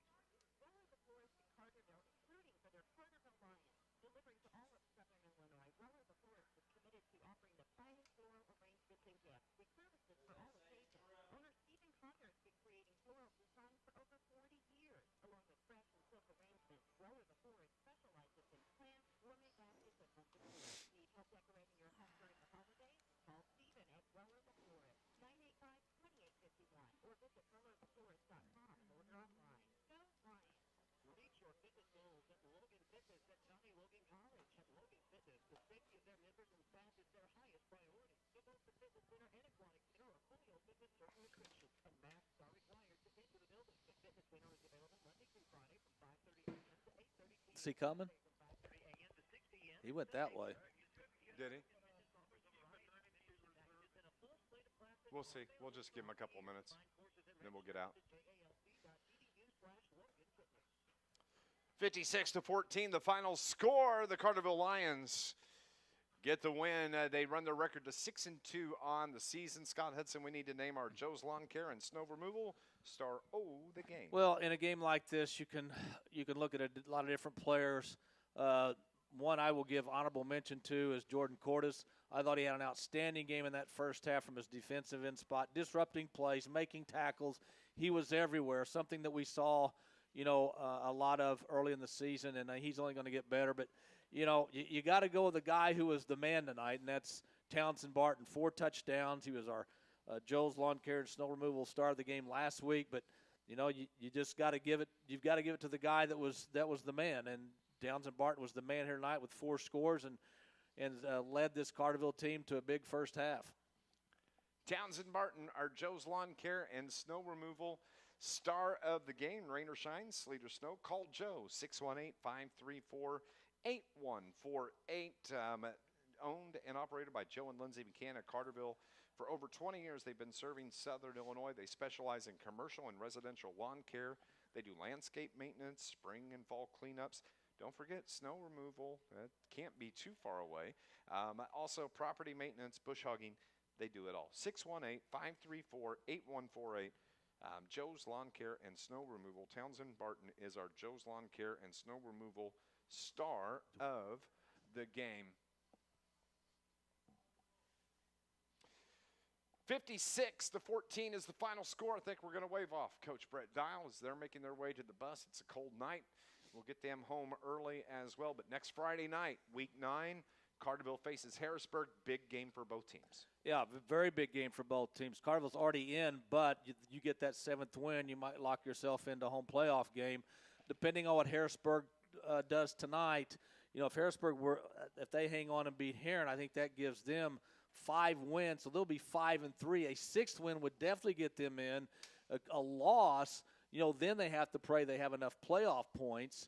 Roller the Forest in Carterville is rooting for their Carterville Lions, delivering to all of Southern Illinois. Roller the Forest is committed to offering the finest floral arrangements and gifts with services for all occasions. Owner Stephen Conner has been creating floral designs for over 40 years, along with fresh and silk arrangements. Roller the Forest specializes in plants, gourmet baskets, and home decor. Need help decorating your home during the holidays? Call Stephen at Roller the Forest, 985-2851, or visit rollertheforest.com and order online. Go Lions! Reach your fitness goals at Logan Fitness at Johnny Logan College. At Logan Fitness, the safety of their members and staff is their highest priority. So both the fitness center and aquatic center are fully open with certain restrictions, and masks are required to enter the building. The fitness center is available Monday through Friday from 5:30 a.m. to 8:30 p.m. Is he coming? From 5:30 a.m. to 6 p.m. He went that way. Did he? We'll see. We'll just give him a couple of minutes, and then we'll get out. 56-14, the final score. The Carterville Lions get the win. They run their record to 6-2 on the season. Scott Hudson, we need to name our Joe's Lawn Care and Snow Removal star of the game. Well, in a game like this, you can look at a lot of different players. One I will give honorable mention to is Jordan Cordes. I thought he had an outstanding game in that first half from his defensive end spot, disrupting plays, making tackles. He was everywhere, something that we saw, a lot of early in the season, and he's only going to get better. But, you got to go with the guy who was the man tonight, and that's Townsend Barton. 4 touchdowns. He was our Joe's Lawn Care and Snow Removal star of the game last week. But, you just got to give it. You've got to give it to the guy that was the man, and Townsend Barton was the man here tonight with 4 scores and led this Carterville team to a big first half. Townsend Barton, our Joe's Lawn Care and Snow Removal star of the game. Rain or shine, sleet or snow, call Joe, 618-534-8148. Owned and operated by Joe and Lindsay McCann at Carterville. For over 20 years, they've been serving Southern Illinois. They specialize in commercial and residential lawn care. They do landscape maintenance, spring and fall cleanups. Don't forget snow removal. That can't be too far away. Also, property maintenance, bush hogging. They do it all. 618-534-8148. Joe's Lawn Care and Snow Removal. Townsend Barton is our Joe's Lawn Care and Snow Removal star of the game. 56-14 is the final score. I think we're going to wave off Coach Brett Dial as they're making their way to the bus. It's a cold night. We'll get them home early as well. But next Friday night, Week 9, Carterville faces Harrisburg. Big game for both teams. Yeah, very big game for both teams. Carterville's already in, but you get that 7th win, you might lock yourself into a home playoff game. Depending on what Harrisburg does tonight, if Harrisburg if they hang on and beat Heron, I think that gives them 5 wins, so they'll be 5-3. A 6th win would definitely get them in. A loss, then they have to pray they have enough playoff points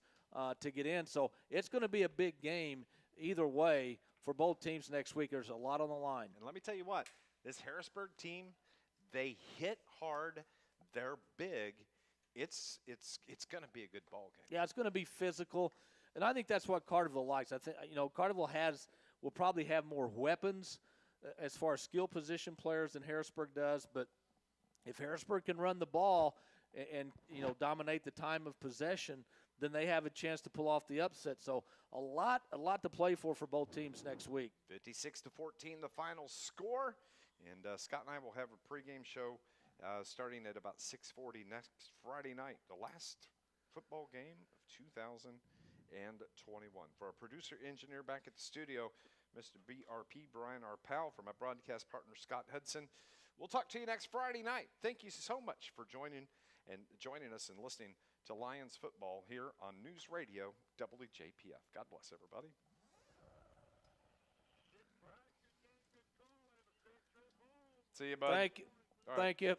to get in. So it's going to be a big game either way for both teams next week. There's a lot on the line. And let me tell you what, this Harrisburg team, they hit hard. They're big. It's going to be a good ball game. Yeah, it's going to be physical, and I think that's what Carterville likes. I think Carterville will probably have more weapons as far as skill position players than Harrisburg does, but if Harrisburg can run the ball and dominate the time of possession, then they have a chance to pull off the upset. So a lot to play for both teams next week. 56-14 the final score, and Scott and I will have a pregame show starting at about 6:40 next Friday night, the last football game of 2021. For our producer engineer back at the studio, Mr. BRP, Brian, our pal, for my broadcast partner, Scott Hudson. We'll talk to you next Friday night. Thank you so much for joining us and listening to Lions football here on News Radio WJPF. God bless everybody. See you, bud. Thank you. All right. Thank you.